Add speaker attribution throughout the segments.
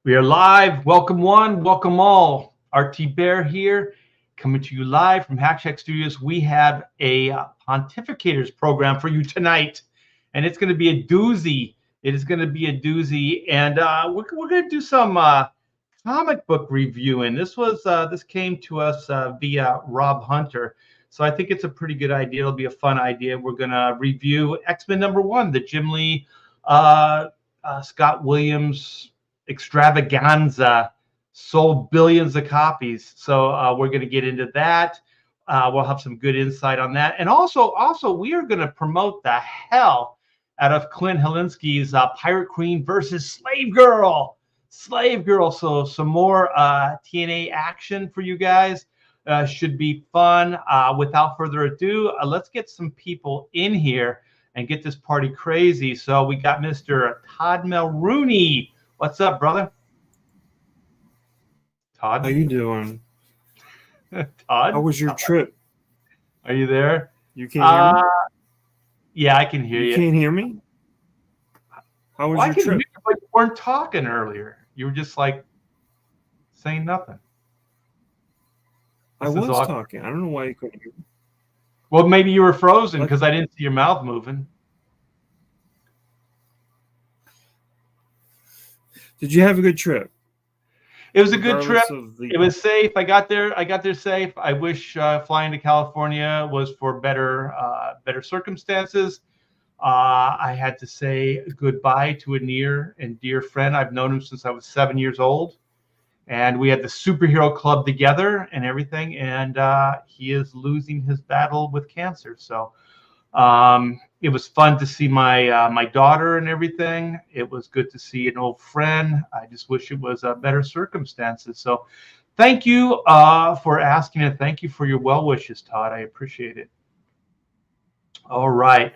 Speaker 1: We are live. Welcome one, welcome all. RT Bear here, coming to you live from Hack Shack Studios. We have a Pontificators program for you tonight, and it's going to be a doozy. It is going to be a doozy, and we're going to do some comic book reviewing. This came to us via Rob Hunter, so I think it's a pretty good idea. It'll be a fun idea. We're going to review X-Men #1, the Jim Lee, Scott Williams extravaganza, sold billions of copies. So we're going to get into that. We'll have some good insight on that, and also we are going to promote the hell out of Clint Helinski's Pirate Queen versus Slave Girl. So some more TNA action for you guys. Should be fun. Without further ado, let's get some people in here and get this party crazy. So we got Mr. Todd Mulrooney. What's up, brother? Todd?
Speaker 2: How you doing?
Speaker 1: Todd?
Speaker 2: How was your trip?
Speaker 1: Are you there?
Speaker 2: You can't hear me?
Speaker 1: Yeah, I can hear you.
Speaker 2: You can't hear me? How was
Speaker 1: Well, I
Speaker 2: your
Speaker 1: can
Speaker 2: trip?
Speaker 1: hear you, but you weren't talking earlier. You were just like saying nothing.
Speaker 2: I
Speaker 1: This is
Speaker 2: was
Speaker 1: awkward.
Speaker 2: talking. I don't know why you couldn't hear me.
Speaker 1: Well, maybe you were frozen because I didn't see your mouth moving.
Speaker 2: Did you have a good trip?
Speaker 1: It was a good trip.
Speaker 2: Regardless of the-
Speaker 1: It was safe. I got there safe. I wish flying to California was for better circumstances. I had to say goodbye to a near and dear friend. I've known him since I was 7 years old, and we had the superhero club together and everything. And he is losing his battle with cancer. So it was fun to see my daughter and everything. It was good to see an old friend. I just wish it was better circumstances. So thank you for asking, and thank you for your well wishes, Todd. I appreciate it. All right.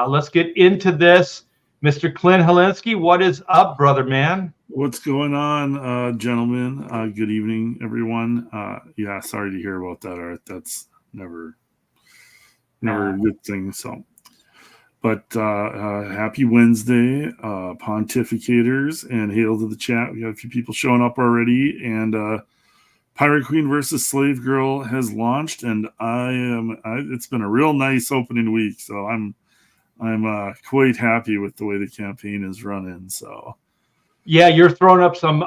Speaker 1: Let's get into this. Mr. Clint Helinski, what is up, brother man?
Speaker 3: What's going on, gentlemen? Good evening, everyone. Yeah, sorry to hear about that, Art. That's never a good thing. So, but happy Wednesday, Pontificators, and hail to the chat. We got a few people showing up already, and Pirate Queen versus Slave Girl has launched, and it's been a real nice opening week, so I'm quite happy with the way the campaign is running. So.
Speaker 1: Yeah, you're throwing up some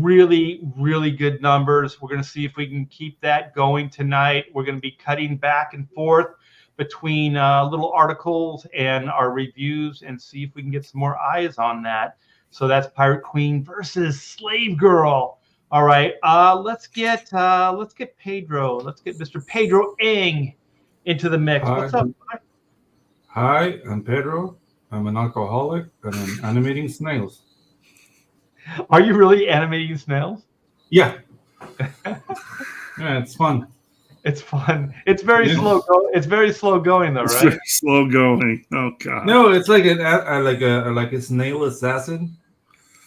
Speaker 1: really, really good numbers. We're going to see if we can keep that going tonight. We're going to be cutting back and forth between little articles and our reviews and see if we can get some more eyes on that. So that's Pirate Queen versus Slave Girl. All right, let's get Pedro. Let's get Mr. Pedro Eng into the mix.
Speaker 4: Hi.
Speaker 1: What's up?
Speaker 4: Hi, I'm Pedro. I'm an alcoholic and I'm animating snails.
Speaker 1: Are you really animating snails?
Speaker 4: Yeah. Yeah, it's fun.
Speaker 1: It's fun. It's very slow. It's very slow going, though,
Speaker 3: It's
Speaker 1: right?
Speaker 3: very slow going. Oh god.
Speaker 4: No, it's like a snail assassin.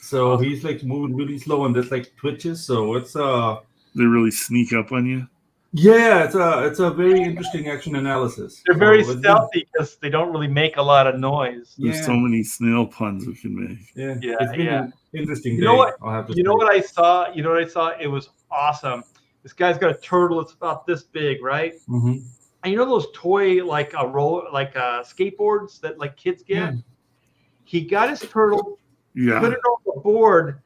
Speaker 4: So he's like moving really slow and there's like twitches. So it's
Speaker 3: They really sneak up on you.
Speaker 4: yeah, it's a very interesting action analysis.
Speaker 1: They're very
Speaker 4: So it's
Speaker 1: stealthy because they don't really make a lot of noise.
Speaker 4: been-
Speaker 3: There's so many snail puns we can make.
Speaker 4: Yeah,
Speaker 1: Yeah,
Speaker 4: it's been
Speaker 1: yeah.
Speaker 4: an interesting
Speaker 1: You
Speaker 4: day.
Speaker 1: know what?
Speaker 4: I'll have to
Speaker 1: You know
Speaker 4: say.
Speaker 1: what I saw? You know what I saw? It was awesome. This guy's got a turtle. It's about this big, right?
Speaker 4: Mhm.
Speaker 1: And you know those toy skateboards that like kids get?
Speaker 4: Yeah.
Speaker 1: He got his turtle,
Speaker 3: Yeah.
Speaker 1: put it on the board.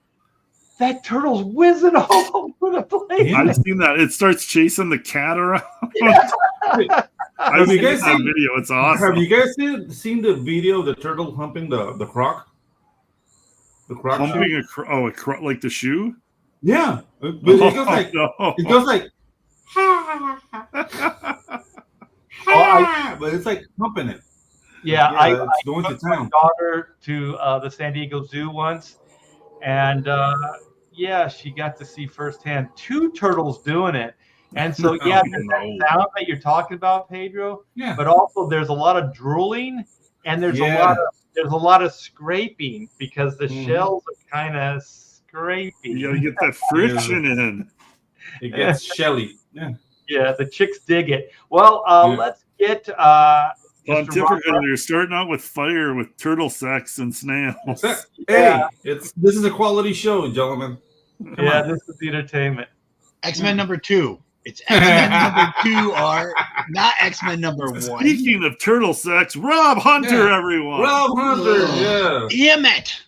Speaker 1: That turtle's whizzing all over the place.
Speaker 4: Yeah.
Speaker 3: I've seen that. It starts chasing the cat around.
Speaker 1: Yeah.
Speaker 3: I've
Speaker 4: Have you
Speaker 3: seen
Speaker 4: guys
Speaker 3: that
Speaker 4: seen-
Speaker 3: video. It's
Speaker 4: Have
Speaker 3: awesome.
Speaker 4: you guys seen the video of the turtle humping the croc? The croc shoe?
Speaker 3: Humping like the shoe?
Speaker 4: Yeah, but it goes like
Speaker 3: no.
Speaker 4: it goes like,
Speaker 1: Oh,
Speaker 4: but it's like humping it.
Speaker 1: Yeah, I
Speaker 4: it's going to
Speaker 1: took my
Speaker 4: town.
Speaker 1: daughter to the San Diego Zoo once, and yeah, she got to see firsthand 2 turtles doing it. And so, yeah, there's that
Speaker 3: No.
Speaker 1: sound that you're talking about, Pedro,
Speaker 4: Yeah,
Speaker 1: but also there's a lot of drooling and there's
Speaker 4: Yeah.
Speaker 1: a lot of scraping because the
Speaker 4: Mhm.
Speaker 1: shells are kind of scraping.
Speaker 3: You gotta get that friction in.
Speaker 4: it gets shelly. Yeah,
Speaker 1: Yeah, the chicks dig it. Well,
Speaker 4: Yeah.
Speaker 1: let's get Mr. Rob.
Speaker 3: Pontificators starting out with fire with turtle sex and snails.
Speaker 4: Hey, this is a quality show, gentlemen. Come
Speaker 1: Yeah,
Speaker 4: on.
Speaker 1: this is the entertainment.
Speaker 5: X-Men number 2. It's X-Men number 2, Art, not X-Men number 1.
Speaker 3: Speaking of turtle sex, Rob Hunter, everyone.
Speaker 4: Rob Hunter, yeah.
Speaker 5: Damn it.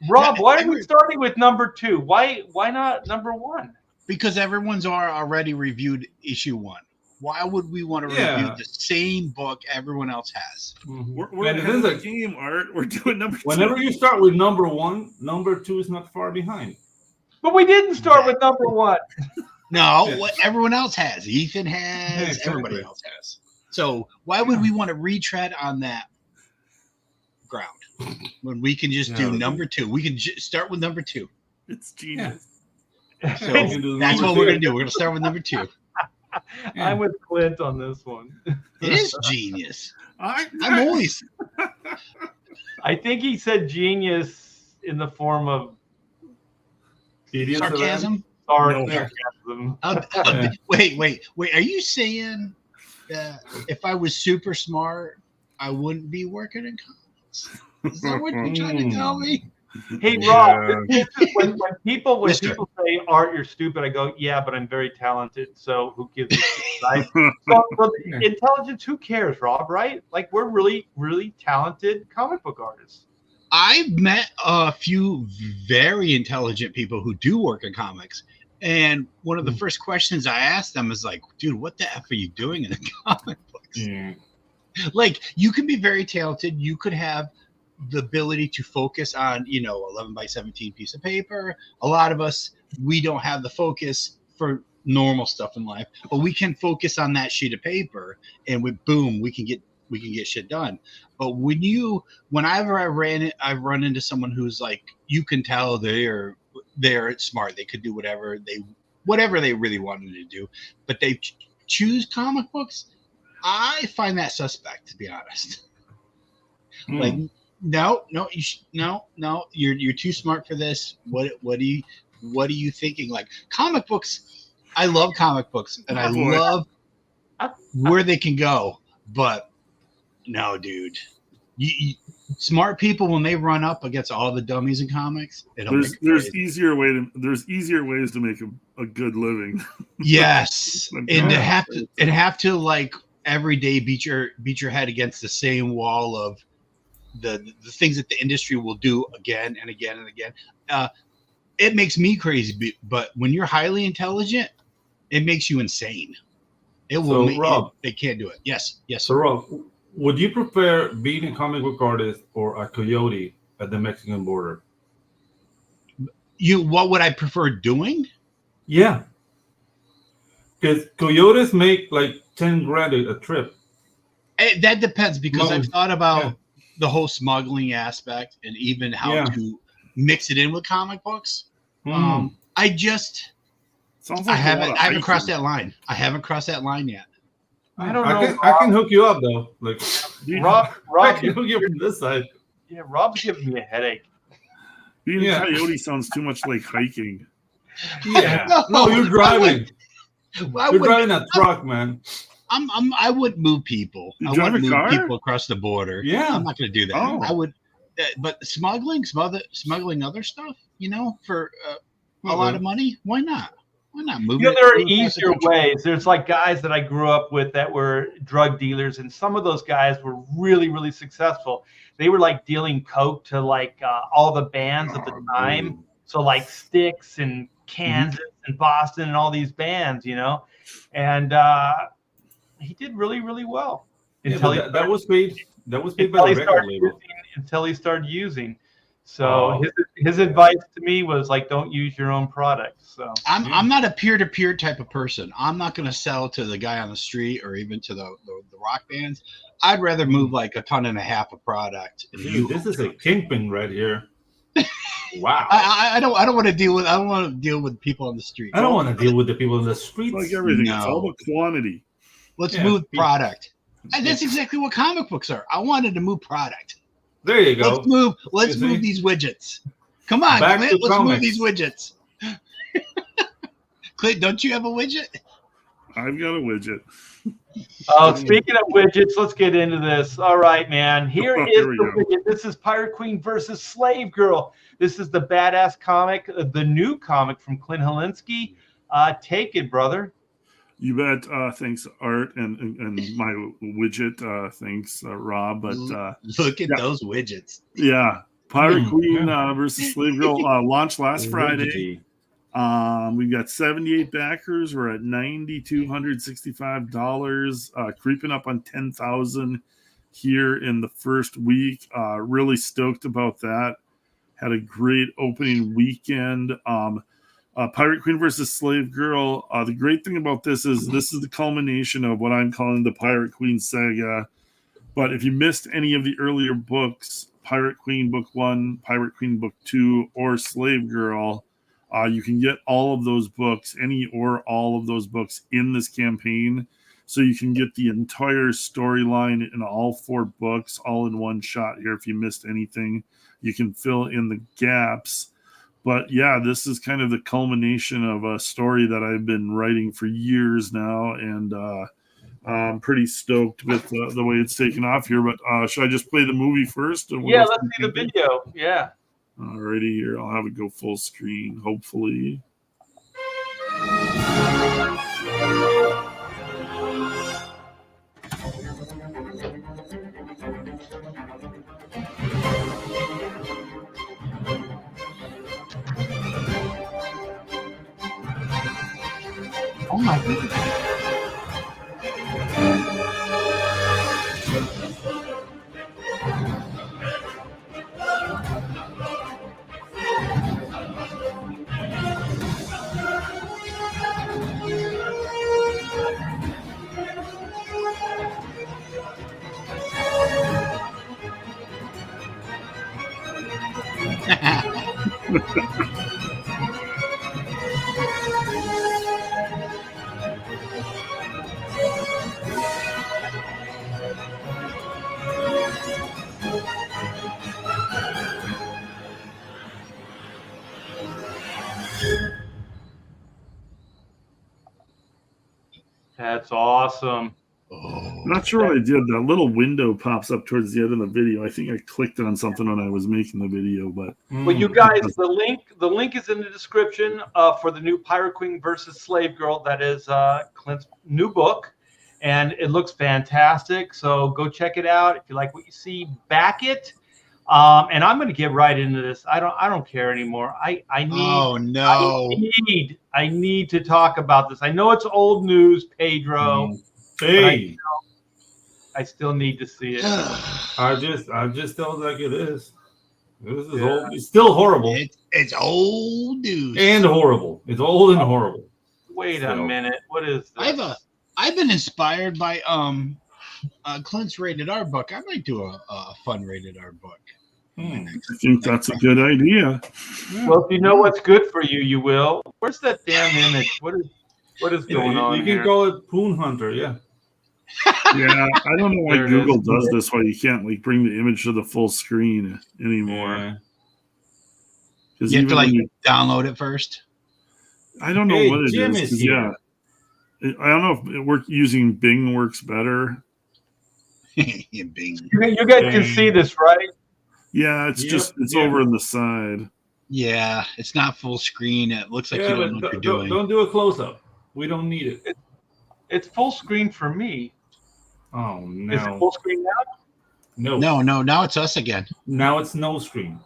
Speaker 1: Rob, why are we starting with number 2? Why not number 1?
Speaker 5: Because everyone's already reviewed issue 1. Why would we want to review the same book everyone else has?
Speaker 3: We're ahead of the game, Art. We're doing number 2.
Speaker 4: Whenever you start with number 1, number 2 is not far behind.
Speaker 1: But we didn't start with number 1.
Speaker 5: No, what everyone else has. Ethan has,
Speaker 4: exactly.
Speaker 5: everybody else has. So why would we want to retread on that ground when we can just do number 2? We can start with number 2.
Speaker 3: It's genius.
Speaker 5: So that's what we're going to do. We're going to start with number 2.
Speaker 1: I'm with Clint on this one.
Speaker 5: It is genius. I'm
Speaker 3: I
Speaker 5: always.
Speaker 1: I think he said genius in the form of
Speaker 5: Sarcasm?
Speaker 1: sarcasm.
Speaker 5: Wait. Are you saying that if I was super smart, I wouldn't be working in comics? Is that what you're trying to tell me?
Speaker 1: Hey, Rob, when people say, Art, you're stupid, I go, yeah, but I'm very talented, so who gives a shit, right? So intelligence, who cares, Rob, right? Like, we're really, really talented comic book artists.
Speaker 5: I've met a few very intelligent people who do work in comics. And one of the first questions I asked them is like, dude, what the F are you doing in the comic books?
Speaker 4: Yeah.
Speaker 5: Like, you can be very talented. You could have the ability to focus on, 11 by 17 piece of paper. A lot of us, we don't have the focus for normal stuff in life, but we can focus on that sheet of paper and we can get shit done. But whenever I've run into someone who's like, you can tell they're smart. They could do whatever they really wanted to do, but they choose comic books. I find that suspect, to be honest. Like, no, you're too smart for this. What are you thinking? Like, comic books, I love comic books and I love where they can go, but no, dude. Smart people, when they run up against all the dummies in comics,
Speaker 3: there's easier ways to make a good living.
Speaker 5: Yes, and to have to like every day beat your head against the same wall of the things that the industry will do again and again and again. It makes me crazy, but when you're highly intelligent, it makes you insane. It will.
Speaker 4: So, Rob,
Speaker 5: they can't do it. Yes.
Speaker 4: So, Rob, would you prefer being a comic book artist or a coyote at the Mexican border?
Speaker 5: What would I prefer doing?
Speaker 4: Yeah, because coyotes make like 10 grand a trip.
Speaker 5: That depends, because I've thought about the whole smuggling aspect and even how to mix it in with comic books. I haven't crossed that line. I haven't crossed that line yet.
Speaker 1: I don't know.
Speaker 4: I can hook you up though. Like
Speaker 1: Rob,
Speaker 4: I can hook you up from this side.
Speaker 1: Yeah, Rob's giving me a headache.
Speaker 3: Being a coyote sounds too much like hiking.
Speaker 4: Yeah. No, you're driving. You're driving a truck, man.
Speaker 5: I would move people.
Speaker 3: You
Speaker 5: I
Speaker 3: drive
Speaker 5: would
Speaker 3: a
Speaker 5: move
Speaker 3: car?
Speaker 5: people across the border.
Speaker 4: Yeah.
Speaker 5: I'm not going to do that.
Speaker 3: Oh.
Speaker 5: I would, but smuggling other stuff, for a lot of money. Why not? Why not move?
Speaker 1: There are easier ways. There's like guys that I grew up with that were drug dealers, and some of those guys were really, really successful. They were like dealing coke to like all the bands of the time. So like Styx and Kansas and Boston and all these bands, and he did really, really well until
Speaker 4: that was paid by the record label.
Speaker 1: Until he started using. So his advice to me was like, don't use your own product. So
Speaker 5: I'm not a peer-to-peer type of person. I'm not going to sell to the guy on the street or even to the rock bands. I'd rather move like 1.5 tons of product.
Speaker 4: Dude, this is a kingpin right here. Wow.
Speaker 5: I don't want to deal with people on the street.
Speaker 4: I don't want to deal with the people in the streets.
Speaker 3: Like everything,
Speaker 5: No.
Speaker 3: it's all about quantity.
Speaker 5: Let's move product. And that's exactly what comic books are. I wanted to move product.
Speaker 4: There you go.
Speaker 5: Let's move these widgets. Come on,
Speaker 4: Back
Speaker 5: Clint,
Speaker 4: to
Speaker 5: let's
Speaker 4: comics.
Speaker 5: move these widgets. Clint, don't you have a widget?
Speaker 3: I've got a widget.
Speaker 1: Oh, speaking of widgets, let's get into this. All right, man. Here is
Speaker 3: Here we
Speaker 1: the
Speaker 3: go.
Speaker 1: widget. This is Pirate Queen versus Slave Girl. This is the badass comic, the new comic from Clint Helinski. Take it, brother.
Speaker 3: You bet. Thanks, Art, and my widget. Thanks, Rob. But
Speaker 5: Look at
Speaker 3: yeah.
Speaker 5: those widgets.
Speaker 3: yeah, Pirate
Speaker 4: Mm,
Speaker 3: Queen
Speaker 4: yeah.
Speaker 3: versus Slave Girl launched last Friday.
Speaker 4: Widgety.
Speaker 3: We've got 78 backers. We're at $9,265, creeping up on 10,000 here in the first week. Really stoked about that. Had a great opening weekend. Pirate Queen versus Slave Girl. The great thing about this is the culmination of what I'm calling the Pirate Queen saga. But if you missed any of the earlier books, Pirate Queen Book 1, Pirate Queen Book 2, or Slave Girl, you can get all of those books, any or all of those books in this campaign. So you can get the entire storyline in all 4 books all in one shot here. If you missed anything, you can fill in the gaps. But yeah, this is kind of the culmination of a story that I've been writing for years now. And I'm pretty stoked with the way it's taken off here. But should I just play the movie first?
Speaker 1: Yeah, let's see the video. Yeah.
Speaker 3: Alrighty, here. I'll have it go full screen, hopefully.
Speaker 5: Oh my goodness.
Speaker 1: That's awesome.
Speaker 3: I'm not sure what I did. That little window pops up towards the end of the video. I think I clicked on something when I was making the video, but
Speaker 1: Well, you guys, the link is in the description for the new Pirate Queen versus Slave Girl. That is Clint's new book, and it looks fantastic. So go check it out. If you like what you see, back it. And I'm going to get right into this. I don't care anymore. I need.
Speaker 5: Oh no.
Speaker 1: I need to talk about this. I know it's old news, Pedro.
Speaker 4: Hey,
Speaker 1: I still need to see it.
Speaker 4: I just tell it like it is. This is old. It's still horrible
Speaker 5: It's old news.
Speaker 4: and horrible. It's old and horrible.
Speaker 1: Wait a minute. What is this?
Speaker 5: I've been inspired by Clint's rated R book. I might do a fun rated R book.
Speaker 3: I think that's a good idea.
Speaker 1: Well, if you know what's good for you, you will. Where's that damn image? What is going on
Speaker 4: You
Speaker 1: here?
Speaker 4: can call it Poon Hunter, yeah.
Speaker 3: Yeah, I don't know why
Speaker 4: There it
Speaker 3: Google
Speaker 4: is.
Speaker 3: does this. Why you can't like bring the image to the full screen anymore?
Speaker 4: Yeah.
Speaker 3: Because
Speaker 5: You have to like
Speaker 3: when you,
Speaker 5: download it first.
Speaker 3: I don't know
Speaker 4: Hey,
Speaker 3: what it
Speaker 4: Jim
Speaker 3: is.
Speaker 4: is
Speaker 3: 'Cause,
Speaker 4: here.
Speaker 3: yeah, I don't know if using Bing works better.
Speaker 5: Bing.
Speaker 1: You guys can see this, right?
Speaker 3: Yeah, it's
Speaker 4: Yep,
Speaker 3: just it's
Speaker 4: yeah.
Speaker 3: over on the side.
Speaker 5: Yeah, it's not full screen. It looks like you
Speaker 4: Yeah,
Speaker 5: don't know
Speaker 4: but
Speaker 5: what you're doing.
Speaker 4: don't do a close up. We don't need it.
Speaker 1: It's full screen for me.
Speaker 4: Oh
Speaker 1: Is it
Speaker 4: no.
Speaker 1: full screen now?
Speaker 4: No.
Speaker 5: No, now it's us again.
Speaker 4: Now it's no screen.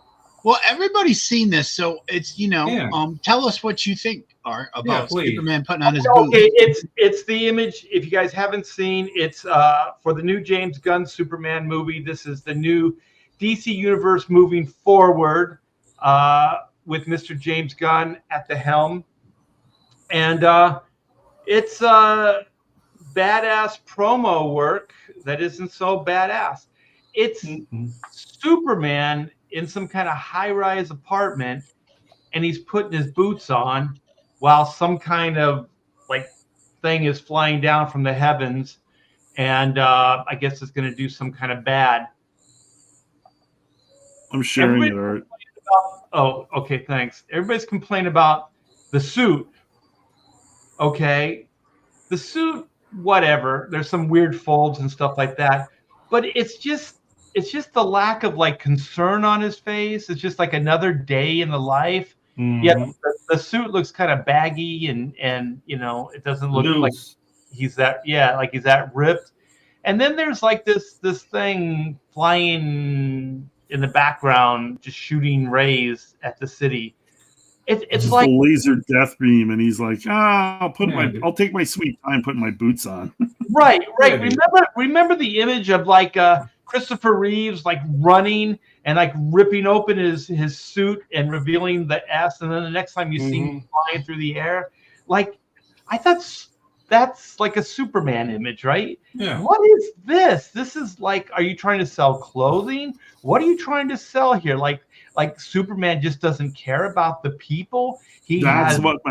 Speaker 5: Well, everybody's seen this, so it's
Speaker 4: Yeah.
Speaker 5: tell us what you think are about
Speaker 4: please.
Speaker 5: Superman putting on his boots.
Speaker 1: Okay, it's the image. If you guys haven't seen, it's for the new James Gunn Superman movie. This is the new DC Universe moving forward with Mr. James Gunn at the helm, and it's badass promo work that isn't so badass. It's Superman in some kind of high-rise apartment, and he's putting his boots on while some kind of like thing is flying down from the heavens, and I guess it's going to do some kind of bad.
Speaker 3: I'm sharing it,
Speaker 1: Everybody-
Speaker 3: Art.
Speaker 1: Oh, okay, thanks. Everybody's complaining about the suit. Okay, the suit whatever. There's some weird folds and stuff like that, but it's just the lack of like concern on his face. It's just like another day in the life. Yeah,
Speaker 4: Mhm.
Speaker 1: the suit looks kind of baggy and it doesn't look like
Speaker 4: Loose.
Speaker 1: he's that ripped. And then there's like this thing flying in the background, just shooting rays at the city. It's
Speaker 3: Just
Speaker 1: like
Speaker 3: a laser death beam, and he's like,
Speaker 4: dude.
Speaker 3: I'll take my sweet time putting my boots on.
Speaker 1: right.
Speaker 4: Yeah, dude.
Speaker 1: Remember the image of like Christopher Reeves like running and like ripping open his suit and revealing the S, and then the next time you see him flying through the air, like I thought that's like a Superman image, right?
Speaker 4: Yeah.
Speaker 1: What is this? This is like, are you trying to sell clothing? What are you trying to sell here? Like Superman just doesn't care about the people.
Speaker 3: That's what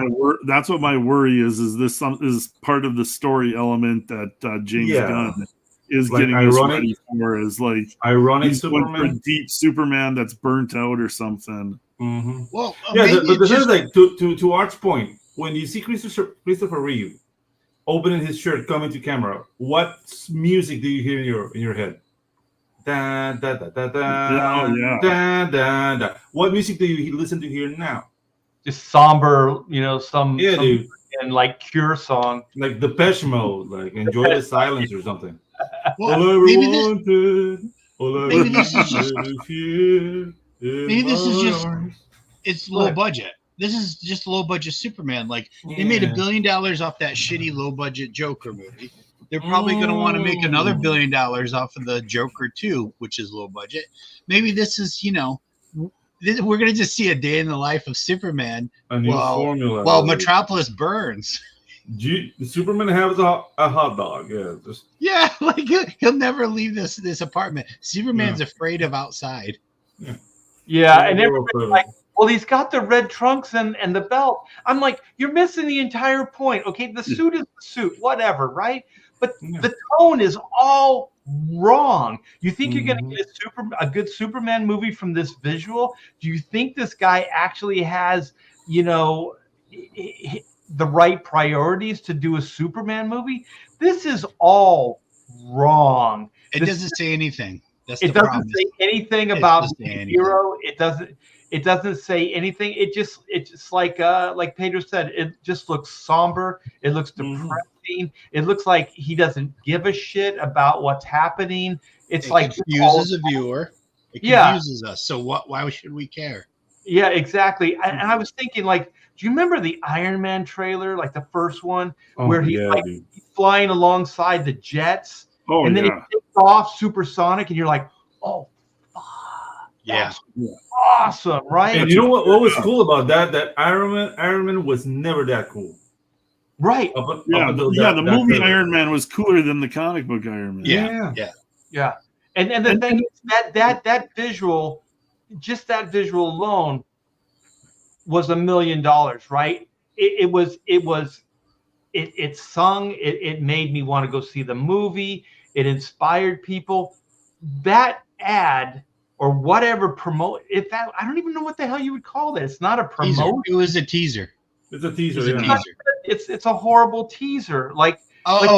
Speaker 3: my worry is. Is this is part of the story element that James Gunn is
Speaker 4: Like
Speaker 3: getting us ready for? Is like
Speaker 4: ironic
Speaker 3: he's going for a
Speaker 4: Superman.
Speaker 3: deep Superman that's burnt out or something.
Speaker 4: Mm-hmm.
Speaker 5: Well,
Speaker 4: Yeah,
Speaker 5: maybe
Speaker 4: but
Speaker 5: it's
Speaker 4: this is
Speaker 5: just
Speaker 4: like to Art's point. When you see Christopher Reeve opening his shirt, coming to camera, what music do you hear in your head? Da, da, da, da, da,
Speaker 3: Oh, yeah.
Speaker 4: da, da, da. What music do you listen to here now?
Speaker 1: just somber, some
Speaker 4: Dude.
Speaker 1: and like Cure song.
Speaker 4: Like Depeche Mode, like Enjoy the Silence or something.
Speaker 5: well,
Speaker 4: All I
Speaker 5: maybe this
Speaker 4: wanted, all I
Speaker 5: maybe this is just-
Speaker 4: wanted is here in
Speaker 5: maybe this is
Speaker 4: my
Speaker 5: just-
Speaker 4: arms.
Speaker 5: it's low
Speaker 1: Right.
Speaker 5: budget. This is just low budget Superman. Like they made $1 billion off that shitty low budget Joker movie. They're probably going to want to make another $1 billion off of the Joker 2, which is low budget. Maybe this is, we're going to just see a day in the life of Superman
Speaker 4: A new
Speaker 5: Well,
Speaker 4: formula.
Speaker 5: while
Speaker 4: like,
Speaker 5: Metropolis burns.
Speaker 4: Superman has a hot dog. Yeah, just
Speaker 5: Yeah, like he'll never leave this apartment. Superman's afraid of outside.
Speaker 1: Yeah, and everybody's like, well, he's got the red trunks and the belt. I'm like, you're missing the entire point. Okay, the suit is the suit, whatever, right? But the tone is all wrong. You think you're going to get a good Superman movie from this visual? Do you think this guy actually has, the right priorities to do a Superman movie? This is all wrong.
Speaker 5: It doesn't say anything. That's
Speaker 1: It
Speaker 5: the
Speaker 1: doesn't
Speaker 5: problem.
Speaker 1: say anything about
Speaker 5: doesn't say
Speaker 1: the
Speaker 5: anything.
Speaker 1: hero. It doesn't say anything. It's just like Pedro said, it just looks somber. It looks depressing. It looks like he doesn't give a shit about what's happening. It's
Speaker 5: It
Speaker 1: like
Speaker 5: confuses a viewer. It confuses us. So why should we care?
Speaker 1: Yeah, exactly. And I was thinking, like, do you remember the Iron Man trailer, like the first one, where he's flying alongside the jets?
Speaker 3: Oh,
Speaker 1: and then he takes off supersonic, and you're like, oh, fuck.
Speaker 5: Yeah.
Speaker 1: Awesome, right?
Speaker 4: And you know what was cool about that? That Iron Man was never that cool.
Speaker 1: Right.
Speaker 3: The movie Iron Man was cooler than the comic book Iron Man.
Speaker 1: Yeah. And the thing is that visual, just that visual alone, was $1 million, right? It sung. It made me want to go see the movie. It inspired people. That ad or whatever I don't even know what the hell you would call that. It's not a promotion.
Speaker 5: It was a teaser.
Speaker 4: It's a teaser.
Speaker 1: It's a horrible teaser. Like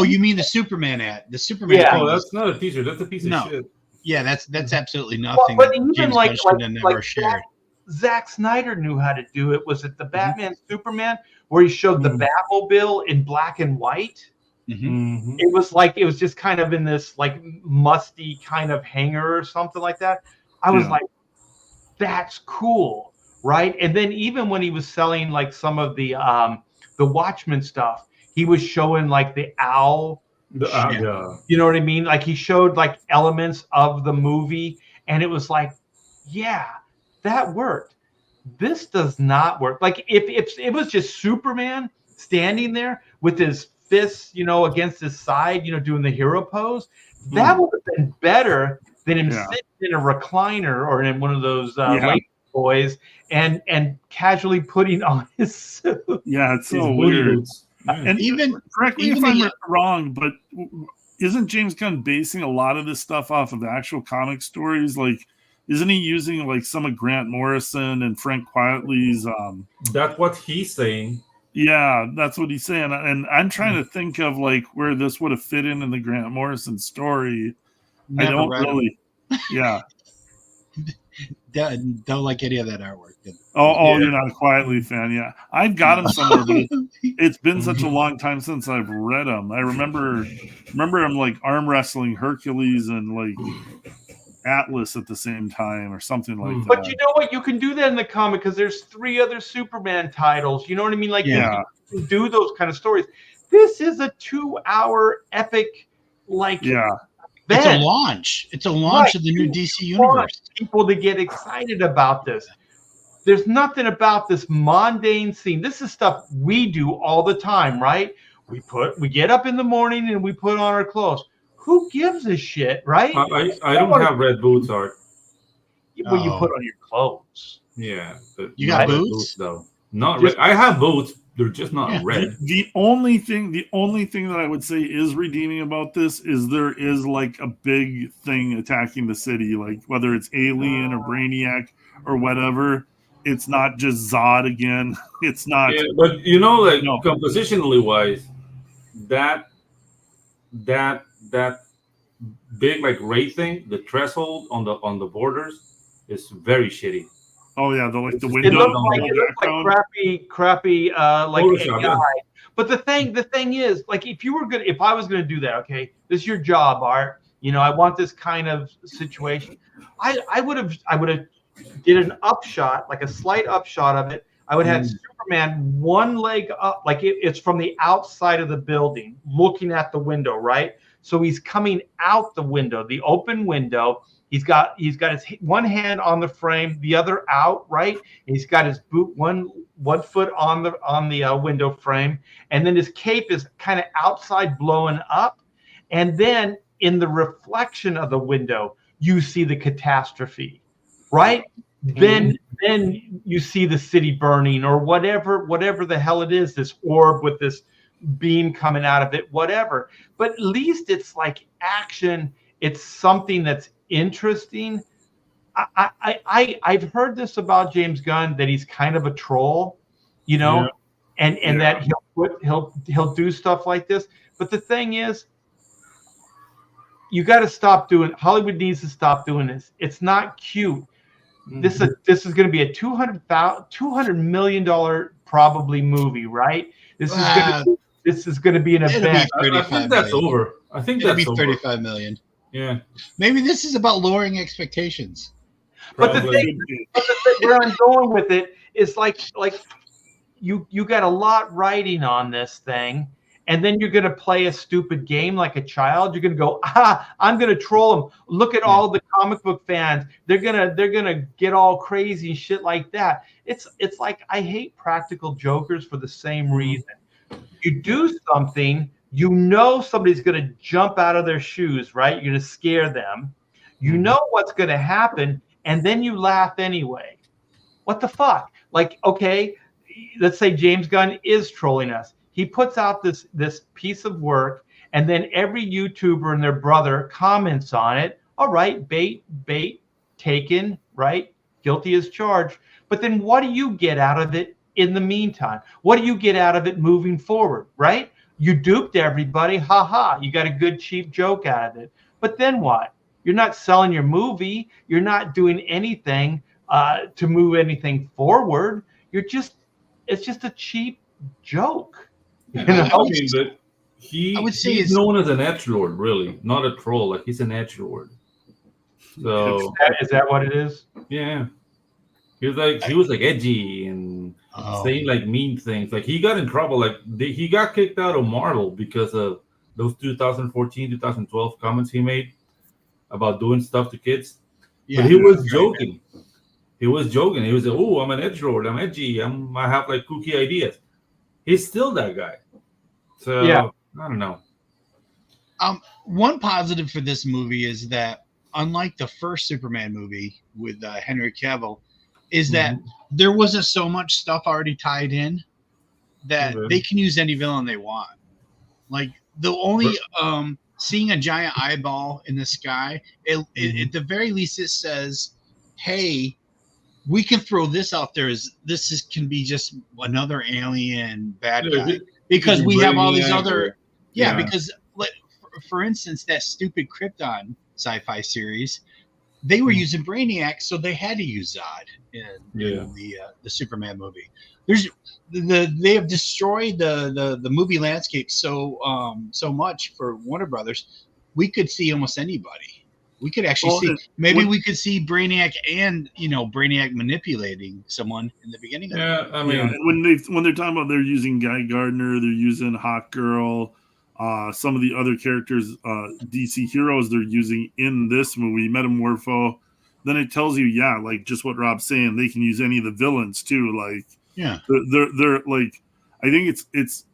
Speaker 5: you mean the Superman ad? The Superman.
Speaker 1: Yeah.
Speaker 4: Oh, that's not a teaser. That's a piece of shit.
Speaker 5: Yeah, that's absolutely nothing.
Speaker 1: But even
Speaker 5: James
Speaker 1: like
Speaker 5: never shared.
Speaker 1: Zack Snyder knew how to do it. Was it the Batman Superman where he showed the Batmobile in black and white? It was just kind of in this like musty kind of hangar or something like that. I was like, that's cool, right? And then even when he was selling like some of the Watchmen stuff, he was showing like the owl. You know what I mean? Like he showed like elements of the movie, and it was like, yeah, that worked. This does not work. Like if it was just Superman standing there with his fists, against his side, doing the hero pose, that would have been better than him sitting in a recliner or in one of those late boys and casually putting on his suit.
Speaker 3: Yeah, it's so weird. And correct me if I'm wrong, but isn't James Gunn basing a lot of this stuff off of actual comic stories? Like, isn't he using like some of Grant Morrison and Frank Quitely's?
Speaker 4: That's what he's saying.
Speaker 3: Yeah, that's what he's saying. And I'm trying to think of like where this would have fit in the Grant Morrison story. I
Speaker 5: Never
Speaker 3: don't
Speaker 5: read 'em.
Speaker 3: really. Yeah.
Speaker 5: Don't like any of that artwork.
Speaker 3: Oh,
Speaker 4: Yeah.
Speaker 3: you're not a Quietly fan. Yeah, I've got him somewhere, but it's been such a long time since I've read him. I remember him like arm wrestling Hercules and like Atlas at the same time or something like that.
Speaker 1: But you know what? You can do that in the comic because there's 3 other Superman titles. You know what I mean? Like,
Speaker 3: Yeah.
Speaker 1: you can do those kind of stories. This is a 2-hour epic, like,
Speaker 3: Yeah.
Speaker 5: It's a
Speaker 1: event.
Speaker 5: launch. It's a launch of the new DC universe.
Speaker 1: People to get excited about this. There's nothing about this mundane scene. This is stuff we do all the time, right? We get up in the morning and we put on our clothes. Who gives a shit, right?
Speaker 4: I don't have red boots, Art.
Speaker 1: Well, you put on your clothes.
Speaker 4: Yeah, but
Speaker 5: You got
Speaker 4: not red
Speaker 5: boots?
Speaker 4: though. Not red. I have boots. They're just not
Speaker 5: Yeah.
Speaker 4: red.
Speaker 3: The only thing that I would say is redeeming about this is there is like a big thing attacking the city, like whether it's Alien or Brainiac or whatever. It's not just Zod again. It's not.
Speaker 4: Yeah, but you know, like
Speaker 3: No.
Speaker 4: compositionally wise, that big like ray thing, the threshold on the borders is very shitty.
Speaker 3: Oh yeah, the
Speaker 1: It
Speaker 3: window,
Speaker 1: looks
Speaker 3: the
Speaker 1: like,
Speaker 3: whole background.
Speaker 1: crappy like
Speaker 4: Photoshop,
Speaker 1: AI.
Speaker 4: yeah.
Speaker 1: But the thing is, like, if I was gonna do that, okay, this is your job, Art. You know, I want this kind of situation. I would have did an upshot, like a slight upshot of it. I would have Superman one leg up, like it's from the outside of the building, looking at the window, right? So he's coming out the window, the open window. He's got his one hand on the frame, the other out, right? And he's got his boot one foot on the window frame, and then his cape is kind of outside, blowing up, and then in the reflection of the window, you see the catastrophe, right? Then you see the city burning or whatever the hell it is, this orb with this beam coming out of it, whatever. But at least it's like action. It's something that's interesting. I've heard this about James Gunn, that he's kind of a troll, you know, and that he'll do stuff like this. But the thing is, you got to stop doing. Hollywood needs to stop doing this. It's not cute. This is going to be a $200 million probably movie, right? This is going to be an event.
Speaker 4: I think that's over. I think
Speaker 5: It'll
Speaker 4: that's
Speaker 5: be
Speaker 4: over.
Speaker 5: 35 million.
Speaker 4: Yeah.
Speaker 5: Maybe this is about lowering expectations.
Speaker 1: But the
Speaker 4: Probably.
Speaker 1: thing where I'm going with it is like you got a lot riding on this thing, and then you're going to play a stupid game like a child. You're going to go, I'm going to troll them. Look at all the comic book fans. They're gonna get all crazy and shit like that. It's like, I hate practical jokers for the same reason. You do something, you know somebody's going to jump out of their shoes, right? You're going to scare them. You know what's going to happen, and then you laugh anyway. What the fuck? Like, okay, let's say James Gunn is trolling us. He puts out this piece of work, and then every YouTuber and their brother comments on it. All right, bait taken, right? Guilty as charged. But then what do you get out of it in the meantime? What do you get out of it moving forward, right? You duped everybody. Ha ha. You got a good cheap joke out of it. But then what? You're not selling your movie. You're not doing anything to move anything forward. It's just a cheap joke. You know?
Speaker 4: I mean, but
Speaker 5: I would say
Speaker 4: he's
Speaker 5: it's-
Speaker 4: known as an edgelord, really, not a troll. Like, he's an edgelord. So
Speaker 1: Is that what it is?
Speaker 4: yeah, he was like edgy and saying like mean things. Like, he got in trouble. Like, he got kicked out of Marvel because of those 2014, 2012 comments he made about doing stuff to kids.
Speaker 5: Yeah,
Speaker 4: But he was joking. He was joking. He was like, "Oh, I'm an edgelord. I'm edgy. I have like kooky ideas." He's still that guy. So
Speaker 1: Yeah.
Speaker 4: I don't know.
Speaker 5: One positive for this movie is that, unlike the first Superman movie with Henry Cavill, is that there wasn't so much stuff already tied in that they can use any villain they want. Like, the only seeing a giant eyeball in the sky, at the very least it says, hey, we can throw this out there as can be just another alien bad guy because we have all these other because for instance that stupid Krypton sci-fi series, they were using Brainiac, so they had to use Zod in the Superman movie. They have destroyed the movie landscape so much for Warner Brothers. We could see almost anybody. We could actually we could see Brainiac and Brainiac manipulating someone in the beginning.
Speaker 4: I mean,
Speaker 3: when they're talking about they're using Guy Gardner, they're using Hawk Girl, some of the other characters, DC heroes they're using in this movie, Metamorpho. Then it tells you, like just what Rob's saying, they can use any of the villains too. Like, they're like, I think it's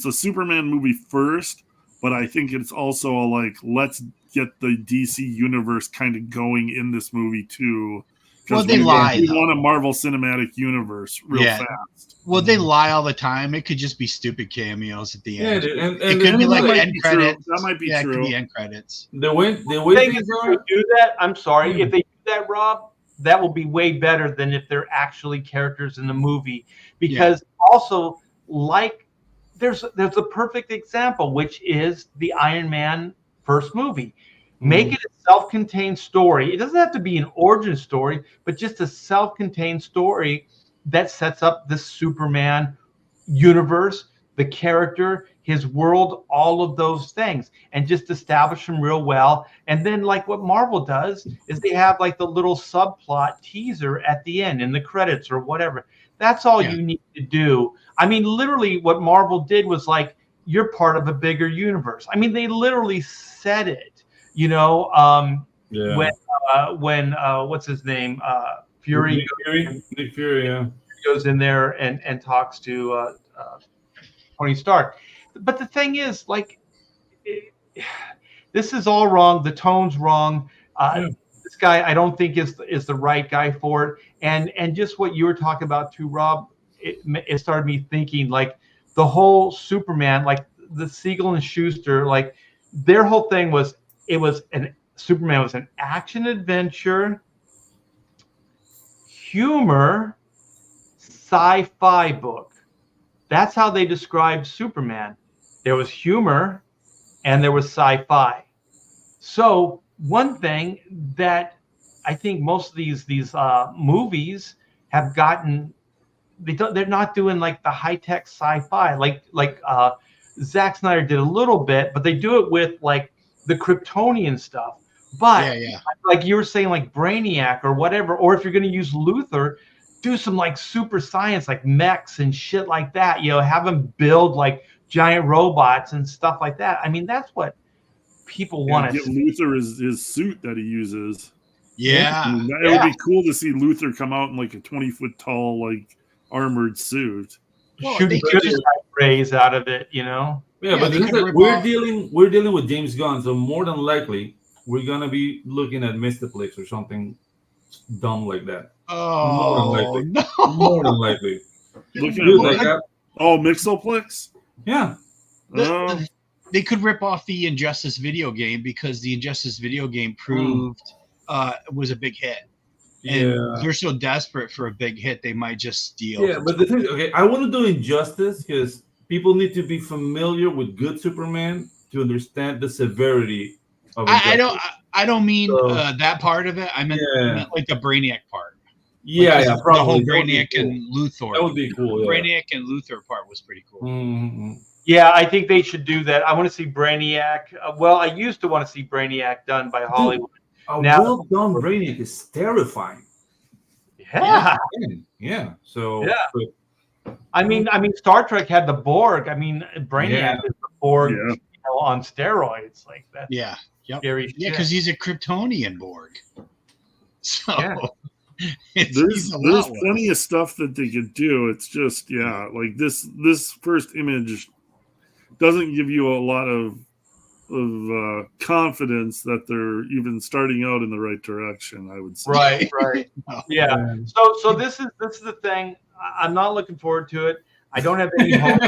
Speaker 3: a Superman movie first, but I think it's also like let's get the DC universe kind of going in this movie too.
Speaker 5: Well, they lie.
Speaker 3: We want a Marvel Cinematic Universe real fast.
Speaker 5: Well, they lie all the time. It could just be stupid cameos at the end.
Speaker 4: And
Speaker 5: it could be like end credits.
Speaker 3: That might be true.
Speaker 5: It could be end credits.
Speaker 4: The way
Speaker 1: things do that. I'm sorry if they do that, Rob. That will be way better than if they're actually characters in the movie. Because also, like, there's a perfect example, which is the Iron Man first movie. Make it a self-contained story. It doesn't have to be an origin story, but just a self-contained story that sets up the Superman universe, the character, his world, all of those things, and just establish them real well. And then, like what Marvel does, is they have like the little subplot teaser at the end in the credits or whatever. That's all you need to do. I mean, literally, what Marvel did was like, you're part of a bigger universe. I mean, they literally said it. When what's his name? Fury.
Speaker 4: Nick Fury,
Speaker 1: goes in there and talks to Tony Stark. But the thing is, like, this is all wrong. The tone's wrong. This guy, I don't think is the right guy for it. And just what you were talking about too, Rob, it started me thinking like the whole Superman, like the Siegel and Schuster, like their whole thing was. Superman was an action adventure, humor, sci-fi book. That's how they described Superman. There was humor and there was sci-fi. So one thing that I think most of these movies have gotten, they're not doing like the high-tech sci-fi like Zack Snyder did a little bit, but they do it with like the Kryptonian stuff. But like you were saying, like Brainiac or whatever, or if you're going to use Luthor, do some like super science, like mechs and shit like that. Have them build like giant robots and stuff like that. I mean, that's what people want to
Speaker 3: see. Luthor his suit that he uses.
Speaker 5: Yeah.
Speaker 3: I mean, it would be cool to see Luthor come out in like a 20-foot tall, like armored suit.
Speaker 1: Shooting rays out of it,
Speaker 4: Yeah, but we're dealing with James Gunn, so more than likely we're gonna be looking at Mistaplex or something dumb like that.
Speaker 5: Oh,
Speaker 4: more than likely.
Speaker 3: Mixoplex?
Speaker 4: Yeah.
Speaker 5: They could rip off the Injustice video game because the Injustice video game proved was a big hit. And they're so desperate for a big hit, they might just steal.
Speaker 4: Yeah, but the thing, I want to do Injustice because people need to be familiar with good Superman to understand the severity of Injustice.
Speaker 5: I don't mean that part of it. I meant like the Brainiac part.
Speaker 4: Yeah,
Speaker 5: probably. The whole Brainiac and Luthor.
Speaker 4: That would be cool. Yeah.
Speaker 5: Brainiac and Luthor part was pretty cool.
Speaker 4: Mm-hmm.
Speaker 1: Yeah, I think they should do that. I want to see Brainiac. I used to want to see Brainiac done by Hollywood.
Speaker 4: Well done Brainiac is terrifying. Yeah. So
Speaker 1: I mean, Star Trek had the Borg. I mean, Brainiac is the Borg on steroids, like that.
Speaker 5: Yeah. Yep.
Speaker 1: Scary shit.
Speaker 5: Because he's a Kryptonian Borg. So
Speaker 3: there's plenty of stuff that they could do. It's just like this first image doesn't give you a lot of confidence that they're even starting out in the right direction, I would say.
Speaker 1: Right. Yeah. So this is the thing. I'm not looking forward to it. I don't have any hope.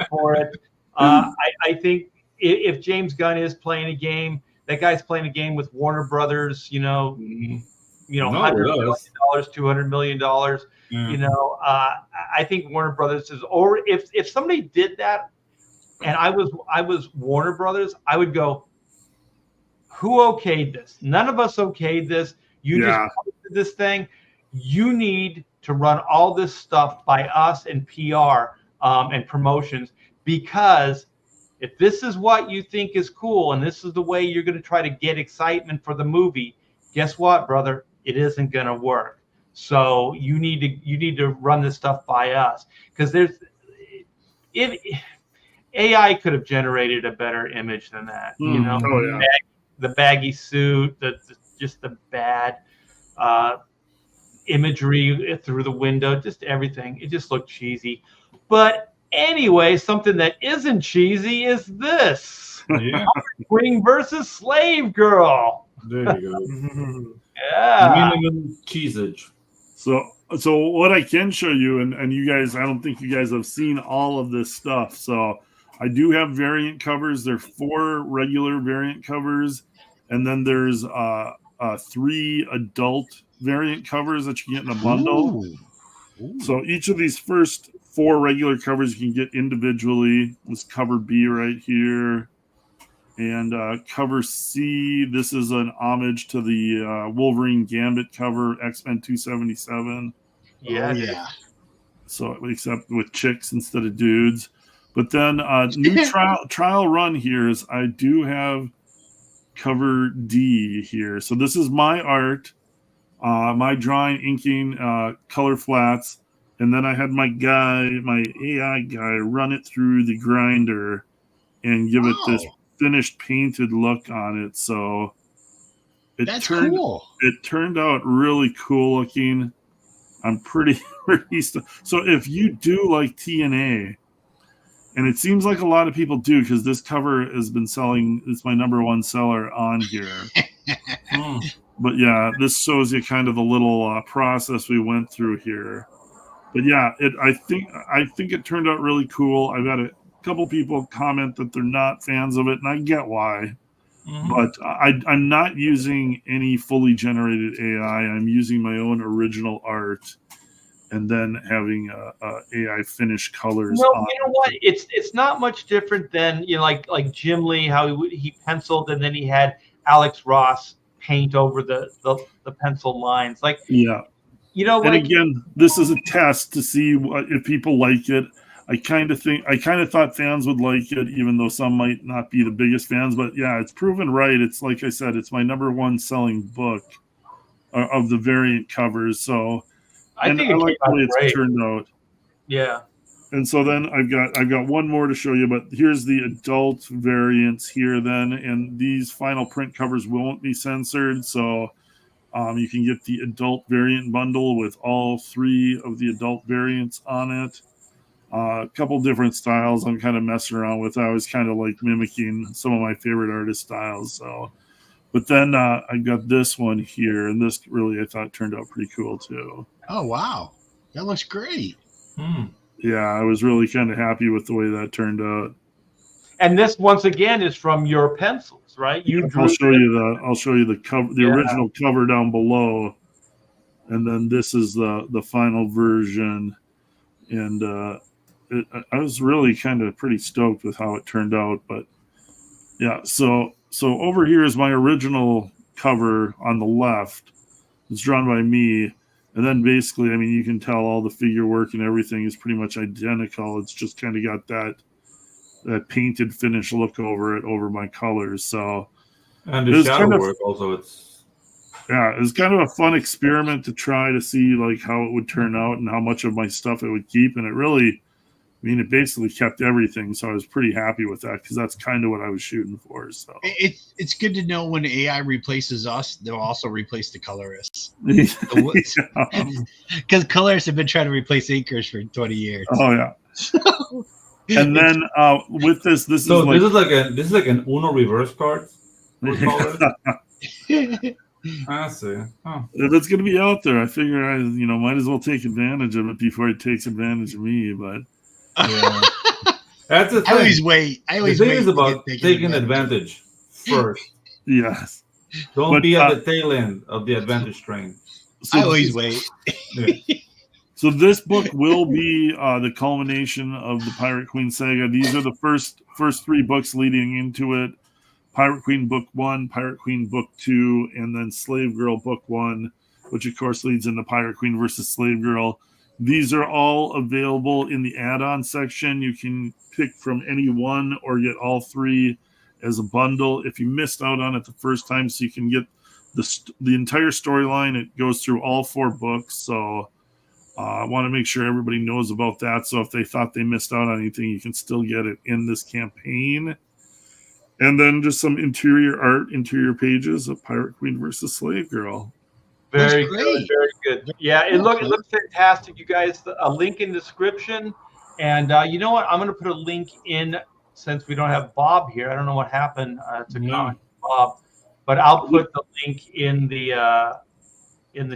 Speaker 1: For it. I think if James Gunn is playing a game, that guy's playing a game with Warner Brothers, you know,
Speaker 4: No,
Speaker 1: $100
Speaker 4: it
Speaker 1: million,
Speaker 4: does.
Speaker 1: $200 million.
Speaker 4: Yeah.
Speaker 1: You know, I think Warner Brothers is, or if somebody did that, and I was Warner Brothers, I would go, who okayed this? None of us okayed this. You
Speaker 3: Yeah.
Speaker 1: just posted this thing. You need to run all this stuff by us and PR and promotions, because if this is what you think is cool and this is the way you're going to try to get excitement for the movie, guess what, brother? It isn't going to work. So you need to run this stuff by us, because AI could have generated a better image than that. You know,
Speaker 3: Oh, yeah.
Speaker 1: the baggy suit, just the bad imagery through the window, just everything. It just looked cheesy. But anyway, something that isn't cheesy is this:
Speaker 4: Yeah.
Speaker 1: Queen versus Slave Girl.
Speaker 4: There you go.
Speaker 1: Yeah.
Speaker 4: Minimum cheesage.
Speaker 3: So what I can show you, and you guys, I don't think you guys have seen all of this stuff. So I do have variant covers. There are 4 regular variant covers, and then there's 3 adult variant covers that you get in a bundle.
Speaker 5: Ooh.
Speaker 3: So each of these first 4 regular covers you can get individually. This cover B right here. And cover C, this is an homage to the Wolverine Gambit cover, X-Men 277.
Speaker 1: Yeah.
Speaker 5: Oh, yeah.
Speaker 3: So except with chicks instead of dudes. But then new trial run here is I do have cover D here. So this is my art, my drawing, inking, color flats. And then I had my AI guy run it through the grinder and give it this finished painted look on it. So
Speaker 5: That's cool.
Speaker 3: It turned out really cool looking. I'm pretty so if you do like TNA, and it seems like a lot of people do, because this cover has been selling, it's my #1 seller on here. But yeah, this shows you kind of the little process we went through here. But yeah, I think it turned out really cool. I've had a couple people comment that they're not fans of it, and I get why. But I'm not using any fully generated AI. I'm using my own original art, and then having AI finish colors.
Speaker 1: No, you know what? It's not much different than, you know, like Jim Lee, how he penciled, and then he had Alex Ross paint over the pencil lines. Like,
Speaker 3: yeah,
Speaker 1: you know,
Speaker 3: and
Speaker 1: like,
Speaker 3: again, this is a test to see if people like it. I kind of thought fans would like it, even though some might not be the biggest fans. But yeah, it's proven right. It's like I said, it's my #1 selling book of the variant covers. So
Speaker 1: I think
Speaker 3: I like the way it's
Speaker 1: great.
Speaker 3: turned out.
Speaker 1: Yeah.
Speaker 3: And so then I've got one more to show you, but here's the adult variants here then, and these final print covers won't be censored. So you can get the adult variant bundle with all 3 of the adult variants on it. A couple different styles I'm kind of messing around with. I was kind of like mimicking some of my favorite artist styles. So, but then I got this one here, and this really I thought turned out pretty cool too.
Speaker 5: Oh, wow. That looks great.
Speaker 3: Yeah, I was really kind of happy with the way that turned out.
Speaker 1: And this once again is from your pencils, right?
Speaker 3: I'll show you the cover, the original cover down below, and then this is the final version. And I was really kind of pretty stoked with how it turned out. But yeah, so over here is my original cover on the left. It's drawn by me. And then basically, I mean, you can tell all the figure work and everything is pretty much identical. It's just kind of got that painted finish look over my colors. So,
Speaker 4: and the shadow work also, it's
Speaker 3: kind of a fun experiment to try to see like how it would turn out and how much of my stuff it would keep. And it really, I mean, it basically kept everything. So I was pretty happy with that, because that's kind of what I was shooting for. So
Speaker 5: it's good to know when AI replaces us, they'll also replace the colorists. Because colorists have been trying to replace inkers for 20 years.
Speaker 3: Oh yeah. And then with this is like
Speaker 4: an Uno reverse card. I see. Oh.
Speaker 3: If it's gonna be out there, I figure I might as well take advantage of it before it takes advantage of me. But
Speaker 4: yeah. That's the thing.
Speaker 5: I always wait.
Speaker 4: The thing is about taking advantage first.
Speaker 3: Yes.
Speaker 4: Don't be at the tail end of the advantage train.
Speaker 5: I always wait.
Speaker 3: So this book will be the culmination of the Pirate Queen saga. These are the first 3 books leading into it. Pirate Queen Book 1, Pirate Queen Book 2, and then Slave Girl Book 1, which of course leads into Pirate Queen versus Slave Girl. These are all available in the add-on section. You can pick from any one or get all 3 as a bundle. If you missed out on it the first time, so you can get the entire storyline. It goes through all 4 books, so I want to make sure everybody knows about that. So if they thought they missed out on anything, you can still get it in this campaign. And then just some interior pages of Pirate Queen versus Slave Girl.
Speaker 1: Very good, very good. Yeah, it looks fantastic, you guys. A link in the description, and you know what? I'm going to put a link in since we don't have Bob here. I don't know what happened to comment Bob, but I'll put the link in the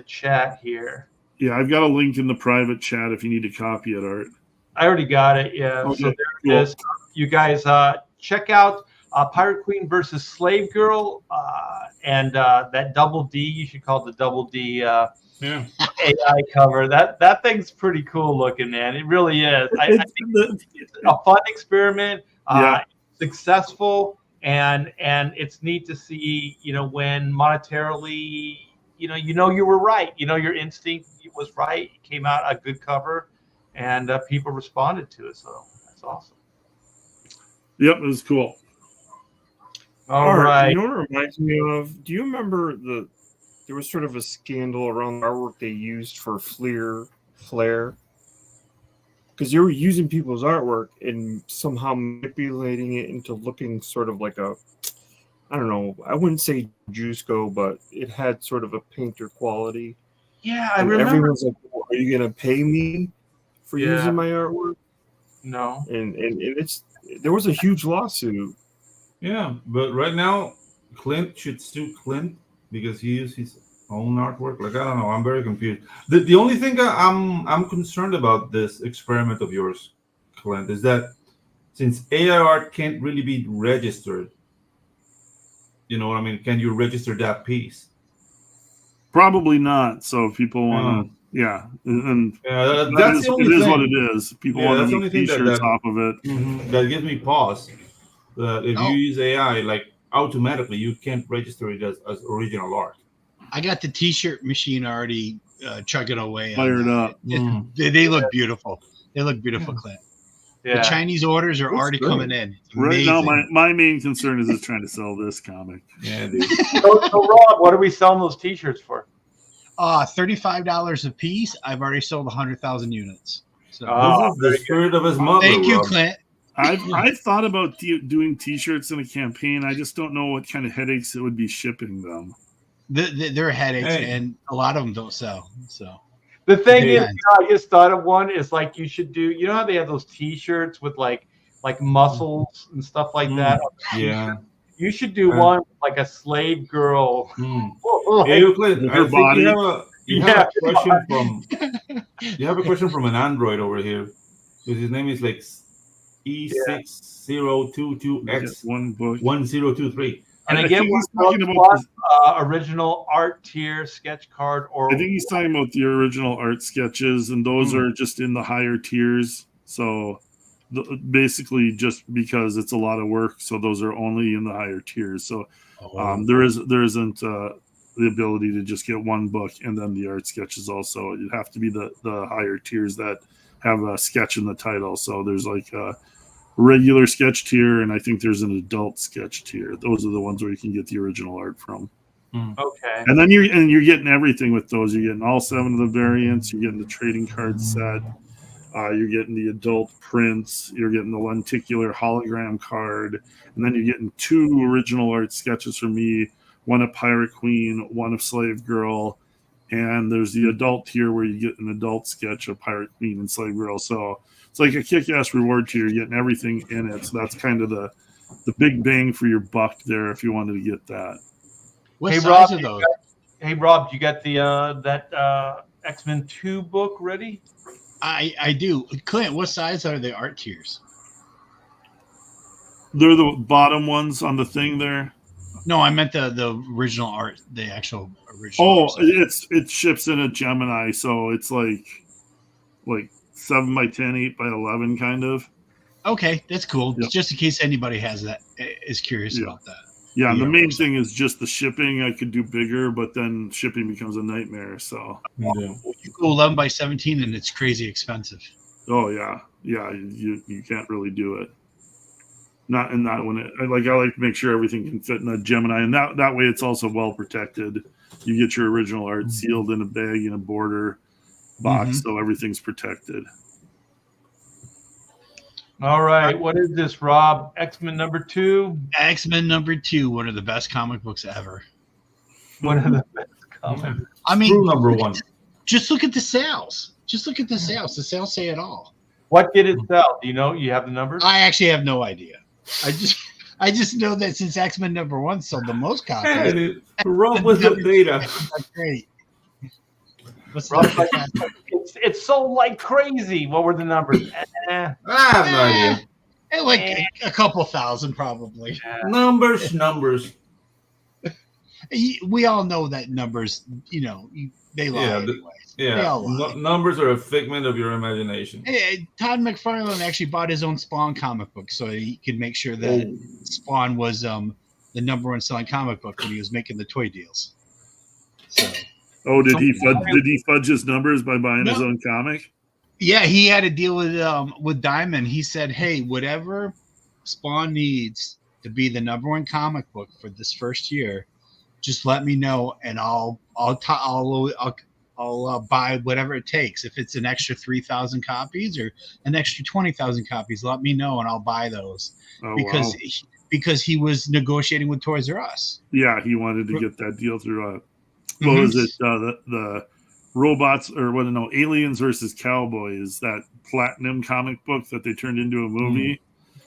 Speaker 1: chat here.
Speaker 3: Yeah, I've got a link in the private chat if you need to copy it, Art.
Speaker 1: I already got it. Yeah,
Speaker 3: okay,
Speaker 1: so there it is. You guys check out Pirate Queen versus Slave Girl, and that Double D. You should call it the Double D AI cover. That thing's pretty cool looking, man. It really is. I think it's a fun experiment. Successful, and it's neat to see. When monetarily, you were right. Your instinct was right. It came out a good cover, and people responded to it. So that's awesome.
Speaker 3: Yep, it was cool.
Speaker 1: All right.
Speaker 2: You know what it reminds me of? Do you remember there was sort of a scandal around the artwork they used for Flare? Because you were using people's artwork and somehow manipulating it into looking sort of like I don't know, I wouldn't say Juiceco, but it had sort of a painter quality.
Speaker 1: Yeah, I remember.
Speaker 2: Everyone's like, are you going to pay me for using my artwork?
Speaker 1: No.
Speaker 2: And there was a huge lawsuit.
Speaker 4: Yeah, but right now, Clint should sue Clint because he used his own artwork. Like, I don't know. I'm very confused. The only thing I'm concerned about this experiment of yours, Clint, is that since AI art can't really be registered, you know what I mean? Can you register that piece?
Speaker 3: Probably not. So if people want to, and
Speaker 4: that's the only
Speaker 3: it
Speaker 4: thing.
Speaker 3: Is what it is. People want to make T-shirts off of it.
Speaker 4: That gives me pause. That if you use AI, like automatically, you can't register it as original art.
Speaker 5: I got the T-shirt machine already chugging away.
Speaker 3: Fired up.
Speaker 5: They look beautiful. They look beautiful, Clint.
Speaker 1: Yeah.
Speaker 5: The Chinese orders are already coming in.
Speaker 3: Right now, my main concern is just trying to sell this comic.
Speaker 4: Yeah, dude.
Speaker 1: So Rob, what are we selling those T-shirts for?
Speaker 5: $35 a piece. I've already sold 100,000 units. So
Speaker 4: the spirit of his mother.
Speaker 5: Thank you,
Speaker 4: Rob.
Speaker 5: Clint.
Speaker 3: I've thought about doing T-shirts in a campaign. I just don't know what kind of headaches it would be shipping them.
Speaker 5: They're headaches, and a lot of them don't sell. So
Speaker 1: the thing is, I just thought of one is like you should do. You know how they have those T-shirts with like muscles and stuff like that.
Speaker 4: Yeah,
Speaker 1: you should do one with like a slave girl.
Speaker 4: Hey, Clint, I think you have a question from. You have a question from an Android over here. Because his name is like E6022X1023.
Speaker 1: And again, we're talking about original art tier sketch card, or
Speaker 3: I think he's talking about the original art sketches, and those are just in the higher tiers. So basically, just because it's a lot of work, so those are only in the higher tiers. So there isn't the ability to just get one book and then the art sketches also. It'd have to be the higher tiers that have a sketch in the title. So there's like a regular sketch tier, and I think there's an adult sketch tier. Those are the ones where you can get the original art from.
Speaker 1: Okay.
Speaker 3: And then you're getting everything with those. You're getting all 7 of the variants. You're getting the trading card set. You're getting the adult prints. You're getting the lenticular hologram card, and then you're getting 2 original art sketches from me. One of Pirate Queen, one of Slave Girl, and there's the adult tier where you get an adult sketch of Pirate Queen and Slave Girl. So it's like a kick-ass reward tier. You're getting everything in it. So that's kind of the big bang for your buck there if you wanted to get that.
Speaker 5: What size are those?
Speaker 1: Rob, you got the that X-Men 2 book ready?
Speaker 5: I do. Clint, what size are the art tiers?
Speaker 3: They're the bottom ones on the thing there.
Speaker 5: No, I meant the original art, the actual original.
Speaker 3: Oh, it ships in a Gemini, so it's like 7x10, 8x11 kind of.
Speaker 5: Okay, that's cool.
Speaker 3: Yep.
Speaker 5: Just in case anybody has that is curious about that.
Speaker 3: Yeah, and the main thing is just the shipping. I could do bigger, but then shipping becomes a nightmare. So
Speaker 4: Yeah.
Speaker 5: You go 11x17, and it's crazy expensive.
Speaker 3: oh yeah, you can't really do it. Not in that one. I like to make sure everything can fit in a Gemini, and that way it's also well protected. You get your original art sealed in a bag in a border box, so everything's protected.
Speaker 1: All right, what is this, Rob? X-Men #2?
Speaker 5: X-Men #2, one of the best comic books ever.
Speaker 1: One of the best comics.
Speaker 5: I mean,
Speaker 4: True #1.
Speaker 5: Just look at the sales. Just look at the sales. The sales say it all.
Speaker 1: What did it sell? Do you know? You have the numbers?
Speaker 5: I actually have no idea. I just know that since X-Men #1 sold the most copies.
Speaker 4: Hey, Rob was the data.
Speaker 5: That's great.
Speaker 1: Rob's like, it's sold like crazy. What were the numbers?
Speaker 4: I have no idea.
Speaker 5: Like a couple thousand, probably.
Speaker 4: Numbers.
Speaker 5: We all know that numbers, they lie anyway.
Speaker 4: Yeah, numbers are a figment of your imagination.
Speaker 5: Hey, Todd McFarlane actually bought his own Spawn comic book so he could make sure that Spawn was the #1 selling comic book when he was making the toy deals. So.
Speaker 3: Oh, did he fudge his numbers by buying his own comic?
Speaker 5: Yeah, he had a deal with Diamond. He said, "Hey, whatever Spawn needs to be the #1 comic book for this first year, just let me know, and I'll buy whatever it takes. If it's an extra 3,000 copies or an extra 20,000 copies, let me know, and I'll buy those." Because he was negotiating with Toys R Us.
Speaker 3: Yeah, he wanted to get that deal through. What was it? The robots Aliens versus Cowboys, that Platinum comic book that they turned into a movie.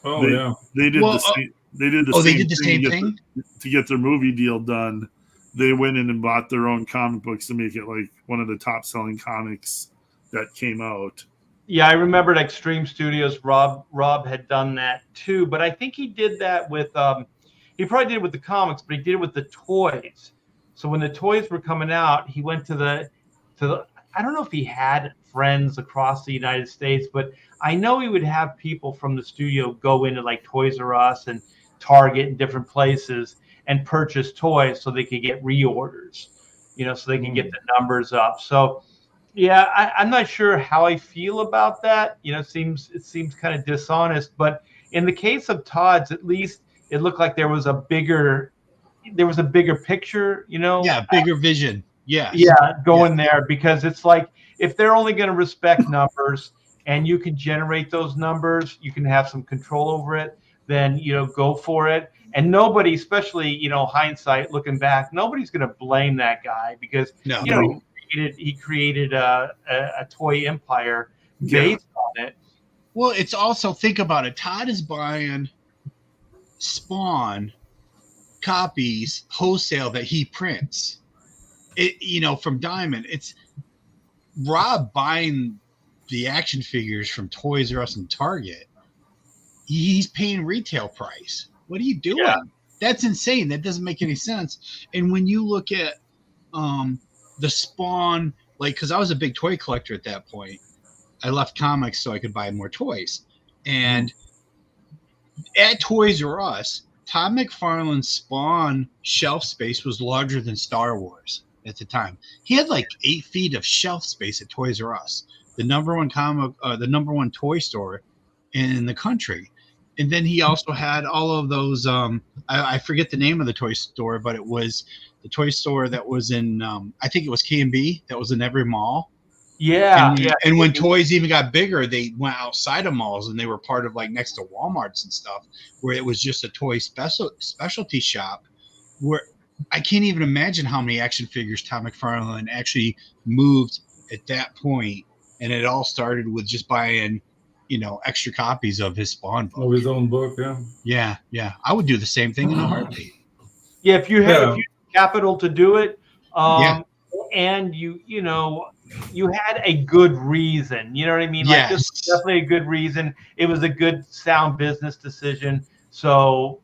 Speaker 4: Oh, yeah.
Speaker 3: They did the same. They did the same thing to get their movie deal done. They went in and bought their own comic books to make it like one of the top selling comics that came out.
Speaker 1: Yeah, I remember at Extreme Studios, Rob had done that too, but I think he did that with he probably did it with the comics, but he did it with the toys. So when the toys were coming out, he went to the I don't know if he had friends across the United States, but I know he would have people from the studio go into like Toys R Us and Target and different places and purchase toys so they could get reorders, so they can get the numbers up. So yeah, I'm not sure how I feel about that. It seems kind of dishonest, but in the case of Todd's, at least it looked like there was a bigger picture,
Speaker 5: Yeah, bigger vision. Yeah.
Speaker 1: Yeah, going there, because it's like if they're only going to respect numbers and you can generate those numbers, you can have some control over it, then go for it. And nobody, especially hindsight looking back, nobody's going to blame that guy because he created a toy empire based on it.
Speaker 5: Well, it's also, think about it. Todd is buying Spawn copies wholesale that he prints. From Diamond. It's Rob buying the action figures from Toys R Us and Target. He's paying retail price. What are you doing? Yeah. That's insane. That doesn't make any sense. And when you look at the Spawn, because I was a big toy collector at that point, I left comics so I could buy more toys. And at Toys R Us, Todd McFarlane's Spawn shelf space was larger than Star Wars at the time. He had like 8 feet of shelf space at Toys R Us, the #1 toy store in the country. And then he also had all of those. I forget the name of the toy store, but it was the toy store that was in. I think it was K&B that was in every mall.
Speaker 1: Yeah,
Speaker 5: and when toys even got bigger, they went outside of malls and they were part of next to Walmarts and stuff, where it was just a toy specialty shop. Where I can't even imagine how many action figures Todd McFarlane actually moved at that point, and it all started with just buying, extra copies of his Spawn book.
Speaker 4: Of his own book,
Speaker 5: yeah. Yeah. I would do the same thing in a heartbeat.
Speaker 1: Yeah, if you had capital to do it, and you had a good reason. You know what I mean?
Speaker 5: Yes.
Speaker 1: This was definitely a good reason. It was a good, sound business decision. So,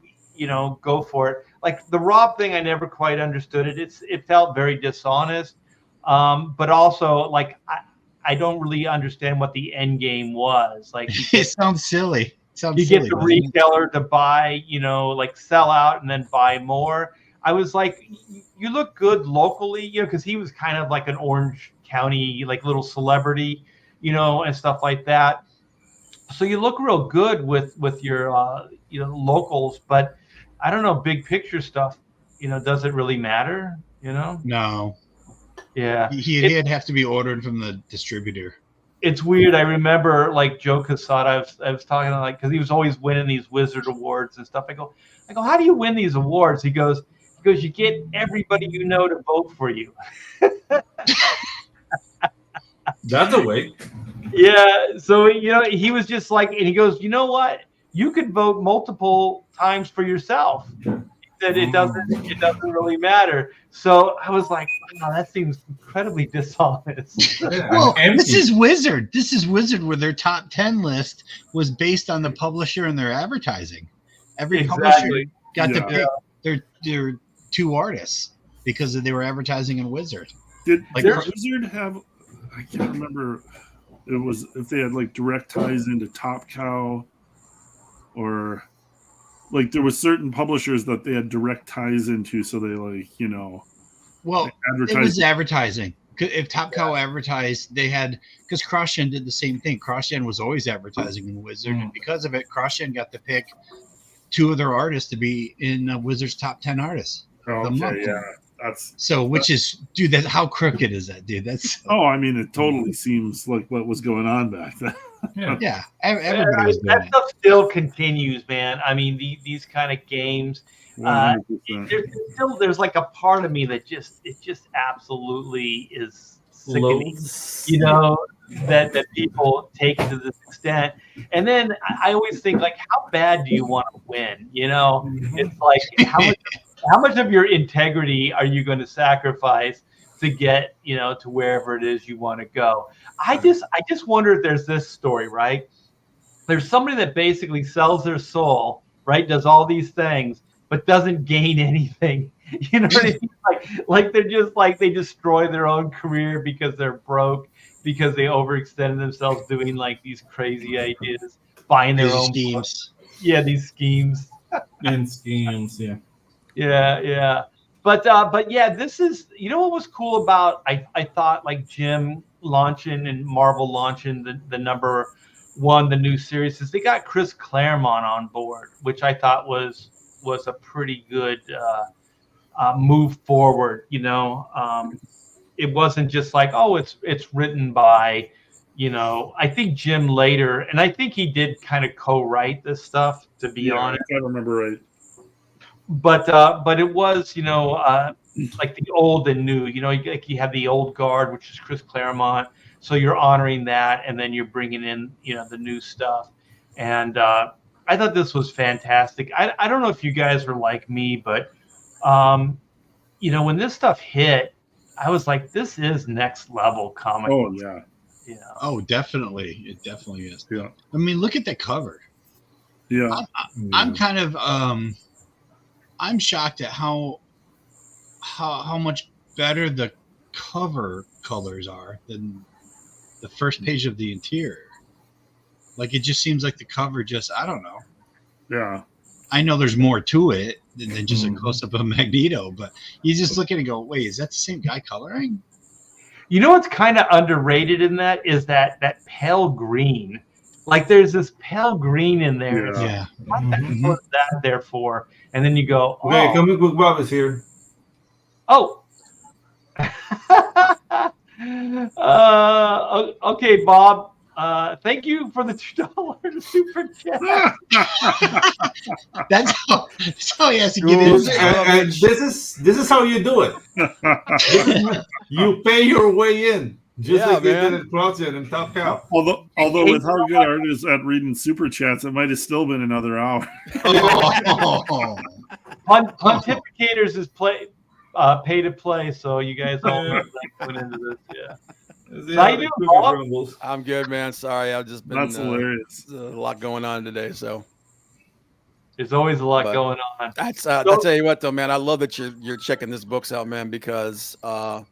Speaker 1: go for it. like the Rob thing, I never quite understood it. It felt very dishonest, but also like I don't really understand what the end game was. Like
Speaker 5: It sounds silly.
Speaker 1: you get the retailer to buy, like sell out and then buy more. I was like, you look good locally, because he was kind of like an Orange County, like little celebrity, and stuff like that. So you look real good with your, locals, but I don't know, big picture stuff, does it really matter?
Speaker 5: No.
Speaker 1: Yeah.
Speaker 5: He'd have to be ordered from the distributor.
Speaker 1: It's weird. I remember like Joe Casada, I was talking to, like, because he was always winning these Wizard Awards and stuff. I go, how do you win these awards? He goes, you get everybody to vote for you.
Speaker 4: That's a way.
Speaker 1: Yeah. So, he was just like, and he goes, you know what? You could vote multiple times for yourself. He said it doesn't really matter. So I was like, wow, that seems incredibly dishonest.
Speaker 5: Well, this is Wizard. This is Wizard, where their top 10 list was based on the publisher and their advertising. Every publisher got to pick their 2 artists because they were advertising in Wizard.
Speaker 3: Did Wizard have? I can't remember. It was if they had like direct ties into Top Cow, or like there were certain publishers that they had direct ties into, so they
Speaker 5: Well, it was advertising. If Top Cow advertised, they had, because CrossGen did the same thing. CrossGen was always advertising in Wizard, and because of it, CrossGen got to pick 2 of their artists to be in Wizard's top 10 artists.
Speaker 3: That's
Speaker 5: so. Which is, dude, that how crooked is that, dude? That's.
Speaker 3: Oh, I mean, it totally seems like what was going on back then.
Speaker 5: Yeah, everybody was doing
Speaker 1: that stuff still continues, man. I mean, these kind of games. There's like a part of me that just absolutely is sickening, that people take it to this extent. And then I always think, like, how bad do you want to win? It's like how much of your integrity are you going to sacrifice to get, to wherever it is you want to go? I just wonder if there's this story, right? There's somebody that basically sells their soul, right? Does all these things, but doesn't gain anything. You know what I mean? Like they're just like, they destroy their own career because they're broke, because they overextended themselves doing like these crazy ideas, buying their own
Speaker 5: schemes.
Speaker 1: Yeah, these schemes.
Speaker 4: And schemes, yeah.
Speaker 1: Yeah. But yeah, this is, what was cool about, I thought, like, Jim launching and Marvel launching the number 1, the new series, is they got Chris Claremont on board, which I thought was a pretty good move forward. It wasn't just like, oh, it's written by, I think Jim later, and I think he did kind of co-write this stuff, to be honest.
Speaker 3: I remember right.
Speaker 1: But it was, like the old and new, like you have the old guard, which is Chris Claremont. So you're honoring that, and then you're bringing in, the new stuff. And I thought this was fantastic. I don't know if you guys were like me, but, when this stuff hit, I was like, this is next level comic.
Speaker 3: Oh, yeah.
Speaker 5: Oh, definitely. It definitely is.
Speaker 3: Yeah.
Speaker 5: I mean, look at the cover.
Speaker 3: Yeah.
Speaker 5: I'm kind of, I'm shocked at how much better the cover colors are than the first page of the interior. Like, it just seems like the cover just, I don't know.
Speaker 3: Yeah.
Speaker 5: I know there's more to it than just a close-up of Magneto, but you just look at it and go, wait, is that the same guy coloring?
Speaker 1: What's kind of underrated in that is that pale green. Like, there's this pale green in there.
Speaker 5: Yeah.
Speaker 1: What is that there for? And then you go, oh.
Speaker 4: Okay, Comic Book Bob is here.
Speaker 1: Oh. Okay, Bob. Thank you for the $2 super chat.
Speaker 5: That's how he has to get in.
Speaker 4: And this is how you do it. You pay your way in. Just like they did at CrossGen and Top Cow.
Speaker 3: Although with how good Art is at reading super chats, it might have still been another hour.
Speaker 1: Pontificators is pay to play, so you guys all went into this. Yeah. How you doing, Bob?
Speaker 6: I'm good, man. Sorry, I've just been.
Speaker 3: That's hilarious.
Speaker 6: A lot going on today, so.
Speaker 1: There's always a lot
Speaker 6: But
Speaker 1: going on.
Speaker 6: That's I tell you what though, man, I love that you're checking this books out, man, because I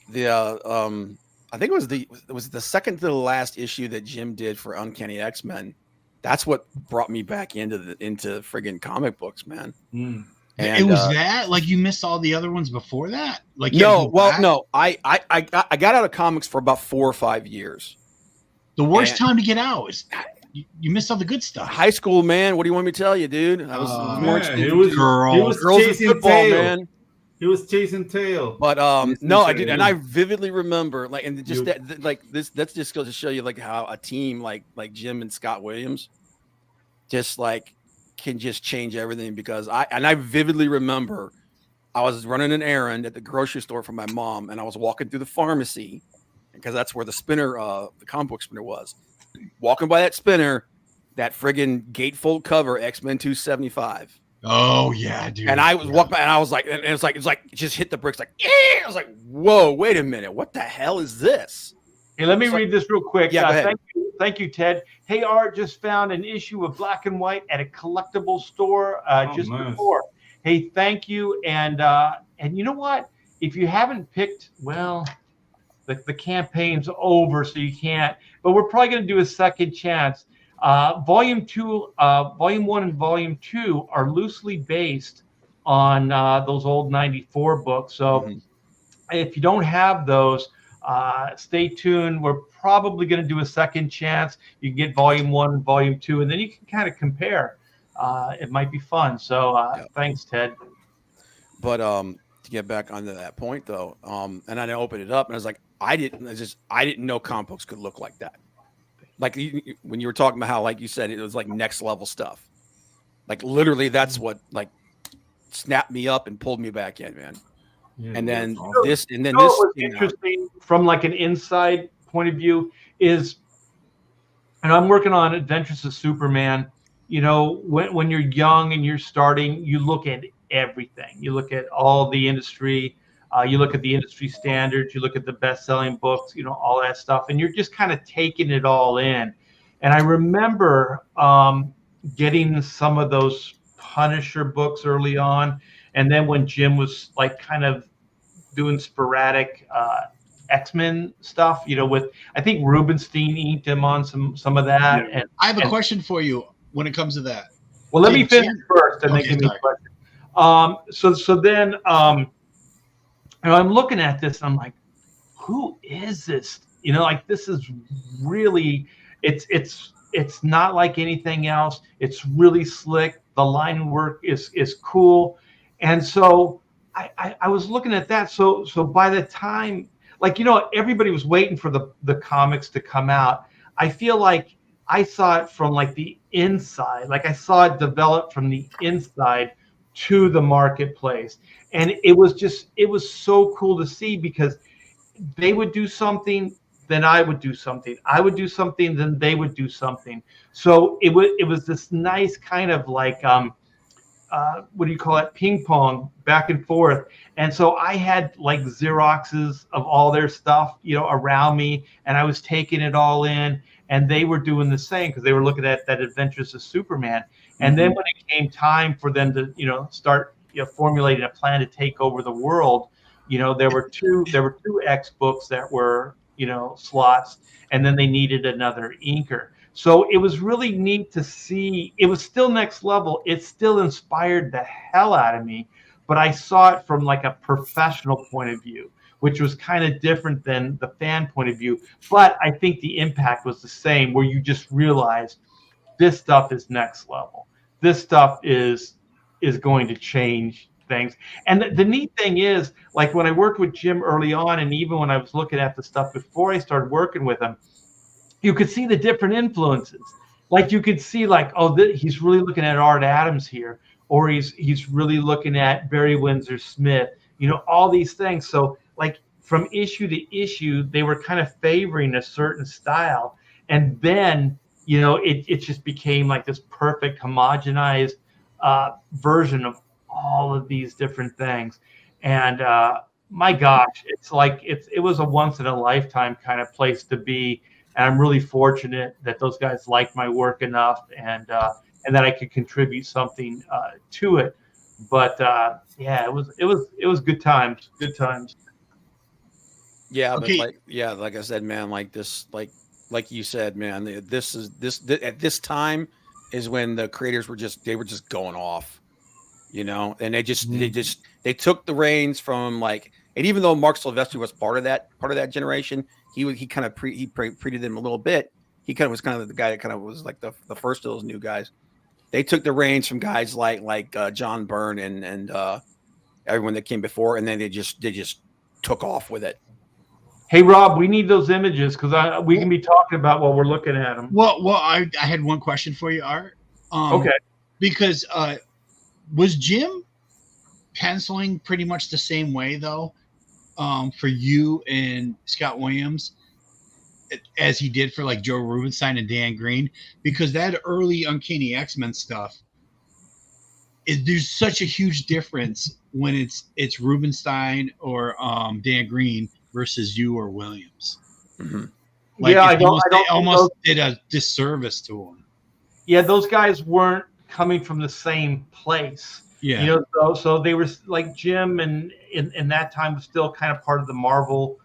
Speaker 6: think it was the second to the last issue that Jim did for Uncanny X-Men. That's what brought me back into friggin' comic books, man.
Speaker 4: Mm.
Speaker 6: And,
Speaker 5: it was that like you missed all the other ones before that. Like
Speaker 6: no, I got out of comics for about 4 or 5 years.
Speaker 5: The worst time to get out is you missed all the good stuff.
Speaker 6: High school, man. What do you want me to tell you, dude? I was more
Speaker 4: he was
Speaker 6: girls
Speaker 4: chasing
Speaker 6: football,
Speaker 4: tail.
Speaker 6: man.
Speaker 4: He was chasing tail.
Speaker 6: But no, I did, and I vividly remember like, and just that just goes to show you like how a team like Jim and Scott Williams just like can just change everything, because I vividly remember I was running an errand at the grocery store for my mom, and I was walking through the pharmacy because that's where the spinner, the comic book spinner was. Walking by that spinner, that friggin' gatefold cover, X-Men 275.
Speaker 5: Oh yeah, dude.
Speaker 6: And I was walking by, and I was like, and it's like it just hit the bricks, like, yeah. I was like, whoa, wait a minute, what the hell is this?
Speaker 1: Hey, let me read this real quick.
Speaker 6: Yeah, go ahead.
Speaker 1: Thank you, Ted. Hey, Art, just found an issue of Black and White at a collectible store just before. Hey, thank you. And you know what? If you haven't picked, well, the campaign's over, so you can't. But we're probably going to do a second chance. Volume 1 and Volume 2 are loosely based on those old 94 books. So if you don't have those, stay tuned. We're probably going to do a second chance. You can get Volume 1 and Volume 2, and then you can kind of compare. It might be fun. So thanks, Ted. But
Speaker 6: to get back onto that point, though, and I opened it up, and I was like, I didn't know comic books could look like that. Like when you were talking about how, like you said, it was like next level stuff. Like literally, that's what like snapped me up and pulled me back in, man. Yeah, and then this.
Speaker 1: What's interesting from like an inside point of view is, and I'm working on Adventures of Superman. You know, when you're young and you're starting, you look at everything. You look at all the industry. You look at the industry standards. You look at the best-selling books. You know, all that stuff, and you're just kind of taking it all in. And I remember getting some of those Punisher books early on, and then when Jim was like kind of doing sporadic X-Men stuff, you know, with I think Rubenstein inked him on some of that.
Speaker 5: Yeah. And I have a question for you when it comes to that.
Speaker 1: Well, let me finish first, and then give me a question. So then, you know, I'm looking at this, and I'm like, who is this? You know, like this is really, it's not like anything else. It's really slick. The line work is cool, and so I was looking at that. So by the time, like, you know, everybody was waiting for the comics to come out. I feel like I saw it from like the inside, like I saw it develop from the inside to the marketplace. And it was so cool to see, because they would do something, then I would do something. I would do something, then they would do something. So it was this nice kind of like, what do you call it? Ping pong back and forth. And so I had like Xeroxes of all their stuff, you know, around me, and I was taking it all in, and they were doing the same because they were looking at that Adventures of Superman. And then when it came time for them to, you know, start, you know, formulating a plan to take over the world, you know, there were two X books that were, you know, slots, and then they needed another inker. So it was really neat to see. It was still next level. It still inspired the hell out of me, but I saw it from like a professional point of view, which was kind of different than the fan point of view. But I think the impact was the same, where you just realize this stuff is next level. This stuff is going to change things. And the neat thing is, like when I worked with Jim early on, and even when I was looking at the stuff before I started working with him, you could see the different influences. Like you could see like, oh, he's really looking at Art Adams here, or he's really looking at Barry Windsor Smith, you know, all these things. So like from issue to issue, they were kind of favoring a certain style. And then, you know, it just became like this perfect homogenized version of all of these different things. And my gosh, it's like it was a once in a lifetime kind of place to be. And I'm really fortunate that those guys liked my work enough and and that I could contribute something to it. But yeah, it was good times. Good times.
Speaker 6: Yeah,
Speaker 5: Okay.
Speaker 6: but like I said, man, like this, like you said, man, this at this time is when the creators were just going off, you know, and they took the reins from like, and even though Mark Silvestri was part of that generation, he kind of treated them a little bit. He kind of was kind of the guy that kind of was like the first of those new guys. They took the reins from guys like John Byrne and everyone that came before, and then they just took off with it.
Speaker 1: Hey Rob, we need those images because we can be talking about while we're looking at them.
Speaker 5: Well, I had one question for you, Art.
Speaker 1: Okay.
Speaker 5: Because was Jim penciling pretty much the same way though, for you and Scott Williams, as he did for like Joe Rubenstein and Dan Green? Because that early Uncanny X-Men stuff, there's such a huge difference when it's Rubenstein or Dan Green versus you or Williams.
Speaker 6: Mm-hmm.
Speaker 5: Like,
Speaker 1: yeah,
Speaker 5: they almost did a disservice to him.
Speaker 1: Yeah, those guys weren't coming from the same place.
Speaker 5: Yeah,
Speaker 1: you know, so they were like Jim, and in that time was still kind of part of the Marvel,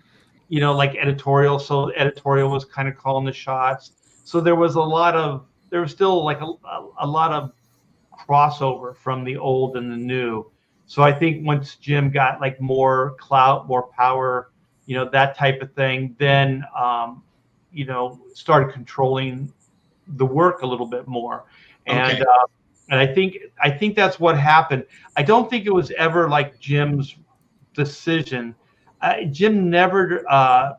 Speaker 1: you know, like editorial. So editorial was kind of calling the shots. So there was still like a lot of crossover from the old and the new. So I think once Jim got like more clout, more power, you know, that type of thing, then you know, started controlling the work a little bit more. And
Speaker 5: okay.
Speaker 1: And I think that's what happened. I don't think it was ever like Jim's decision. Jim never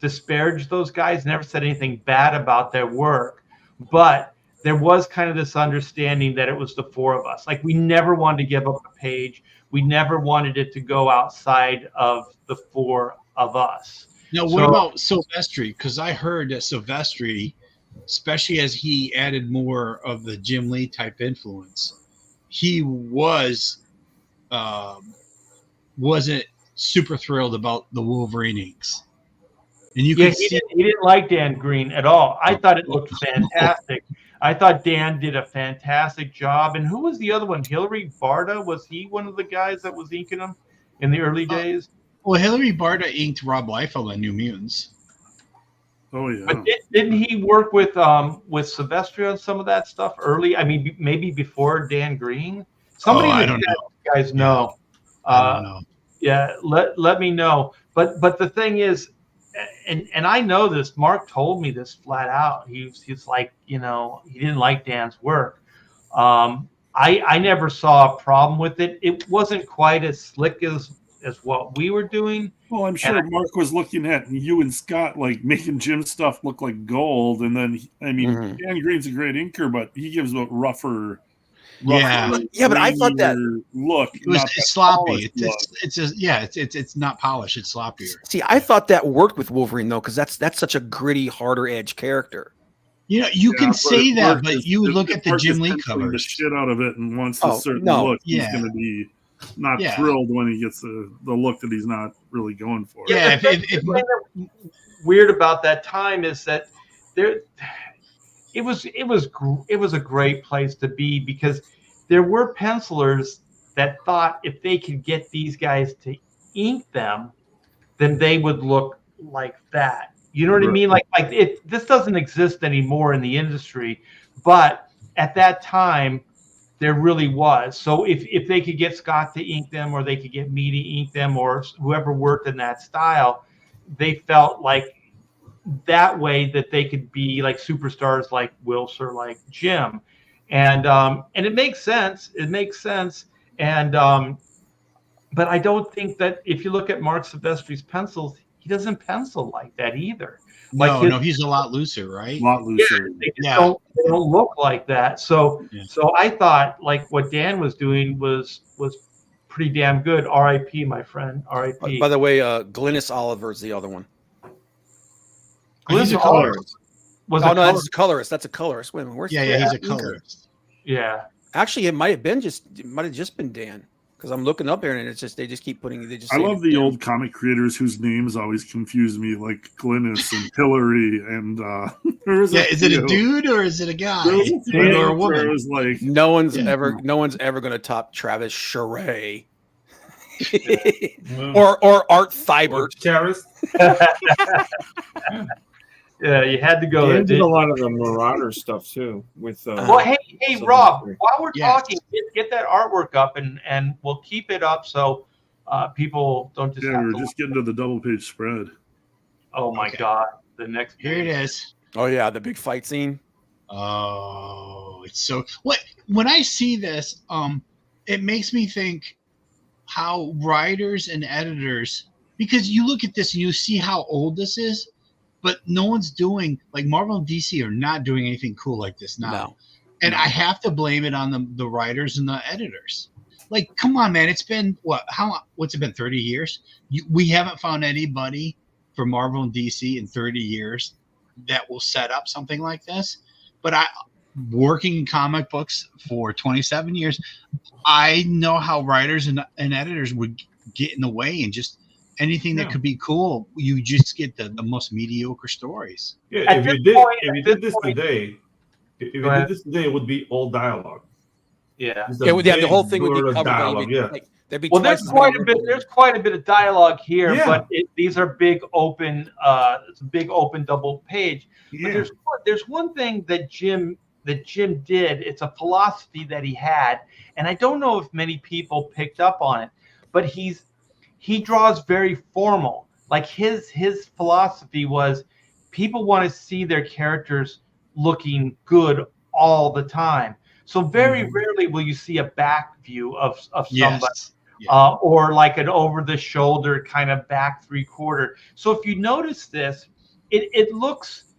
Speaker 1: disparaged those guys, never said anything bad about their work, but there was kind of this understanding that it was the four of us. Like, we never wanted to give up a page. We never wanted it to go outside of the four of us.
Speaker 5: Now, what about Silvestri? Because I heard that Silvestri, especially as he added more of the Jim Lee type influence, he wasn't super thrilled about the Wolverine inks. And he
Speaker 1: didn't like Dan Green at all. I thought it looked fantastic. I thought Dan did a fantastic job. And who was the other one? Hilary Barta? Was he one of the guys that was inking them in the early days?
Speaker 5: Well, Hilary Barta inked Rob Liefeld on New Mutants.
Speaker 3: Oh yeah.
Speaker 1: But didn't he work with Silvestri on some of that stuff early? I mean, maybe before Dan Green. Somebody
Speaker 5: I don't know.
Speaker 1: You guys know.
Speaker 5: I don't know.
Speaker 1: Yeah, let me know. But the thing is, and I know this. Mark told me this flat out. He's like, you know, he didn't like Dan's work. I never saw a problem with it. It wasn't quite as slick as what we were doing.
Speaker 3: Well, I'm sure Mark was looking at you and Scott like making Jim's stuff look like gold, and then Dan Green's a great inker, but he gives a rougher.
Speaker 5: Yeah,
Speaker 6: but I thought that
Speaker 3: look
Speaker 5: it's sloppy. It's not polished. It's sloppier.
Speaker 6: See, I thought that worked with Wolverine though, because that's such a gritty, harder edge character.
Speaker 5: You know, you can say that, but you look at the Jim Lee covers.
Speaker 3: The shit out of it, and wants a certain look. He's going to be not thrilled when he gets the look that he's not really going for.
Speaker 1: Yeah, if weird about that time is that it was a great place to be, because there were pencilers that thought if they could get these guys to ink them, then they would look like that. You know what I mean? Like this doesn't exist anymore in the industry, but at that time there really was. So if they could get Scott to ink them, or they could get me to ink them, or whoever worked in that style, they felt like that way that they could be like superstars like Wills or like Jim. And it makes sense. It makes sense. And but I don't think that if you look at Mark Silvestri's pencils, he doesn't pencil like that either.
Speaker 5: No, he's a lot looser, right?
Speaker 3: A lot looser.
Speaker 1: Yeah, they don't look like that. So I thought like what Dan was doing was pretty damn good. R.I.P. my friend. R.I.P.
Speaker 6: By the way, Glynis Oliver's the other one.
Speaker 5: He's a colorist.
Speaker 6: That's a colorist. That's a colorist. Wait a minute,
Speaker 5: he's a colorist.
Speaker 1: Yeah.
Speaker 6: Actually, it might have just been Dan. Because I'm looking up here and it's just they just keep putting. They just.
Speaker 3: I
Speaker 6: say
Speaker 3: love the
Speaker 6: down.
Speaker 3: old comic creators whose names always confuse me, like Glynis and Hillary, and
Speaker 5: Is it a dude or is it a guy?
Speaker 3: Dude
Speaker 5: Or a woman?
Speaker 3: Was like,
Speaker 6: No one's ever going to top Travis Charest. or Art Thibert.
Speaker 4: Charis.
Speaker 1: Yeah, you had to go.
Speaker 2: They did a lot of the Marauder stuff too. With
Speaker 1: well, hey, Rob, while we're
Speaker 5: Yes.
Speaker 1: talking, get that artwork up, and we'll keep it up so people don't just.
Speaker 3: yeah,
Speaker 1: have
Speaker 3: we were
Speaker 1: to
Speaker 3: just getting to the double page spread.
Speaker 1: Oh my God, the next
Speaker 5: Here it is.
Speaker 6: Oh yeah, the big fight scene.
Speaker 5: Oh, it's so what when I see this, it makes me think how writers and editors, because you look at this and you see how old this is, but no one's doing, like, Marvel and DC are not doing anything cool like this now.
Speaker 6: No.
Speaker 5: And I have to blame it on the writers and the editors. Like, come on, man, it's been what's it been, 30 years? We haven't found anybody for Marvel and DC in 30 years that will set up something like this. But working in comic books for 27 years, I know how writers and editors would get in the way, and just anything that could be cool, you just get the most mediocre stories.
Speaker 4: Yeah, if you did this today, it would be all dialogue.
Speaker 1: Yeah.
Speaker 6: The whole thing would be covered.
Speaker 4: Dialogue,
Speaker 6: There'd be
Speaker 1: There's quite a bit. There's quite a bit of dialogue here, but these are big open. It's a big open double page.
Speaker 3: Yeah.
Speaker 1: But there's one thing that Jim did. It's a philosophy that he had, and I don't know if many people picked up on it, but he draws very formal. Like his philosophy was, people want to see their characters looking good all the time. So very rarely will you see a back view of somebody, or like an over the shoulder kind of back 3/4. So if you notice this, it looks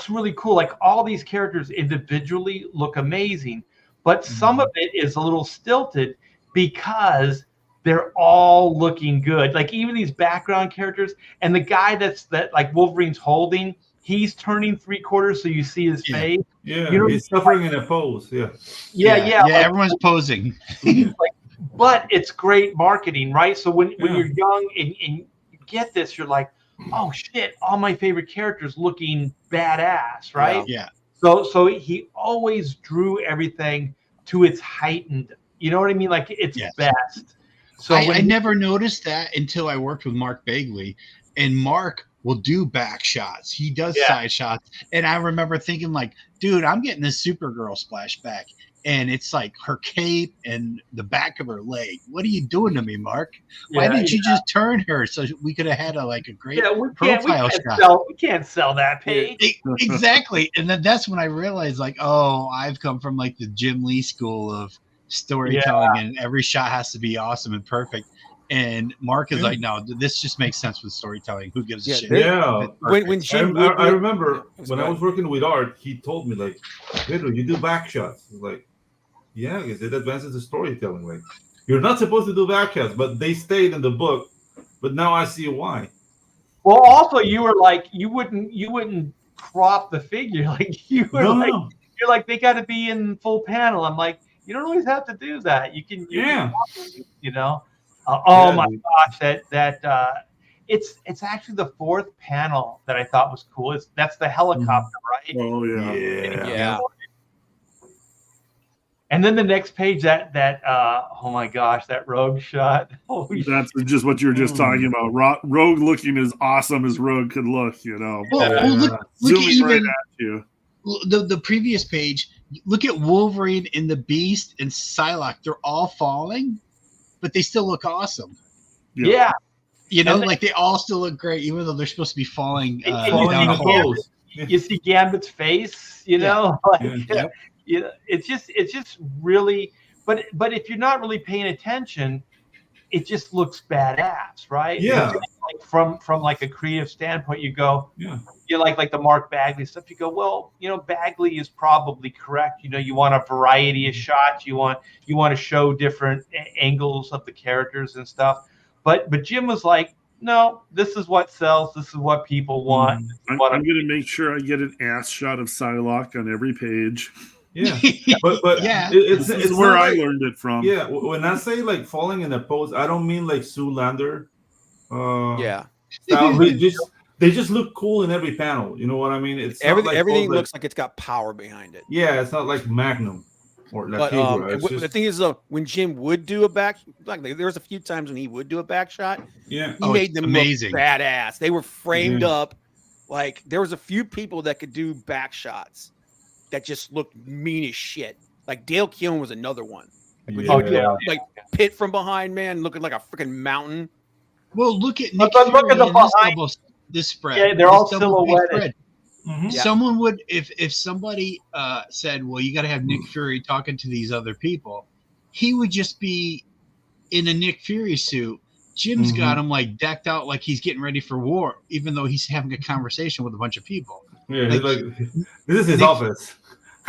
Speaker 1: really cool. Like all these characters individually look amazing, but some of it is a little stilted because they're all looking good. Like even these background characters, and the guy that like Wolverine's holding, he's turning 3/4 so you see his face.
Speaker 4: Yeah,
Speaker 1: you know,
Speaker 4: he's suffering in a pose.
Speaker 1: Yeah.
Speaker 5: Like, everyone's posing.
Speaker 1: But it's great marketing, right? So when you're young and you get this, you're like, oh shit, all my favorite characters looking badass, right?
Speaker 5: Yeah.
Speaker 1: So he always drew everything to its heightened, you know what I mean? Like its best. So
Speaker 5: I never noticed that until I worked with Mark Bagley, and Mark will do back shots. He does side shots. And I remember thinking, like, dude, I'm getting this Supergirl splashback, and it's like her cape and the back of her leg. What are you doing to me, Mark? Why didn't you just turn her so we could have had a great profile shot?
Speaker 1: We can't sell that page.
Speaker 5: Exactly. And then that's when I realized, like, oh, I've come from like the Jim Lee school of storytelling, and every shot has to be awesome and perfect. And Mark is like, no, this just makes sense with storytelling. Who gives a shit?
Speaker 4: Yeah.
Speaker 6: When Jim,
Speaker 4: I remember when I was working with Art, he told me, like, Pedro, you do back shots. I was like, yeah, because it advances the storytelling. Like, you're not supposed to do back shots, but they stayed in the book. But now I see why.
Speaker 1: Well, also you were like, you wouldn't crop the figure. Like you were you're like, they got to be in full panel. I'm like, you don't always have to do that. You can you know. My gosh, that it's actually the fourth panel that I thought was cool. That's the helicopter, right?
Speaker 3: Oh yeah.
Speaker 1: And then the next page, that oh my gosh, that Rogue shot.
Speaker 3: That's just what you were just talking about. Rogue looking as awesome as Rogue could look, you know.
Speaker 5: Well, look
Speaker 3: zooming
Speaker 5: even
Speaker 3: right at you.
Speaker 5: The previous page. Look at Wolverine and the Beast and Psylocke. They're all falling, but they still look awesome.
Speaker 1: Yeah.
Speaker 5: You know, like they all still look great, even though they're supposed to be falling
Speaker 1: down
Speaker 5: a hole.
Speaker 1: You see Gambit's face, you know, it's just really, but if you're not really paying attention, it just looks badass, right?
Speaker 4: Yeah.
Speaker 1: Like from like a creative standpoint, you go, you like the Mark Bagley stuff. You go, well, you know, Bagley is probably correct. You know, you want a variety of shots. You want to show different angles of the characters and stuff. But Jim was like, no, this is what sells. This is what people want.
Speaker 3: I'm going to make sure I get an ass shot of Psylocke on every page.
Speaker 4: Yeah, but
Speaker 5: Yeah.
Speaker 4: it's
Speaker 3: This
Speaker 4: it's
Speaker 3: is where
Speaker 4: not
Speaker 3: I
Speaker 4: like,
Speaker 3: learned it from.
Speaker 4: yeah. When I say like falling in a pose, I don't mean like Sue Lander.
Speaker 6: Yeah.
Speaker 4: Style. They just look cool in every panel. You know what I mean? It's not like
Speaker 6: Everything
Speaker 4: pose,
Speaker 6: looks like it's got power behind it.
Speaker 4: yeah, it's not like Magnum or La
Speaker 6: But
Speaker 4: Tigra. It's
Speaker 6: the
Speaker 4: just
Speaker 6: thing is, when Jim would do a back, like there was a few times when he would do a back shot,
Speaker 4: yeah.
Speaker 6: he
Speaker 5: Oh,
Speaker 6: made
Speaker 5: it's
Speaker 6: them
Speaker 5: amazing.
Speaker 6: look badass. They were framed
Speaker 4: Yeah.
Speaker 6: up. Like there was a few people that could do back shots that just looked mean as shit. Like Dale Keown was another one. Like when he would do
Speaker 1: Yeah.
Speaker 6: like pit from behind, man, looking like a freaking mountain.
Speaker 5: Well, look at Nick
Speaker 1: But look
Speaker 5: Fury
Speaker 1: at the
Speaker 5: in this
Speaker 1: behind-
Speaker 5: this spread.
Speaker 1: Yeah, they're
Speaker 5: this
Speaker 1: all
Speaker 5: double page
Speaker 1: silhouetted.
Speaker 5: spread.
Speaker 1: Mhm.
Speaker 6: Yeah.
Speaker 5: Someone would, if somebody said, "Well, you got to have Nick Fury talking to these other people," he would just be in a Nick Fury suit. Jim's got him like decked out like he's getting ready for war, even though he's having a conversation with a bunch of people.
Speaker 4: Yeah,
Speaker 5: Like,
Speaker 4: like this is his
Speaker 5: Nick-
Speaker 4: office.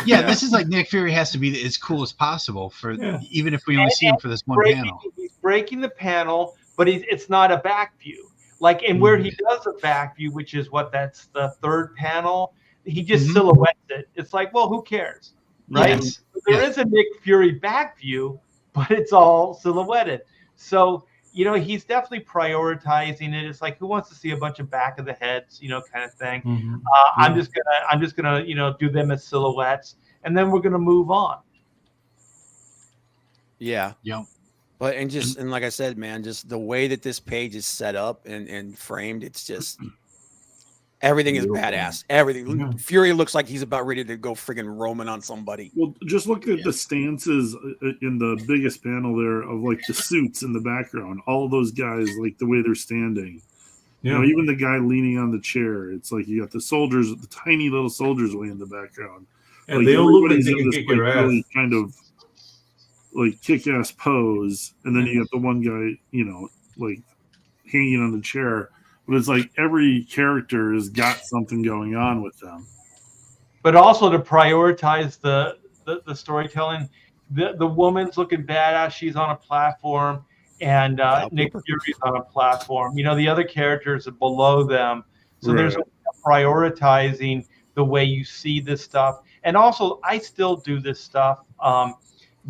Speaker 5: Yeah, this is like Nick Fury has to be as cool as possible for
Speaker 4: Yeah.
Speaker 5: even if we only see him for this one panel.
Speaker 1: He's breaking the panel, but it's not a back view. Like, and where he does a back view, which is that's the third panel, he just silhouettes it. It's like, well, who cares, right?
Speaker 5: Yes.
Speaker 1: There is a Nick Fury back view, but it's all silhouetted. So, he's definitely prioritizing it. It's like, who wants to see a bunch of back of the heads, kind of thing. I'm just gonna, do them as silhouettes, and then we're gonna move on.
Speaker 6: Yeah.
Speaker 5: Yep.
Speaker 6: But and like I said, man, just the way that this page is set up and framed, it's just everything is badass. Everything.
Speaker 4: Yeah.
Speaker 6: Fury looks like he's about ready to go friggin' Roman on somebody.
Speaker 3: Well, just look at the stances in the biggest panel there of like the suits in the background. All of those guys, like the way they're standing.
Speaker 4: Yeah.
Speaker 3: Even the guy leaning on the chair. It's like you got the soldiers, the tiny little soldiers way in the background.
Speaker 4: And
Speaker 3: Like
Speaker 4: they all look like
Speaker 3: everybody's
Speaker 4: they
Speaker 3: in
Speaker 4: can
Speaker 3: this
Speaker 4: kick
Speaker 3: like
Speaker 4: your ass.
Speaker 3: really kind of like kick-ass pose, and then you got the one guy, like hanging on the chair. But it's like every character has got something going on with them.
Speaker 1: But also to prioritize the storytelling, the woman's looking badass. She's on a platform, and Nick Fury's on a platform. The other characters are below them. So there's a prioritizing the way you see this stuff. And also, I still do this stuff.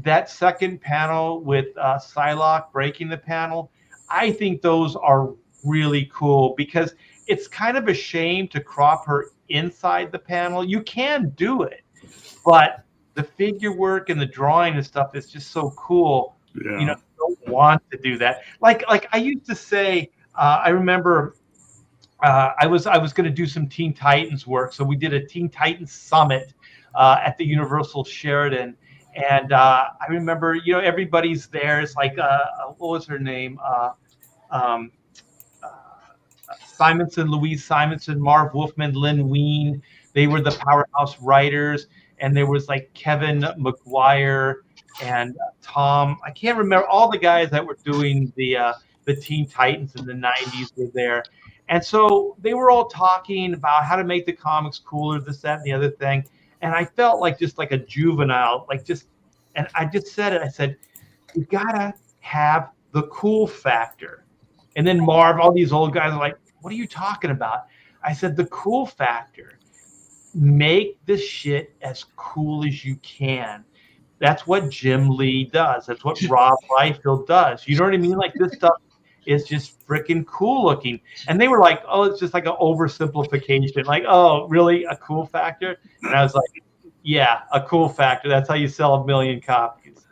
Speaker 1: That second panel with Psylocke breaking the panel, I think those are really cool because it's kind of a shame to crop her inside the panel. You can do it, but the figure work and the drawing and stuff is just so cool.
Speaker 3: Yeah.
Speaker 1: You don't want to do that. Like I used to say, I remember I was going to do some Teen Titans work, so we did a Teen Titans summit at the Universal Sheraton. And I remember, everybody's there. It's like, what was her name? Simonson, Louise Simonson, Marv Wolfman, Lynn Wein. They were the powerhouse writers. And there was like Kevin McGuire and Tom. I can't remember. All the guys that were doing the Teen Titans in the 90s were there. And so they were all talking about how to make the comics cooler, this, that, and the other thing. And I felt like just like a juvenile, and I just said it. I said, you gotta have the cool factor. And then Marv, all these old guys are like, what are you talking about? I said, the cool factor. Make this shit as cool as you can. That's what Jim Lee does. That's what Rob Liefeld does. You know what I mean? Like, this stuff is just freaking cool looking. And they were like, oh, it's just like an oversimplification. Like, oh, really? A cool factor? And I was like, yeah, a cool factor. That's how you sell 1 million copies.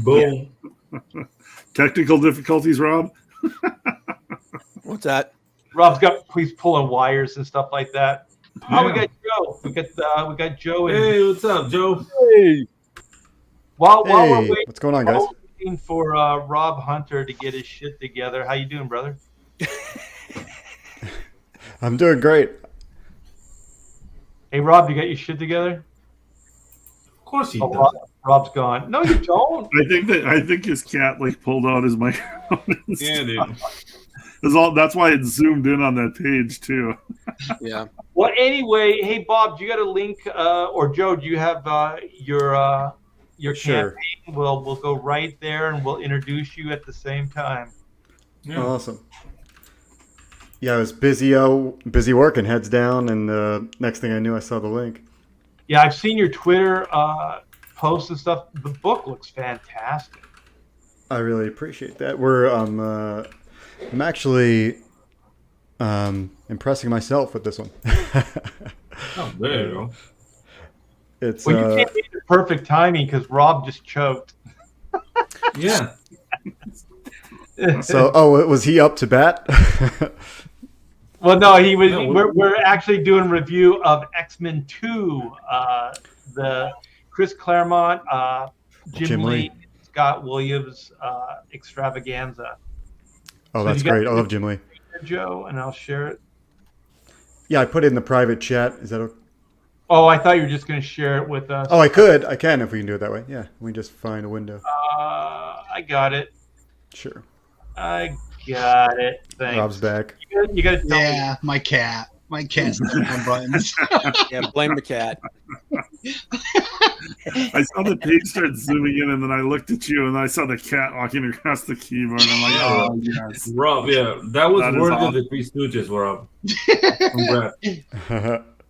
Speaker 4: Boom.
Speaker 3: Technical difficulties, Rob?
Speaker 6: What's that?
Speaker 1: He's pulling wires and stuff like that. Oh, we got Joe. We got Joe.
Speaker 4: Hey, what's up, Joe?
Speaker 6: Hey.
Speaker 1: While we're waiting,
Speaker 7: what's going on, guys?
Speaker 1: while we're waiting for Rob Hunter to get his shit together. How you doing, brother?
Speaker 7: I'm doing great.
Speaker 1: Hey, Rob, you got your shit together?
Speaker 4: Of course he
Speaker 1: Oh,
Speaker 4: does.
Speaker 1: Rob's gone. No, you don't.
Speaker 3: I think his cat like pulled out his microphone. And
Speaker 4: Yeah,
Speaker 3: stuff.
Speaker 4: dude.
Speaker 3: That's why it zoomed in on that page too.
Speaker 6: Yeah.
Speaker 1: Well, anyway, hey, Bob, do you got a link? Or Joe, do you have your
Speaker 7: Sure.
Speaker 1: campaign? We'll go right there and we'll introduce you at the same time.
Speaker 4: Yeah.
Speaker 7: Awesome. Yeah, I was busy working, heads down, and next thing I knew, I saw the link.
Speaker 1: Yeah, I've seen your Twitter posts and stuff. The book looks fantastic.
Speaker 7: I really appreciate that. I'm actually impressing myself with this one.
Speaker 4: Oh, there you go.
Speaker 7: It's
Speaker 1: Well, you can't be the perfect timing because Rob just choked.
Speaker 4: Yeah.
Speaker 7: was he up to bat?
Speaker 1: Well, no, he was.
Speaker 4: No,
Speaker 1: We're actually doing review of X-Men 2, the Chris Claremont, Jim Lee, Scott Williams extravaganza.
Speaker 7: Oh,
Speaker 1: So
Speaker 7: that's
Speaker 1: you got
Speaker 7: great. I love Jim Lee.
Speaker 1: Joe, and I'll share it.
Speaker 7: Yeah, I put it in the private chat. Is that okay?
Speaker 1: Oh, I thought you were just going to share it with us.
Speaker 7: Oh, I could. I can if we can do it that way. Yeah, we just find a window.
Speaker 1: I got it.
Speaker 7: Sure.
Speaker 1: I got it. Thanks.
Speaker 7: Rob's back.
Speaker 1: You got to tell me.
Speaker 5: Yeah, my cat's on buttons.
Speaker 6: Yeah, blame the cat.
Speaker 3: I saw the page start zooming in, and then I looked at you, and I saw the cat walking across the keyboard. And I'm like, oh, yes.
Speaker 4: Rob, yeah, that was
Speaker 3: That is
Speaker 4: worth
Speaker 3: awesome.
Speaker 4: the Three Stooges, Rob. Congrats.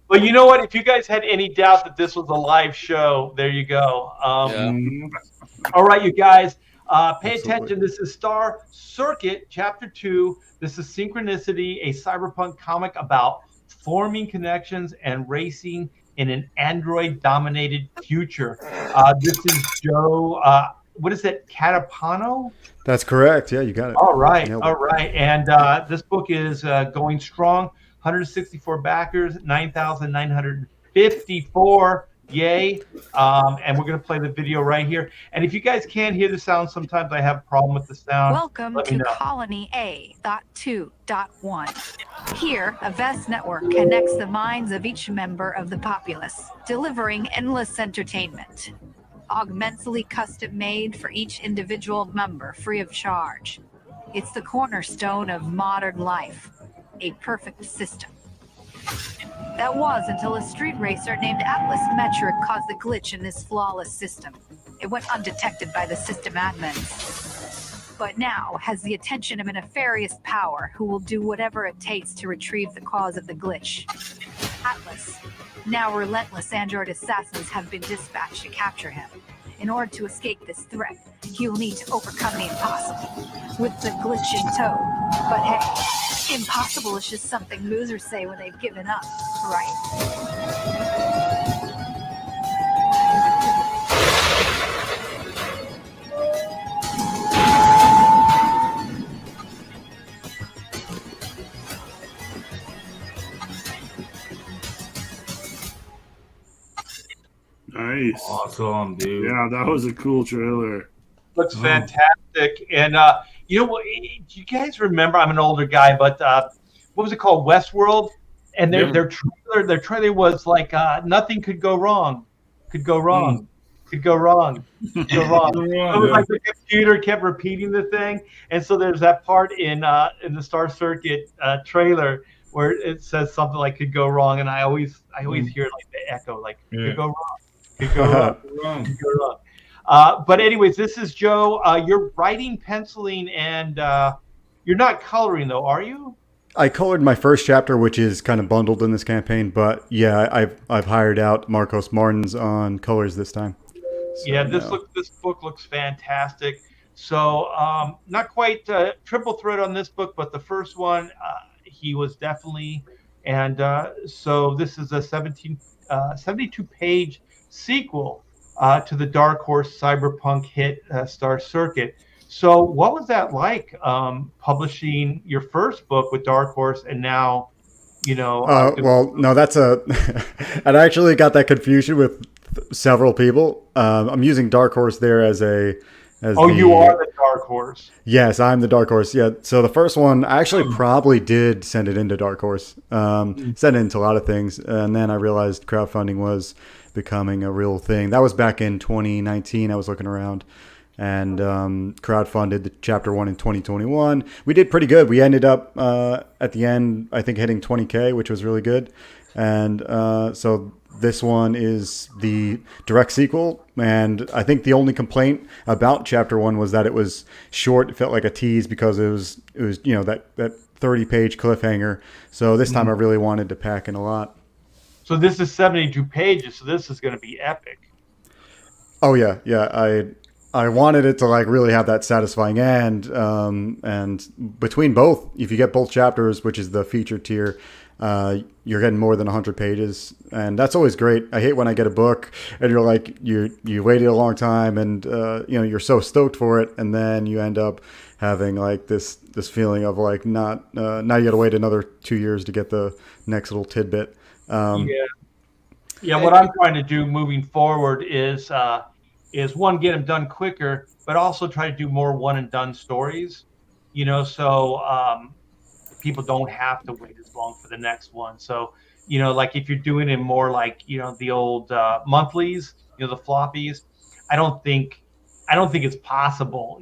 Speaker 1: Well, you know what? If you guys had any doubt that this was a live show, there you go.
Speaker 3: Mhm.
Speaker 1: All right, you guys, pay
Speaker 7: Absolutely.
Speaker 1: attention. This is Star Circuit, Chapter 2. This is Synchronicity, a cyberpunk comic about forming connections and racing in an android-dominated future. This is Joe, what is it, Catapano?
Speaker 7: That's correct. Yeah, you got it.
Speaker 1: All right,
Speaker 7: Nailed it.
Speaker 1: all right. And this book is going strong. 164 backers, 9,954. Yay. And we're going to play the video right here. And if you guys can't hear the sound, sometimes I have a problem with the sound.
Speaker 8: Welcome
Speaker 1: Let me
Speaker 8: to
Speaker 1: know.
Speaker 8: Colony A.2.1. Here, a vast network connects the minds of each member of the populace, delivering endless entertainment. Augmentally custom made for each individual member free of charge. It's the cornerstone of modern life, a perfect system. That was until a street racer named Atlas Metric caused a glitch in this flawless system. It went undetected by the system admins, but now has the attention of a nefarious power who will do whatever it takes to retrieve the cause of the glitch. Atlas. Now relentless android assassins have been dispatched to capture him. In order to escape this threat, he will need to overcome the impossible, with the glitch in tow. But hey, impossible is just something losers say when they've given up, right?
Speaker 3: Nice.
Speaker 4: Awesome, dude.
Speaker 3: Yeah, that was a cool trailer.
Speaker 1: Looks fantastic. And you know what? Do you guys remember? I'm an older guy, but what was it called? Westworld. And their trailer was like nothing could go wrong. Could go wrong. Could go wrong. Could go wrong. It was like the computer kept repeating the thing. And so there's that part in the Star Circuit trailer where it says something like "could go wrong," and I always hear like the echo, like "could go wrong." Could go wrong. Could go wrong. But anyways, this is Joe. You're writing, penciling, and you're not coloring though, are you?
Speaker 7: I colored my first chapter, which is kind of bundled in this campaign, but yeah, I've hired out Marcos Martins on colors this time. So,
Speaker 1: Yeah, this book looks fantastic. So not quite triple threat on this book, but the first one he was definitely, and so this is a 72-page sequel to the Dark Horse cyberpunk hit Star Circuit. So what was that like publishing your first book with Dark Horse and now, you know?
Speaker 7: Well, no, that's I actually got that confusion with several people. I'm using Dark Horse there as you
Speaker 1: are the Dark Horse.
Speaker 7: Yes, I'm the Dark Horse. Yeah. So the first one, I actually probably did send it into Dark Horse. Sent it into a lot of things. And then I realized crowdfunding was becoming a real thing. That was back in 2019. I was looking around and crowdfunded the chapter 1 in 2021. We did pretty good. We ended up at the end, I think, hitting 20K, which was really good. And so this one is the direct sequel, and I think the only complaint about chapter 1 was that it was short. It felt like a tease because it was that 30-page cliffhanger. So this time I really wanted to pack in a lot.
Speaker 1: So this is 72 pages. So this is going to be epic.
Speaker 7: Oh yeah, yeah. I wanted it to like really have that satisfying end. And between both, if you get both chapters, which is the feature tier, you're getting more than 100 pages, and that's always great. I hate when I get a book and you're like you waited a long time, and you're so stoked for it, and then you end up having like this feeling of like not now you got to wait another 2 years to get the next little tidbit.
Speaker 1: Yeah. What I'm trying to do moving forward is one, get them done quicker, but also try to do more one and done stories. So people don't have to wait as long for the next one. So like if you're doing it more like the old monthlies, the floppies, I don't think it's possible,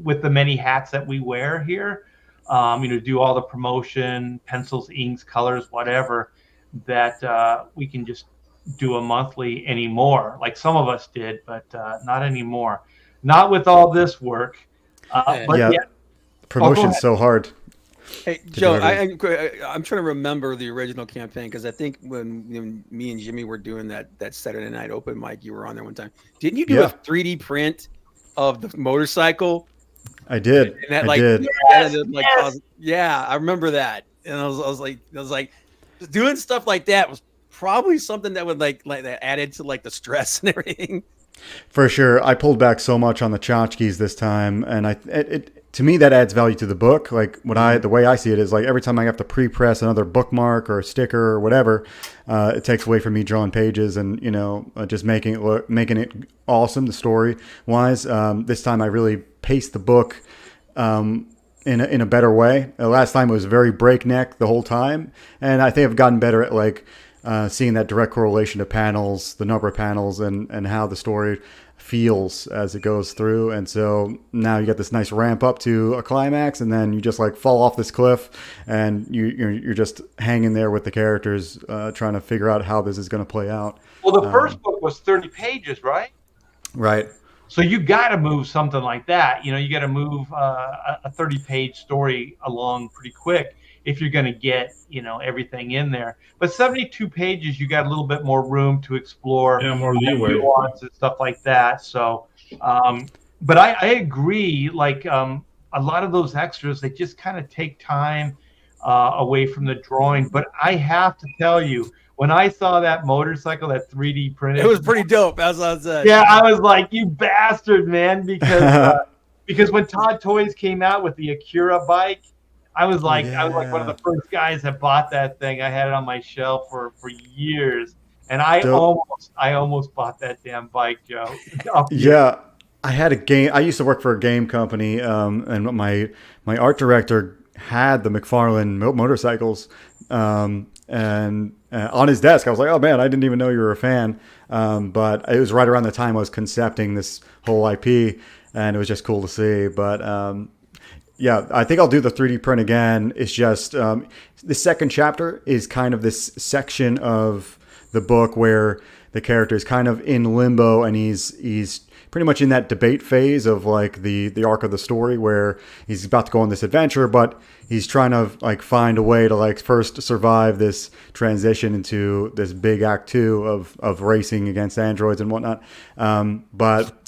Speaker 1: with the many hats that we wear here, do all the promotion, pencils, inks, colors, whatever, that we can just do a monthly anymore, like some of us did, but not anymore. Not with all this work. But
Speaker 7: yeah, promotion's so hard.
Speaker 6: Hey, Joe, I'm trying to remember the original campaign, because I think when me and Jimmy were doing that Saturday night open mic, you were on there one time. Didn't you do a 3D print of the motorcycle?
Speaker 7: I did.
Speaker 6: And that,
Speaker 7: I did.
Speaker 6: Yes. Yeah, I remember that. And I was like, doing stuff like that was probably something that would like that added to like the stress and everything.
Speaker 7: For sure. I pulled back so much on the tchotchkes this time, and to me that adds value to the book. Like the way I see it is like every time I have to pre-press another bookmark or a sticker or whatever, it takes away from me drawing pages and just making it awesome, the story wise. This time I really paced the book in a better way. Last time it was very breakneck the whole time, and I think I've gotten better at like seeing that direct correlation to panels, the number of panels, and how the story feels as it goes through. And so now you get this nice ramp up to a climax, and then you just like fall off this cliff, and you're just hanging there with the characters, trying to figure out how this is going to play out.
Speaker 1: Well, the first book was 30 pages, right?
Speaker 7: Right.
Speaker 1: So you got to move something like that. You got to move a 30-page story along pretty quick if you're going to get everything in there. But 72 pages, you got a little bit more room to explore,
Speaker 4: more leeway,
Speaker 1: nuance and stuff like that. So, but I agree. Like a lot of those extras, they just kind of take time away from the drawing. But I have to tell you, when I saw that motorcycle, that 3D printed,
Speaker 6: it was pretty dope. As I said,
Speaker 1: yeah, I was like, you bastard, man, because when Todd Toys came out with the Acura bike, I was like one of the first guys that bought that thing. I had it on my shelf for years, and I almost bought that damn bike, Joe.
Speaker 7: Yeah, I had a game. I used to work for a game company, and my art director had the McFarlane motorcycles, and on his desk. I was like, oh man, I didn't even know you were a fan. But it was right around the time I was concepting this whole IP, and it was just cool to see. But yeah, I think I'll do the 3D print again. It's just the second chapter is kind of this section of the book where the character is kind of in limbo, and he's pretty much in that debate phase of like the arc of the story where he's about to go on this adventure, but he's trying to like find a way to like first survive this transition into this big act 2 of racing against androids and whatnot. But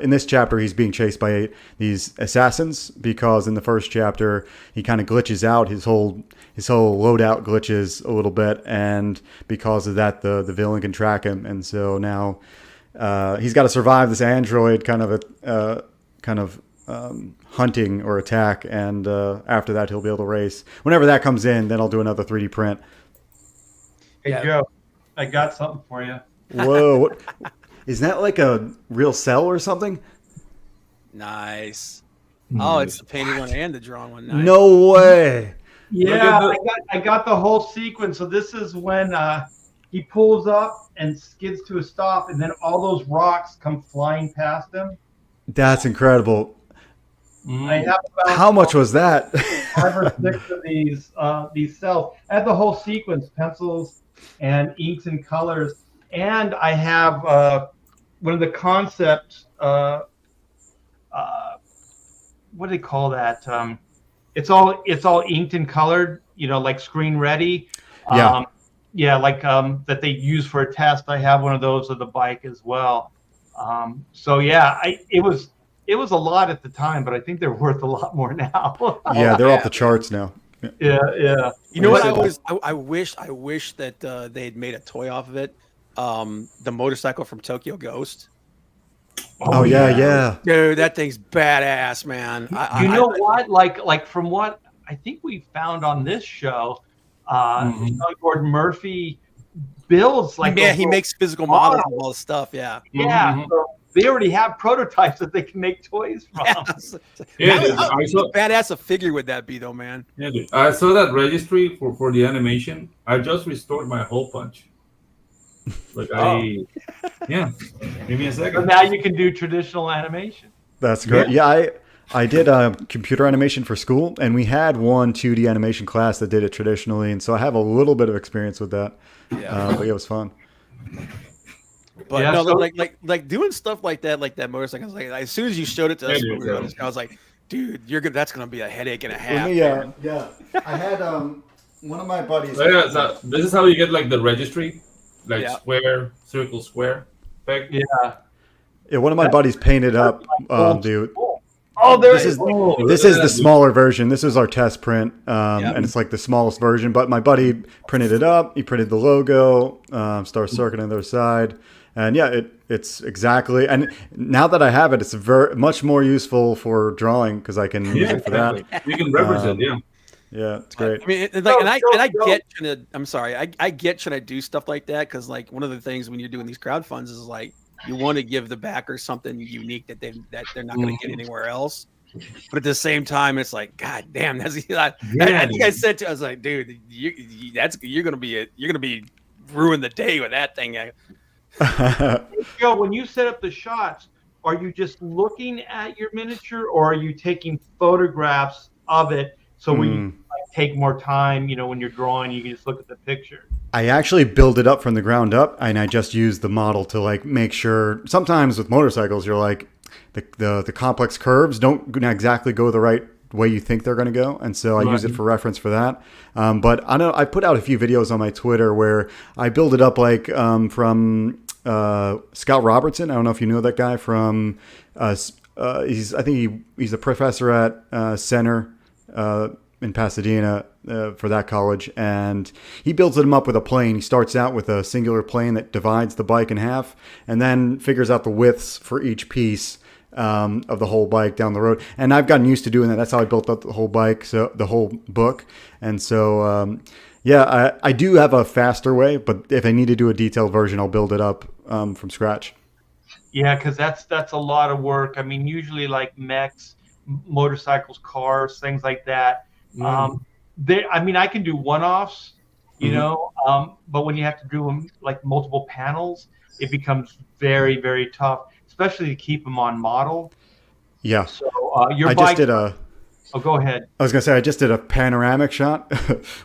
Speaker 7: in this chapter, he's being chased by these assassins because in the first chapter he kind of glitches out. His whole loadout glitches a little bit, and because of that, the villain can track him. And so now he's got to survive this android kind of hunting or attack. And after that, he'll be able to race. Whenever that comes in, then I'll do another 3D print.
Speaker 1: Hey, Joe, I got something for you.
Speaker 7: Whoa. What? Is that like a real cell or something?
Speaker 6: Nice. Oh, it's the painted one and the drawn one. Nice.
Speaker 7: No way.
Speaker 1: Yeah, I got the whole sequence. So this is when he pulls up and skids to a stop, and then all those rocks come flying past him.
Speaker 7: That's incredible.
Speaker 1: I have about
Speaker 7: How much was that?
Speaker 1: 5 or 6 of these cells. I have the whole sequence, pencils and inks and colors, and I have one of the concepts. What do they call that? It's all inked and colored. Like screen ready.
Speaker 7: Yeah.
Speaker 1: yeah, like that they use for a test. I have one of those of the bike as well. So yeah, it was a lot at the time, but I think they're worth a lot more now.
Speaker 7: Yeah, they're off the
Speaker 6: man.
Speaker 7: charts now.
Speaker 1: Yeah.
Speaker 6: You know
Speaker 7: When
Speaker 6: what?
Speaker 7: you said
Speaker 6: I wish that they had made a toy off of it. The motorcycle from Tokyo Ghost.
Speaker 7: Oh, yeah.
Speaker 6: Dude, that thing's badass, man.
Speaker 1: You know what? Like from what I think we found on this show, Sean Gordon Murphy builds like
Speaker 6: he makes physical models of all the stuff. Yeah.
Speaker 1: So they already have prototypes that they can make toys from.
Speaker 4: Yeah, dude, I saw.
Speaker 6: Badass a figure would that be though, man?
Speaker 4: Yeah, dude, I saw that registry for the animation. I just restored my hole punch. Like yeah. Give me a
Speaker 1: So
Speaker 4: second.
Speaker 1: now you can do traditional animation.
Speaker 7: That's great. Yeah, I did computer animation for school, and we had one 2D animation class that did it traditionally, and so I have a little bit of experience with that.
Speaker 6: Yeah.
Speaker 7: But it was fun.
Speaker 6: But
Speaker 1: Yeah,
Speaker 6: no,
Speaker 1: so-
Speaker 6: like doing stuff like that motorcycle. I was like, as soon as you showed it to us, I was like, dude, that's gonna be a headache and a half.
Speaker 7: Yeah. I had one of my buddies.
Speaker 4: So yeah, so this is how you get like the registry, like
Speaker 6: Yeah.
Speaker 4: square, circle, square. Effect.
Speaker 7: Yeah, one of my buddies painted up dude.
Speaker 1: Oh, there
Speaker 7: This is the smaller version. This is our test print, and it's like the smallest version. But my buddy printed it up. He printed the logo, Star Circuit on the other side, and yeah, it's exactly. And now that I have it, it's much more useful for drawing because I can use it for that.
Speaker 4: You can represent, yeah.
Speaker 7: Yeah, it's great.
Speaker 6: I mean, I get trying to. I'm sorry, I get trying to do stuff like that because like one of the things when you're doing these crowdfunds is like you want to give the backers something unique that they're not going to get anywhere else. But at the same time, it's like, God damn, that's. I think I said to, I was like, dude, you're gonna be ruin the day with that thing.
Speaker 1: Joe, when you set up the shots, are you just looking at your miniature, or are you taking photographs of it? So when you take more time, when you're drawing, you can just look at the picture.
Speaker 7: I actually build it up from the ground up, and I just use the model to like make sure. Sometimes with motorcycles, you're like the complex curves don't exactly go the right way you think they're going to go, and so I use it for reference for that. But I put out a few videos on my Twitter where I build it up like from Scott Robertson. I don't know if you know that guy from. I think he's a professor at Center in Pasadena for that college, and he builds them up with a plane. He starts out with a singular plane that divides the bike in half, and then figures out the widths for each piece of the whole bike down the road. And I've gotten used to doing that. That's how I built up the whole bike, so the whole book. And so, I do have a faster way, but if I need to do a detailed version, I'll build it up from scratch.
Speaker 1: Yeah, because that's a lot of work. I mean, usually like mechs, motorcycles, cars, things like that. I can do one-offs, but when you have to do them like multiple panels, it becomes very, very tough, especially to keep them on model.
Speaker 7: Yeah.
Speaker 1: So just did
Speaker 7: a.
Speaker 1: Oh, go ahead.
Speaker 7: I was gonna say I just did a panoramic shot,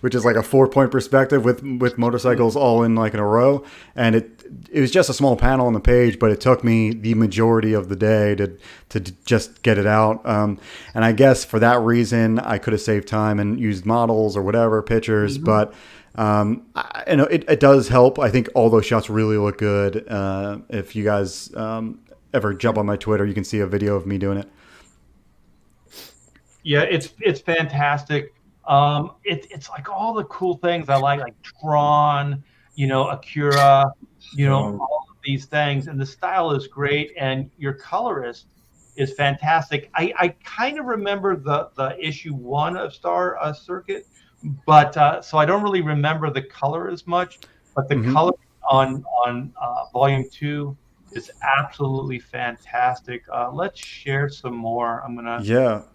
Speaker 7: which is like a 4-point perspective with motorcycles all in like in a row, and it was just a small panel on the page, but it took me the majority of the day to just get it out. And I guess for that reason, I could have saved time and used models or whatever pictures, but. It does help. I think all those shots really look good. If you guys ever jump on my Twitter, you can see a video of me doing it.
Speaker 1: Yeah, it's fantastic. It's like all the cool things I like Tron, Acura, all of these things, and the style is great, and your colorist is fantastic. I kind of remember the issue 1 of Star Circuit, but so I don't really remember the color as much. But the color on volume 2 is absolutely fantastic. Let's share some more. I'm gonna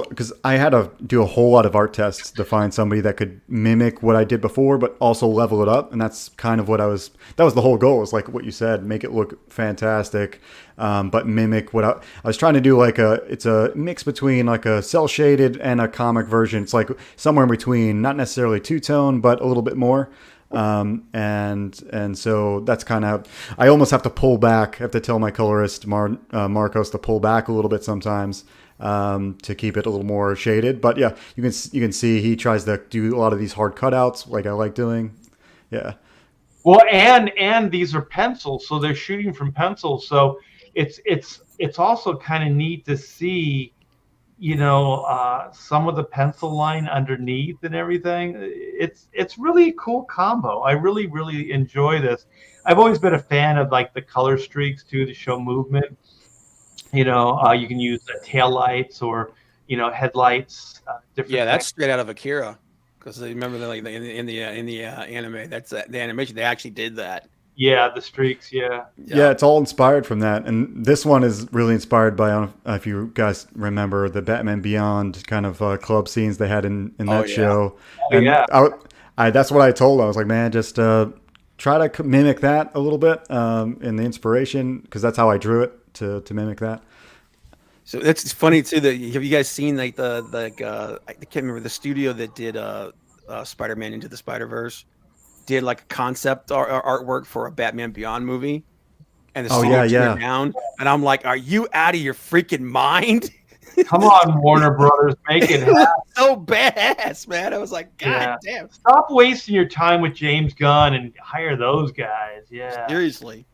Speaker 1: because I had to do a whole lot of art tests to find somebody that could mimic what I did before, but also level it up. And that's kind of that was the whole goal, is like what you said, make it look fantastic, but mimic what I was trying to do. It's a mix between like a cell shaded and a comic version. It's like somewhere in between, not necessarily two-tone, but a little bit more. And so that's kind of, I almost have to pull back. I have to tell my colorist, Marcos, to pull back a little bit sometimes. To keep it a little more shaded, but yeah, you can see he tries to do a lot of these hard cutouts like I like doing,
Speaker 7: Yeah.
Speaker 1: Well, and these are pencils, so they're shooting from pencils. So it's also kind of neat to see, some of the pencil line underneath and everything. It's really a cool combo. I really, really enjoy this. I've always been a fan of like the color streaks too to show movement. You can use tail lights or headlights. Different.
Speaker 6: Yeah, that's straight out of Akira. Because I remember in the anime, that's the animation. They actually did that.
Speaker 1: Yeah, the streaks. Yeah,
Speaker 7: it's all inspired from that, and this one is really inspired by. I don't know if you guys remember the Batman Beyond kind of club scenes they had in that show. And that's what I told them. I was like, man, just try to mimic that a little bit in the inspiration, because that's how I drew it to mimic that.
Speaker 6: So it's funny too that have you guys seen I can't remember the studio that did Spider-Man Into the Spider-Verse did like a concept artwork for a Batman Beyond movie, and the studio turned down, and I'm like, are you out of your freaking mind?
Speaker 1: Come on, Warner Brothers, make it happen.
Speaker 6: So badass, man. I was like, God damn,
Speaker 1: stop wasting your time with James Gunn and hire those guys. Yeah,
Speaker 6: seriously.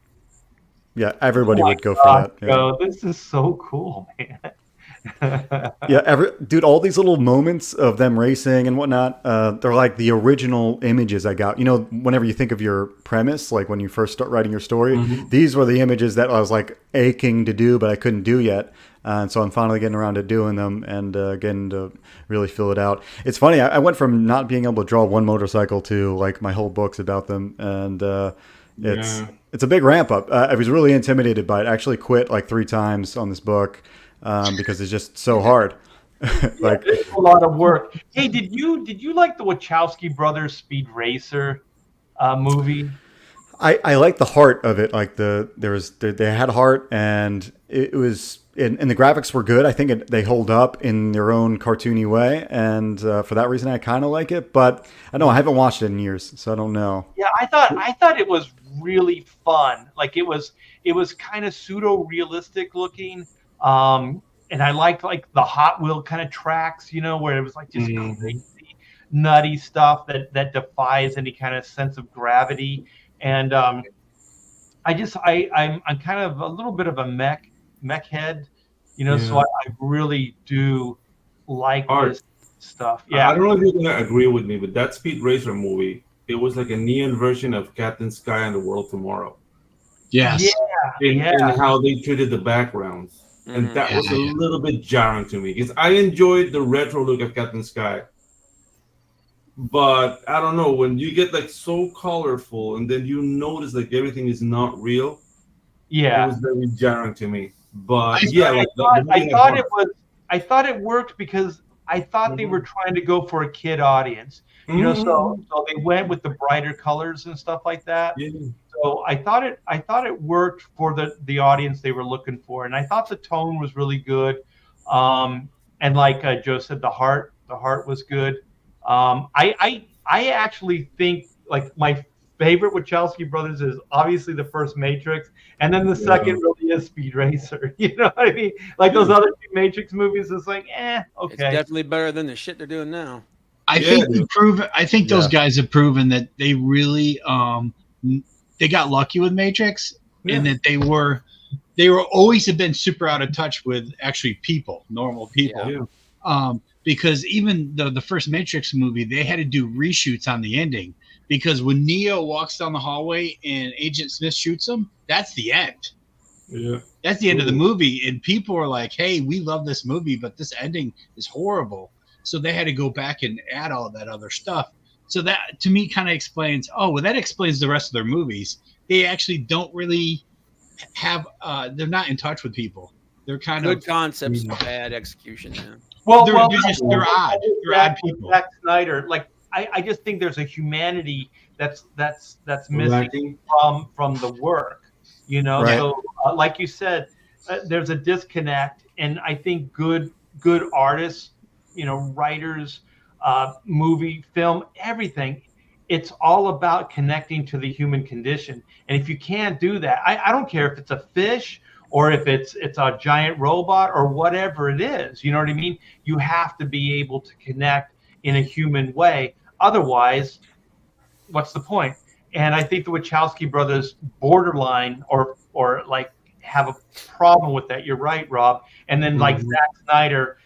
Speaker 7: Yeah, everybody would go for that.
Speaker 1: Yeah. This is so cool, man.
Speaker 7: Dude, all these little moments of them racing and whatnot, they're like the original images I got. Whenever you think of your premise, like when you first start writing your story, these were the images that I was like aching to do, but I couldn't do yet. And so I'm finally getting around to doing them and getting to really fill it out. It's funny, I went from not being able to draw one motorcycle to like my whole book's about them, and it's a big ramp up. I was really intimidated by it. I actually quit like 3 times on this book because it's just so hard.
Speaker 1: It's a lot of work. Hey, did you like the Wachowski brothers Speed Racer movie?
Speaker 7: I like the heart of it. Like they had heart, and it was and the graphics were good. I think they hold up in their own cartoony way, and for that reason, I kind of like it. But I don't know, I haven't watched it in years, so I don't know.
Speaker 1: Yeah, I thought it was really fun. Like it was kind of pseudo realistic looking, and I liked like the Hot Wheel kind of tracks, where it was like just crazy, nutty stuff that defies any kind of sense of gravity. And I'm kind of a little bit of a mech head, so I really do like this stuff. Yeah,
Speaker 4: I don't know if you're gonna agree with me, but that Speed Racer movie, it was like a neon version of Captain Sky and the World Tomorrow.
Speaker 5: Yes.
Speaker 4: And how they treated the backgrounds. And that was a little bit jarring to me, because I enjoyed the retro look of Captain Sky. But I don't know, when you get like so colorful and then you notice like everything is not real.
Speaker 1: Yeah.
Speaker 4: It was very jarring to me. But
Speaker 1: I thought it worked because I thought they were trying to go for a kid audience. So they went with the brighter colors and stuff like that. Yeah. So I thought it worked for the audience they were looking for, and I thought the tone was really good. And like Joe said, the heart was good. I actually think like my favorite Wachowski brothers is obviously the first Matrix, and then the second really is Speed Racer. You know what I mean? Like those other 2 Matrix movies, it's like, okay.
Speaker 6: It's definitely better than the shit they're doing now.
Speaker 5: I think those guys have proven that they really they got lucky with Matrix, and that they were always have been super out of touch with actually normal people. Yeah. Because even the first Matrix movie, they had to do reshoots on the ending, because when Neo walks down the hallway and Agent Smith shoots him, that's the end.
Speaker 4: Yeah.
Speaker 5: That's the end of the movie. And people are like, hey, we love this movie, but this ending is horrible. So they had to go back and add all that other stuff. So that, to me, kind of explains, that explains the rest of their movies. They actually don't really have, they're not in touch with people. They're kind
Speaker 6: of... Good concepts, bad execution, man.
Speaker 1: Well,
Speaker 5: they're odd. They're odd people.
Speaker 1: Zack Snyder, like, I just think there's a humanity that's missing from the work, Right. So, like you said, there's a disconnect, and I think good artists, writers, movie, film, everything, it's all about connecting to the human condition. And if you can't do that, I don't care if it's a fish or if it's a giant robot or whatever it is, you know what I mean? You have to be able to connect in a human way. Otherwise, what's the point? And I think the Wachowski brothers borderline or like have a problem with that. You're right, Rob. And then like Zack Snyder,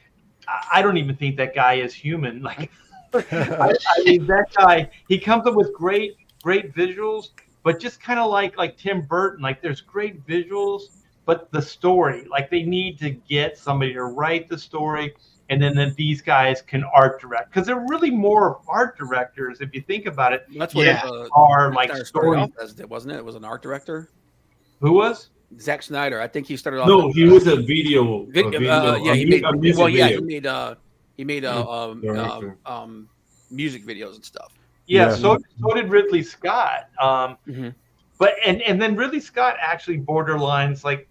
Speaker 1: I don't even think that guy is human. Like, I mean, that guy, he comes up with great visuals, but just kind of like Tim Burton. Like, there's great visuals, but the story, like, they need to get somebody to write the story, and then these guys can art direct, because they're really more art directors if you think about it.
Speaker 6: That's what
Speaker 1: are like
Speaker 6: started off as, wasn't it? It was an art director.
Speaker 1: Who was?
Speaker 6: Zack Snyder. I think he started off.
Speaker 4: No, he was a video.
Speaker 6: He made music videos and stuff.
Speaker 1: Yeah. So did Ridley Scott. But and then Ridley Scott actually borderlines like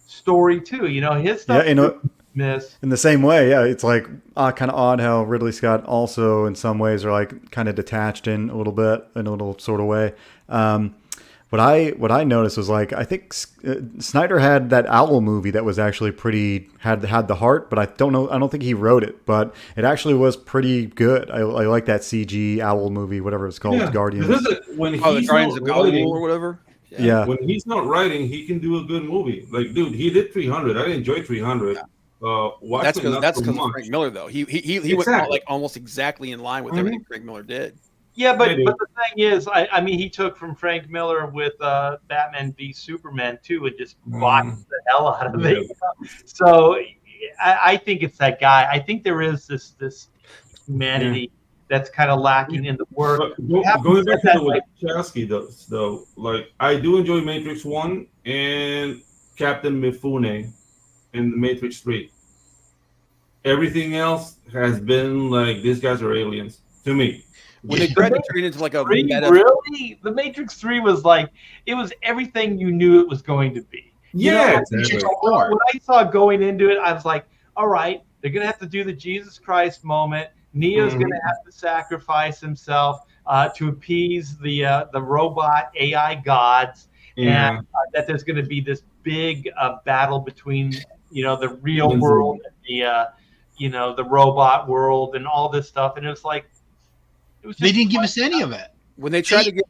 Speaker 1: story too. You know, his stuff.
Speaker 7: Yeah, in the same way, it's like kind of odd how Ridley Scott also in some ways are like kind of detached in a little sort of way. What I noticed was, like, I think Snyder had that Owl movie that was actually had the heart, but I don't think he wrote it, but it actually was pretty good. I like that CG Owl movie, whatever it's called, Guardians.
Speaker 4: When he's
Speaker 6: the Guardians of Galaxy or whatever.
Speaker 7: Yeah.
Speaker 4: When he's not writing, he can do a good movie. Like, dude, he did 300. I enjoyed 300.
Speaker 6: Yeah. That's because of Frank Miller, though. He went like almost exactly in line with everything Frank Miller did.
Speaker 1: Yeah, but the thing is, I mean, he took from Frank Miller with Batman v Superman too, and just botched the hell out of it. So I think it's that guy. I think there is this humanity that's kind of lacking in the work.
Speaker 4: Going back to the Wachowski, though, like, I do enjoy Matrix 1 and Captain Mifune in the Matrix 3. Everything else has been like, these guys are aliens to me.
Speaker 6: When they tried to turn it into like a
Speaker 1: really, the Matrix 3 was like, it was everything you knew it was going to be.
Speaker 4: Yeah,
Speaker 1: when I saw going into it, I was like, all right, they're gonna have to do the Jesus Christ moment. Neo's gonna have to sacrifice himself to appease the robot AI gods, and that there's gonna be this big battle between the real world and the robot world and all this stuff, and it was like.
Speaker 5: They didn't give us any of it.
Speaker 6: When they tried to get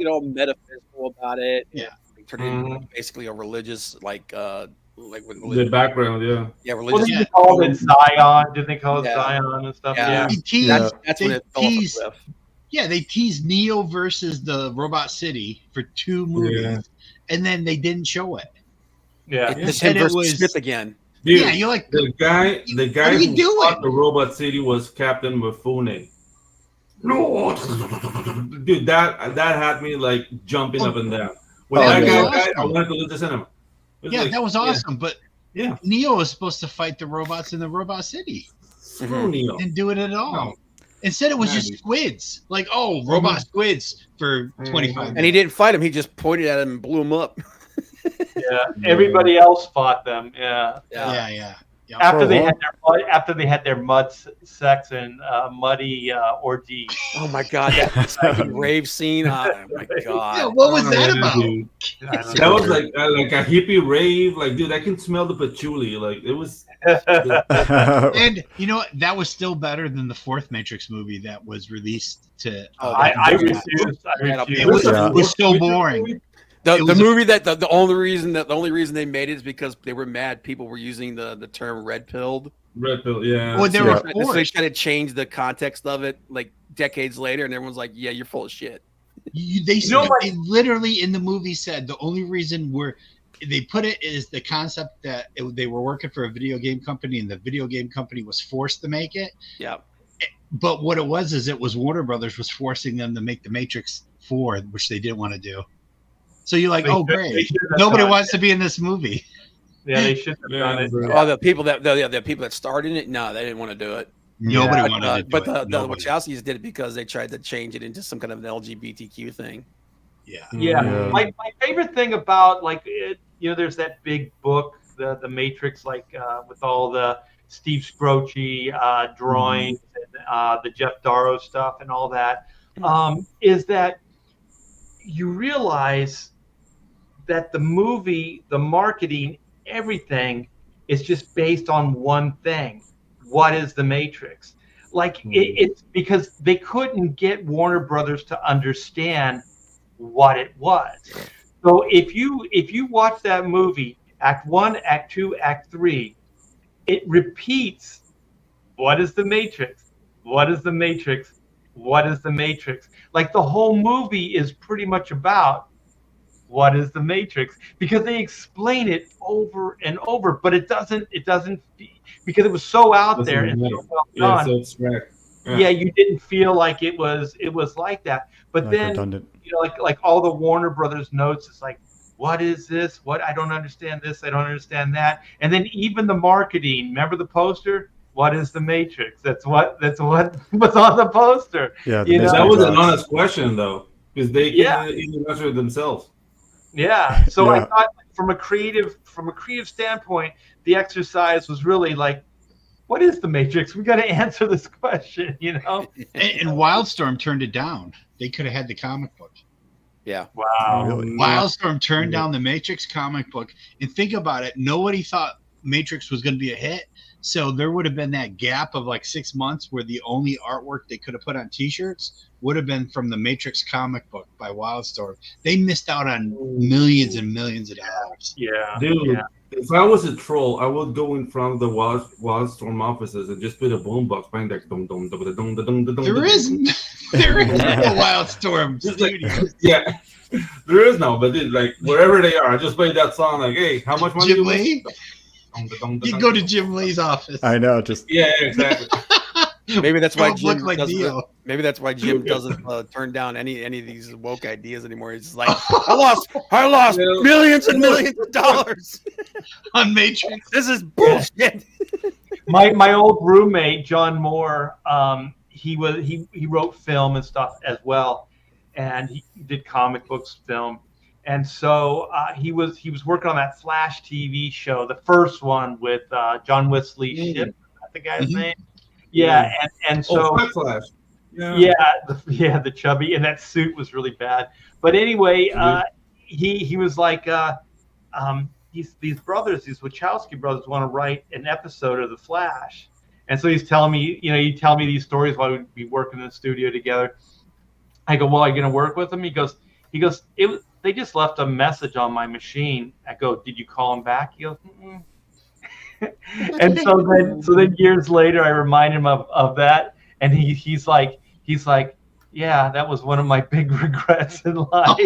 Speaker 6: all metaphysical about it. Yeah, they turned it into basically a religious like with
Speaker 4: the background.
Speaker 1: Religious. Well, did they call it Zion? Did they call it Zion and stuff?
Speaker 6: Yeah, that's when it fell off the cliff.
Speaker 5: Yeah, they teased Neo versus the Robot City for 2 movies, and then they didn't show it.
Speaker 6: Yeah, it's him versus Smith again.
Speaker 4: Dude, you're like the guy who fought the Robot City was Captain Mifune. No, dude, that had me like jumping up and down. When that guy died, I wanted to leave the cinema.
Speaker 5: That was awesome. But Neo was supposed to fight the robots in the Robot City.
Speaker 4: Neo
Speaker 5: didn't do it at all. No. Instead, it was just squids. Like, robot squids for 25 minutes.
Speaker 6: And he didn't fight him. He just pointed at him and blew him up.
Speaker 1: Everybody else fought them.
Speaker 5: Yeah.
Speaker 1: After they had their mud sex and muddy orgy.
Speaker 6: Oh my god, that rave scene! Oh my god!
Speaker 5: Yeah, what was that about?
Speaker 4: That was like a hippie rave. Like, dude, I can smell the patchouli. Like, it was.
Speaker 5: And you know what? That was still better than the 4th Matrix movie that was released to.
Speaker 1: I refused.
Speaker 5: It was so boring.
Speaker 6: The movie that the only reason they made it is because they were mad people were using the term red pilled.
Speaker 4: Red pill, yeah.
Speaker 5: Well, they were
Speaker 6: so they tried to change the context of it like decades later, and everyone's like, "Yeah, you're full of shit."
Speaker 5: They literally in the movie said the only reason they put it is the concept that they were working for a video game company, and the video game company was forced to make it.
Speaker 6: Yeah.
Speaker 5: But what it was Warner Brothers was forcing them to make the Matrix 4, which they didn't want to do. So you're like, great! Nobody wants to be in this movie.
Speaker 1: Yeah, they should have done it.
Speaker 6: Oh, the people that starred in it, no, they didn't want to do it.
Speaker 5: Nobody wanted to do
Speaker 6: but the Wachowskis did it because they tried to change it into some kind of an LGBTQ thing.
Speaker 1: Yeah. My favorite thing about there's that big book, the Matrix, with all the Steve Scrocci drawings and the Jeff Darrow stuff and all that, is that you realize that the movie, the marketing, everything is just based on one thing. What is the Matrix? It's because they couldn't get Warner Brothers to understand what it was. So if you watch that movie, Act 1, Act 2, Act 3, it repeats, what is the Matrix? What is the Matrix? What is the Matrix? Like the whole movie is pretty much about what is the Matrix, because they explain it over and over, but it doesn't because it was so out there and so well done.
Speaker 4: So abstract.
Speaker 1: Yeah, you didn't feel like it was like that. But
Speaker 7: Like
Speaker 1: then
Speaker 7: redundant.
Speaker 1: like all the Warner Brothers notes, it's like, what is this? What, I don't understand this, I don't understand that. And then even the marketing, remember the poster? What is the Matrix? That's what was on the poster.
Speaker 7: Yeah,
Speaker 4: That was an honest question though, because they can even answer it themselves.
Speaker 1: Yeah. So
Speaker 7: Yeah.
Speaker 1: I thought from a creative standpoint, the exercise was really like, what is the Matrix? We got to answer this question,
Speaker 5: And Wildstorm turned it down. They could have had the comic book.
Speaker 6: Yeah.
Speaker 1: Wow.
Speaker 7: Really?
Speaker 5: Wildstorm turned down the Matrix comic book. And think about it. Nobody thought Matrix was going to be a hit. So there would have been that gap of like 6 months where the only artwork they could have put on T-shirts would have been from the Matrix comic book by Wildstorm. They missed out on millions and millions of dollars.
Speaker 1: Yeah.
Speaker 4: Dude, if I was a troll, I would go in front of the Wildstorm offices and just put a boombox playing that.
Speaker 5: There isn't a Wildstorm studio.
Speaker 4: Yeah, there is no, but dude, like wherever they are, I just play that song. Like, hey, how much money?
Speaker 5: Jim Lee? You go to Jim Lee's office.
Speaker 7: I know, just
Speaker 4: Yeah, exactly.
Speaker 6: Maybe that's why
Speaker 5: Don't
Speaker 6: Jim
Speaker 5: look like
Speaker 6: doesn't.
Speaker 5: Neo.
Speaker 6: Maybe that's why Jim doesn't turn down any of these woke ideas anymore. He's just like, I lost millions and millions of dollars
Speaker 5: On Matrix.
Speaker 6: This is bullshit.
Speaker 1: My old roommate John Moore, he wrote film and stuff as well, and he did comic books, film, and so he was working on that Flash TV show, the first one with John Wesley Shipp, I think the guy's name. Yeah, and so
Speaker 4: Flash.
Speaker 1: the chubby, and that suit was really bad. But anyway, he was like, these brothers, these Wachowski brothers, want to write an episode of the Flash, and so he's telling me, you tell me these stories while we'd be working in the studio together. I go, well, are you going to work with them? He goes, they just left a message on my machine. I go, did you call him back? He goes, mm-mm. And so then years later, I remind him of that, and he's like, yeah, that was one of my big regrets in life.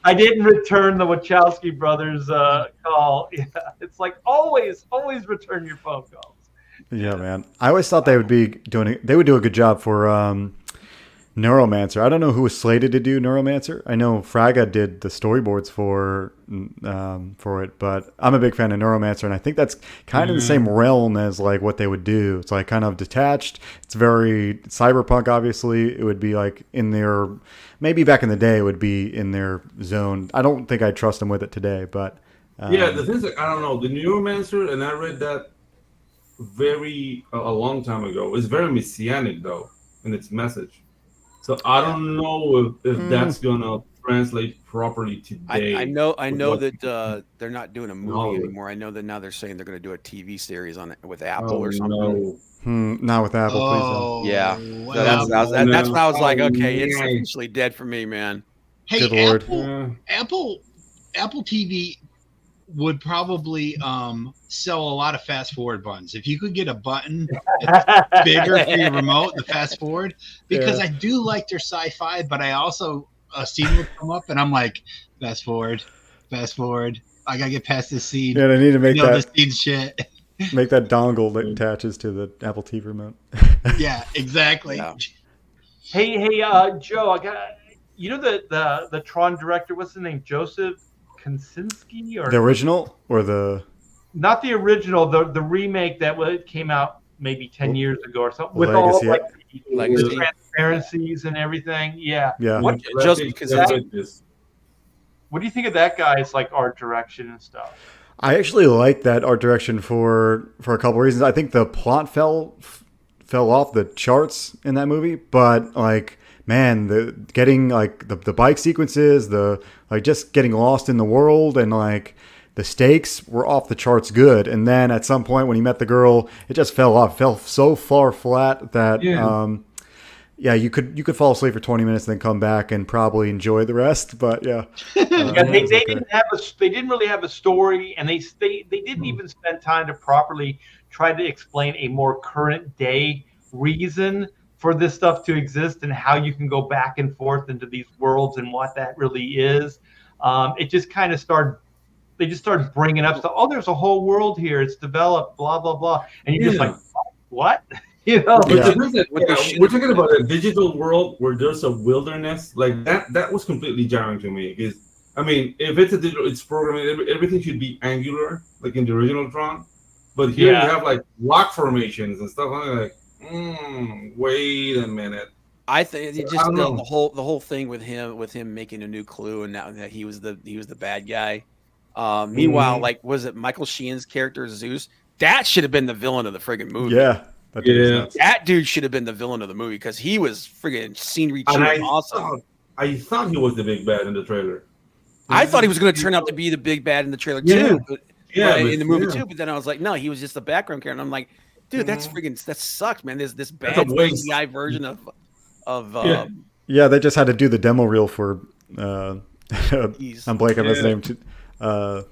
Speaker 1: I didn't return the Wachowski brothers call. Yeah, it's like always return your phone calls.
Speaker 7: yeah, man. I always thought they would do a good job for Neuromancer. I don't know who was slated to do Neuromancer. I know Fraga did the storyboards for it, but I'm a big fan of Neuromancer, and I think that's kind of the same realm as like what they would do. It's like kind of detached. It's very cyberpunk. Obviously, it would be like in their, maybe back in the day, it would be in their zone. I don't think I'd trust them with it today, but
Speaker 4: The thing is, I don't know, the Neuromancer, and I read that a long time ago. It's very messianic though in its message. So I don't know if that's gonna translate properly today.
Speaker 6: I know that they're not doing a movie anymore. I know that now they're saying they're going to do a TV series on it with Apple or something.
Speaker 4: No.
Speaker 7: not with Apple, please.
Speaker 5: Oh,
Speaker 6: Yeah.
Speaker 5: wow.
Speaker 6: So that's when I was like, okay, it's officially dead for me, man.
Speaker 5: Hey,
Speaker 7: Good Lord.
Speaker 5: Apple TV would probably sell a lot of fast forward buttons if you could get a button that's bigger for your remote, the fast forward, because I do like their sci-fi, but I also a scene would come up and I'm like, fast forward, I gotta get past this scene.
Speaker 7: Yeah, they need to make
Speaker 5: this scene shit.
Speaker 7: make that dongle that attaches to the Apple TV remote.
Speaker 5: Yeah, exactly.
Speaker 6: Yeah.
Speaker 1: Hey, Joe, I got the Tron director. What's his name? Joseph Kosinski, or
Speaker 7: The original or the
Speaker 1: not the original, the remake that came out maybe 10 years ago or something, with
Speaker 7: Legacy.
Speaker 1: all
Speaker 6: Legacy.
Speaker 1: the transparencies and everything. Yeah.
Speaker 7: yeah.
Speaker 1: What
Speaker 6: Joseph Kosinski.
Speaker 1: do you think of that guy's like art direction and stuff?
Speaker 7: I actually like that art direction for a couple of reasons. I think the plot fell off the charts in that movie, but like, man, the getting like the bike sequences, the like just getting lost in the world, and like the stakes were off the charts good. And then at some point when he met the girl, it just fell off, fell so far flat that yeah, you could fall asleep for 20 minutes and then come back and probably enjoy the rest. But yeah,
Speaker 1: Yeah, they
Speaker 7: it's okay.
Speaker 1: didn't really have a story, and they didn't even spend time to properly try to explain a more current day reason for this stuff to exist and how you can go back and forth into these worlds and what that really is. It just kind of started. They just started bringing up stuff. Oh, there's a whole world here. It's developed. Blah blah blah. And you're just like, what? You know?
Speaker 4: But
Speaker 7: Yeah.
Speaker 4: the thing that, we're talking about a digital world where there's a wilderness like that. That was completely jarring to me. Because I mean, if it's a digital, it's programming. Everything should be angular, like in the original Tron. But here
Speaker 1: Yeah.
Speaker 4: you have like rock formations and stuff. I'm like, wait a minute.
Speaker 6: I think it
Speaker 4: I
Speaker 6: just
Speaker 4: don't know.
Speaker 6: the whole thing with him making a new clue and now that he was the bad guy. Meanwhile, like was it Michael Sheen's character Zeus? That should have been the villain of the friggin' movie.
Speaker 7: Yeah, that dude is
Speaker 4: Yeah.
Speaker 7: nuts.
Speaker 6: That dude should have been the villain of the movie because he was friggin' scenery
Speaker 4: And
Speaker 6: chewing awesome.
Speaker 4: I thought he was the big bad in the trailer.
Speaker 6: I thought he was going to turn out to be the big bad in the trailer
Speaker 4: Yeah.
Speaker 6: too, but in the movie
Speaker 4: yeah.
Speaker 6: too. But then I was like, no, he was just a background character. And I'm like, dude, that's friggin' that sucks, man. There's this
Speaker 4: That's
Speaker 6: bad
Speaker 4: a waste.
Speaker 6: CGI version of
Speaker 4: Yeah.
Speaker 7: Yeah, they just had to do the demo reel for. I'm
Speaker 6: he's
Speaker 7: blanking on his
Speaker 4: Yeah.
Speaker 7: name.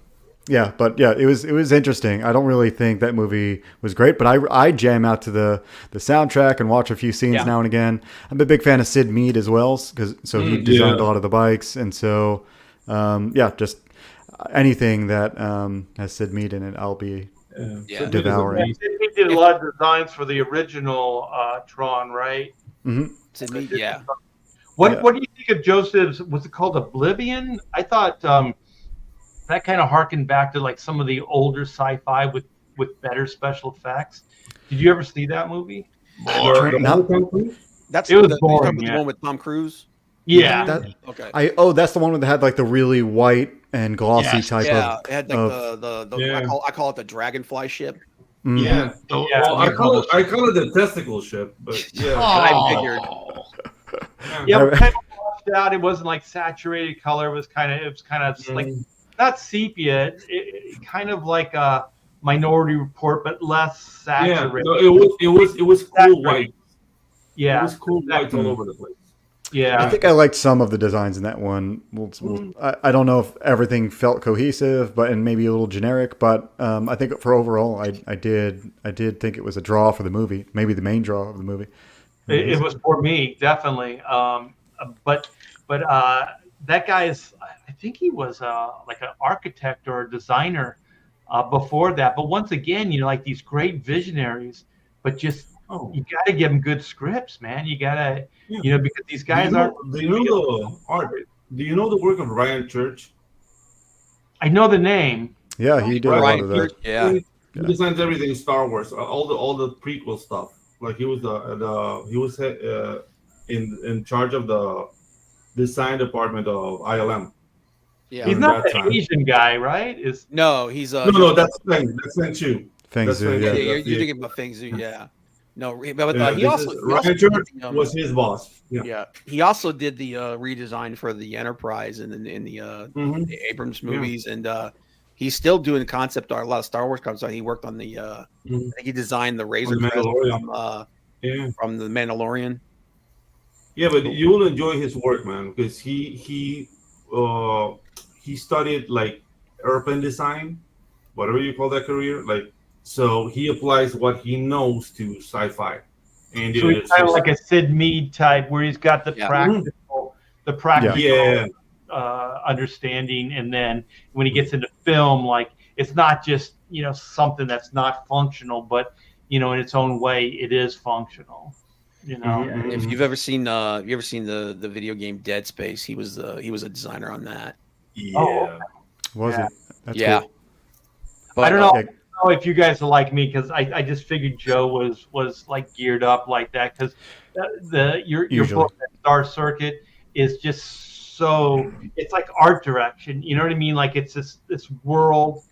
Speaker 7: Yeah, but yeah, it was interesting. I don't really think that movie was great, but I jam out to the soundtrack and watch a few scenes
Speaker 6: Yeah.
Speaker 7: now and again. I'm a big fan of Sid Mead as well, so he designed a lot of the bikes, and so yeah, just anything that has Sid Mead in it, I'll be
Speaker 6: Yeah.
Speaker 7: devouring.
Speaker 1: He did a lot of designs for the original Tron, right?
Speaker 6: to me, yeah.
Speaker 1: What
Speaker 7: Yeah.
Speaker 1: What do you think of Joseph's? Was it called Oblivion? I thought that kind of harkened back to like some of the older sci-fi with better special effects. Did you ever see that movie?
Speaker 6: That's
Speaker 1: It was
Speaker 6: the
Speaker 1: boring, yeah.
Speaker 6: one with Tom Cruise.
Speaker 1: Yeah.
Speaker 7: That,
Speaker 6: Okay.
Speaker 7: that's the one that had like the really white and glossy
Speaker 5: Yes.
Speaker 7: type
Speaker 6: Yeah,
Speaker 7: of.
Speaker 6: it had like
Speaker 7: of-
Speaker 6: the
Speaker 4: Yeah.
Speaker 6: I call it the dragonfly ship.
Speaker 7: Mm.
Speaker 5: Yeah.
Speaker 1: Yeah.
Speaker 4: Well, I call it the testicle ship, but yeah.
Speaker 6: I figured.
Speaker 1: Yeah, it kind of washed out. It wasn't like saturated color. It was kind of like not sepia. It kind of like a Minority Report, but less
Speaker 4: Yeah,
Speaker 1: saturated.
Speaker 4: no, it was cool white.
Speaker 1: Yeah,
Speaker 4: It was cool white all over the place.
Speaker 1: yeah.
Speaker 7: I think I liked some of the designs in that one. I don't know if everything felt cohesive, and maybe a little generic. But I think for overall, I did think it was a draw for the movie. Maybe the main draw of the movie.
Speaker 1: It was for me, definitely. But that guy is, I think he was like an architect or a designer before that. But once again, like these great visionaries, but just you got to give them good scripts, man. You got to, because these guys aren't.
Speaker 4: Do you know the art? Do you know the work of Ryan Church?
Speaker 1: I know the name.
Speaker 7: Yeah, he did a lot of that.
Speaker 6: Yeah.
Speaker 4: He designs everything Star Wars, all the prequel stuff. Like he was in charge of the design department of ILM.
Speaker 6: Yeah.
Speaker 1: He's not the Asian guy, right?
Speaker 6: No, he's
Speaker 4: No, that's Feng. That's Feng Chu.
Speaker 7: Feng
Speaker 4: That's
Speaker 7: Zhu,
Speaker 4: Feng
Speaker 6: yeah,
Speaker 7: yeah.
Speaker 6: you're
Speaker 4: that's it.
Speaker 6: thinking about Feng Zhu, yeah. No, but
Speaker 4: Yeah,
Speaker 6: he
Speaker 4: this
Speaker 6: also
Speaker 4: is-
Speaker 6: he also
Speaker 4: Ryan Church
Speaker 6: did the,
Speaker 4: was his boss. Yeah.
Speaker 6: yeah, he also did the redesign for the Enterprise in the
Speaker 4: Mhm.
Speaker 6: Abrams movies, and he's still doing concept art, a lot of Star Wars concept art. He worked on the
Speaker 4: Mhm.
Speaker 6: I think he designed the Razor
Speaker 4: The
Speaker 6: Crest
Speaker 4: Mandalorian. Yeah.
Speaker 6: from the Mandalorian.
Speaker 4: Yeah, but you will enjoy his work, man, because he studied like urban design, whatever you call that career. Like, so he applies what he knows to sci-fi, and
Speaker 1: So he's kind of like a Sid Mead type, where he's got the
Speaker 6: Yeah.
Speaker 1: practical understanding, and then when he gets into film, like it's not just something that's not functional, but in its own way, it is functional.
Speaker 4: Mhm.
Speaker 6: If you've ever seen the video game Dead Space, he was a designer on that.
Speaker 4: Yeah.
Speaker 7: Was
Speaker 1: Yeah.
Speaker 7: it? That's
Speaker 6: Yeah.
Speaker 7: cool.
Speaker 6: But,
Speaker 1: I don't know.
Speaker 7: Okay.
Speaker 1: I don't know if you guys are like me, because I just figured Joe was like geared up like that, because your
Speaker 7: Usually.
Speaker 1: book Star Circuit is just so, it's like art direction. You know what I mean? Like it's this world.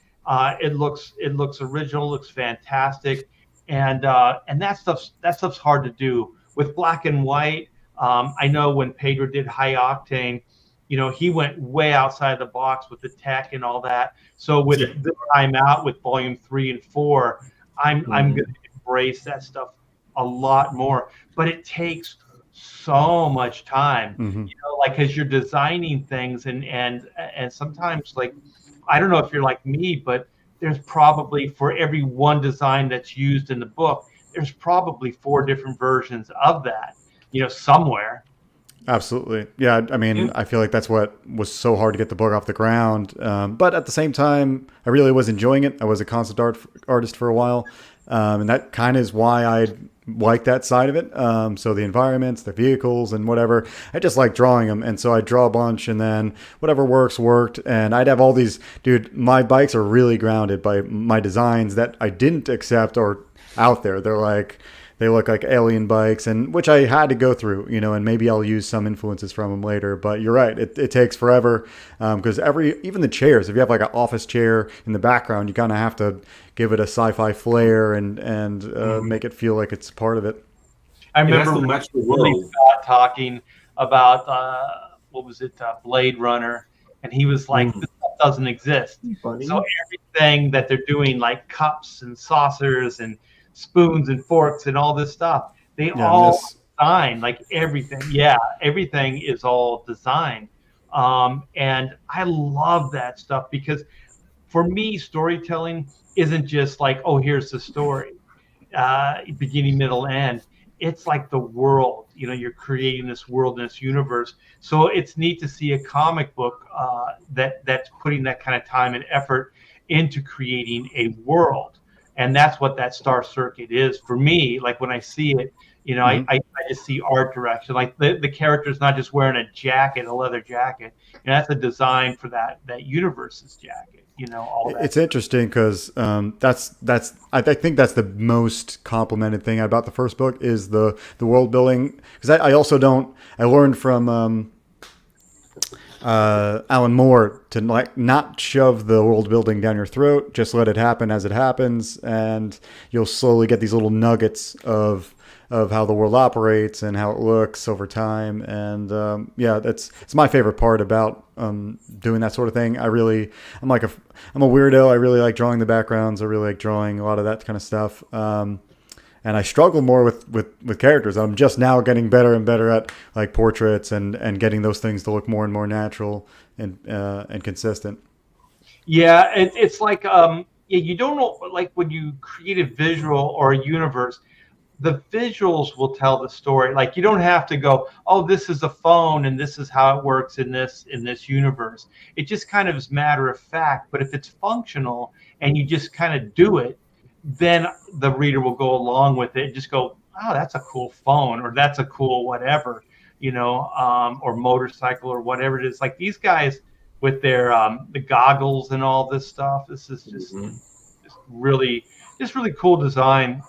Speaker 1: It looks original, looks fantastic, and that stuff's hard to do with black and white. I know when Pedro did High Octane, he went way outside the box with the tech and all that. So with this time out with volume 3 and 4, I'm going to embrace that stuff a lot more. But it takes so much time,
Speaker 7: Mhm.
Speaker 1: you know, like because you're designing things and sometimes like I don't know if you're like me, but there's probably for every one design that's used in the book, there's probably 4 different versions of that, you know, somewhere.
Speaker 7: Absolutely. Yeah. I mean, I feel like that's what was so hard to get the book off the ground. But at the same time, I really was enjoying it. I was a concept artist for a while. And that kind of is why I like that side of it. So the environments, the vehicles, and whatever, I just like drawing them. And so I draw a bunch, and then whatever worked. And I'd have all these, dude, my bikes are really grounded by my designs that I didn't accept or out there. They look like alien bikes, and which I had to go through, you know, and maybe I'll use some influences from them later. But you're right, it takes forever because even the chairs, if you have like an office chair in the background, you kind of have to give it a sci-fi flair and make it feel like it's part of it.
Speaker 1: I
Speaker 4: It has
Speaker 1: remember
Speaker 4: to match the
Speaker 1: Ridley
Speaker 4: world.
Speaker 1: Scott talking about what was it, Blade Runner, and he was like, "This stuff doesn't exist."
Speaker 2: Funny.
Speaker 1: So everything that they're doing, like cups and saucers and spoons and forks and all this stuff, they all design like everything. Yeah, everything is all designed, and I love that stuff because for me, storytelling isn't just like, oh, here's the story, beginning, middle, end. It's like the world, you know, you're creating this world and this universe. So it's neat to see a comic book that's putting that kind of time and effort into creating a world. And that's what that Star Circuit is for me. Like when I see it, you know, I just see art direction. Like the character's not just wearing a jacket, a leather jacket. You know, that's a design for that universe's jacket. You know, all that.
Speaker 7: It's interesting because I think that's the most complimented thing about the first book is the world building. Because I learned from Alan Moore to like not shove the world building down your throat, just let it happen as it happens, and you'll slowly get these little nuggets of how the world operates and how it looks over time. And yeah, it's my favorite part about doing that sort of thing. I'm a weirdo. I really like drawing the backgrounds. I really like drawing a lot of that kind of stuff. And I struggle more with characters. I'm just now getting better and better at like portraits and getting those things to look more and more natural and consistent.
Speaker 1: Yeah, it's like you don't know, like when you create a visual or a universe, the visuals will tell the story. Like you don't have to go, oh, this is a phone and this is how it works in this universe. It just kind of is matter of fact. But if it's functional and you just kind of do it, then the reader will go along with it and just go, oh, that's a cool phone, or that's a cool whatever, you know, or motorcycle or whatever it is. Like these guys with their the goggles and all this stuff. This is just really cool design.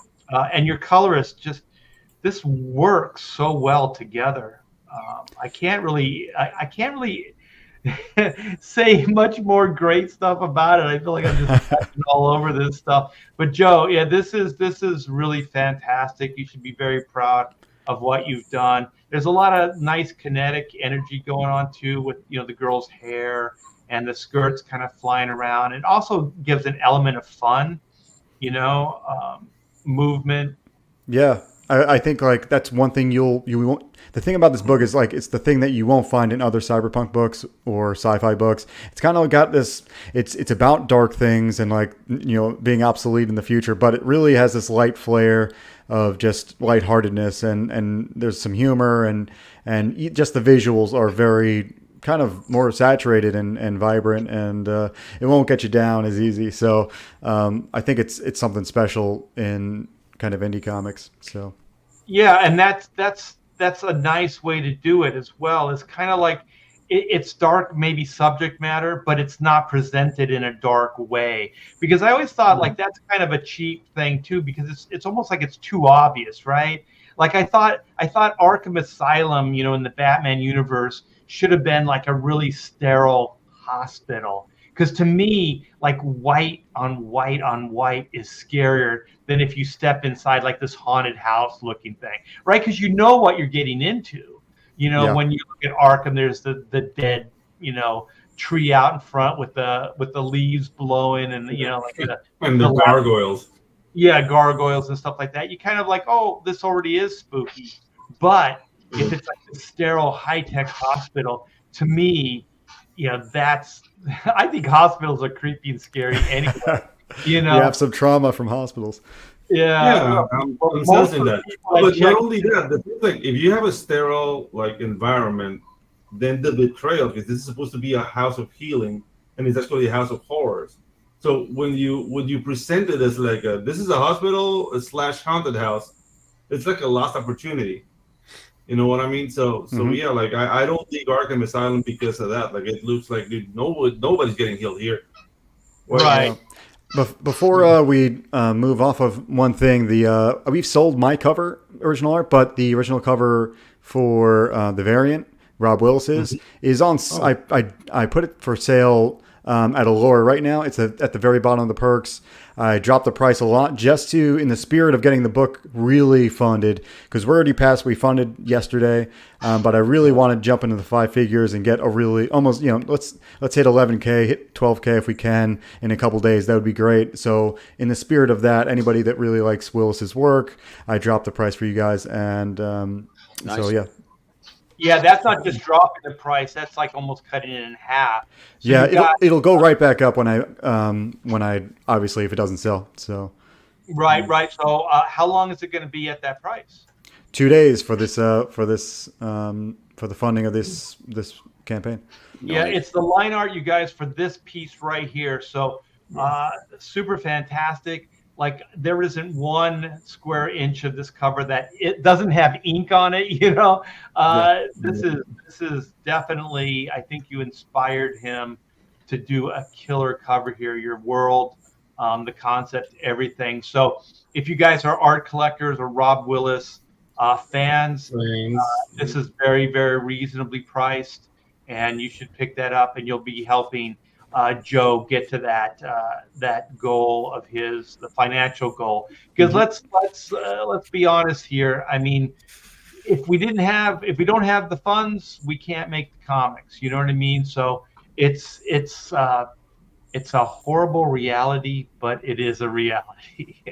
Speaker 1: And your colorist this works so well together. I can't really say much more great stuff about it. I feel like I'm just all over this stuff. But Joe, yeah, this is really fantastic. You should be very proud of what you've done. There's a lot of nice kinetic energy going on too, with the girl's hair and the skirts kind of flying around. It also gives an element of fun, movement.
Speaker 7: Yeah, I think like that's one thing you won't. The thing about this book is like it's the thing that you won't find in other cyberpunk books or sci-fi books. It's kind of got this. It's about dark things and like being obsolete in the future, but it really has this light flare of just lightheartedness and there's some humor and just the visuals are very kind of more saturated and vibrant, and it won't get you down as easy. So I think it's something special in kind of indie comics. So
Speaker 1: yeah, and that's a nice way to do it as well. It's kind of like it's dark, maybe subject matter, but it's not presented in a dark way. Because I always thought like that's kind of a cheap thing too, because it's almost like it's too obvious, right? Like I thought Arkham Asylum, in the Batman universe, should have been like a really sterile hospital. Because to me, like white on white on white is scarier than if you step inside like this haunted house looking thing, right? Because you know what you're getting into. When you look at Arkham, there's the dead, tree out in front with the leaves blowing and like
Speaker 4: the gargoyles.
Speaker 1: Yeah, gargoyles and stuff like that. You kind of like, oh, this already is spooky. But if it's like a sterile, high-tech hospital, to me, that's. I think hospitals are creepy and scary anyway.
Speaker 7: You have some trauma from hospitals.
Speaker 1: Yeah,
Speaker 4: I'm sensing that. But not only that, the thing, like if you have a sterile environment, then the betrayal, because this is supposed to be a house of healing, and it's actually a house of horrors. So when you present it as like this is a hospital / haunted house, it's like a lost opportunity. You know what I mean? So yeah, like I don't think Arkham Asylum because of that. Like it looks like nobody's getting healed here.
Speaker 1: Right.
Speaker 7: Before we move off of one thing, we've sold my cover original art, but the original cover for the variant, Rob Willis's, is on. I put it for sale at Allure right now. It's at the very bottom of the perks. I dropped the price a lot just in the spirit of getting the book really funded, because we're already past we funded yesterday, but I really want to jump into the 5 figures and get a really almost, let's hit 11K, hit 12K if we can in a couple days. That would be great. So in the spirit of that, anybody that really likes Willis's work, I dropped the price for you guys. And
Speaker 6: Nice.
Speaker 7: So, yeah.
Speaker 1: Yeah, that's not just dropping the price. That's like almost cutting it in half. So
Speaker 7: yeah, it'll go right back up when I obviously if it doesn't sell. So
Speaker 1: right. So how long is it going to be at that price?
Speaker 7: 2 days for this for the funding of this campaign.
Speaker 1: Yeah, it's the line art, you guys, for this piece right here. So super fantastic. Like there isn't 1 square inch of this cover that it doesn't have ink on it. This is definitely. I think you inspired him to do a killer cover here. Your world, the concept, everything. So if you guys are art collectors or Rob Willis fans, this is very, very reasonably priced, and you should pick that up, and you'll be helping Joe get to that goal of his, the financial goal. Because let's be honest here. I mean, if we don't have the funds, we can't make the comics. You know what I mean? So it's a horrible reality, but it is a reality.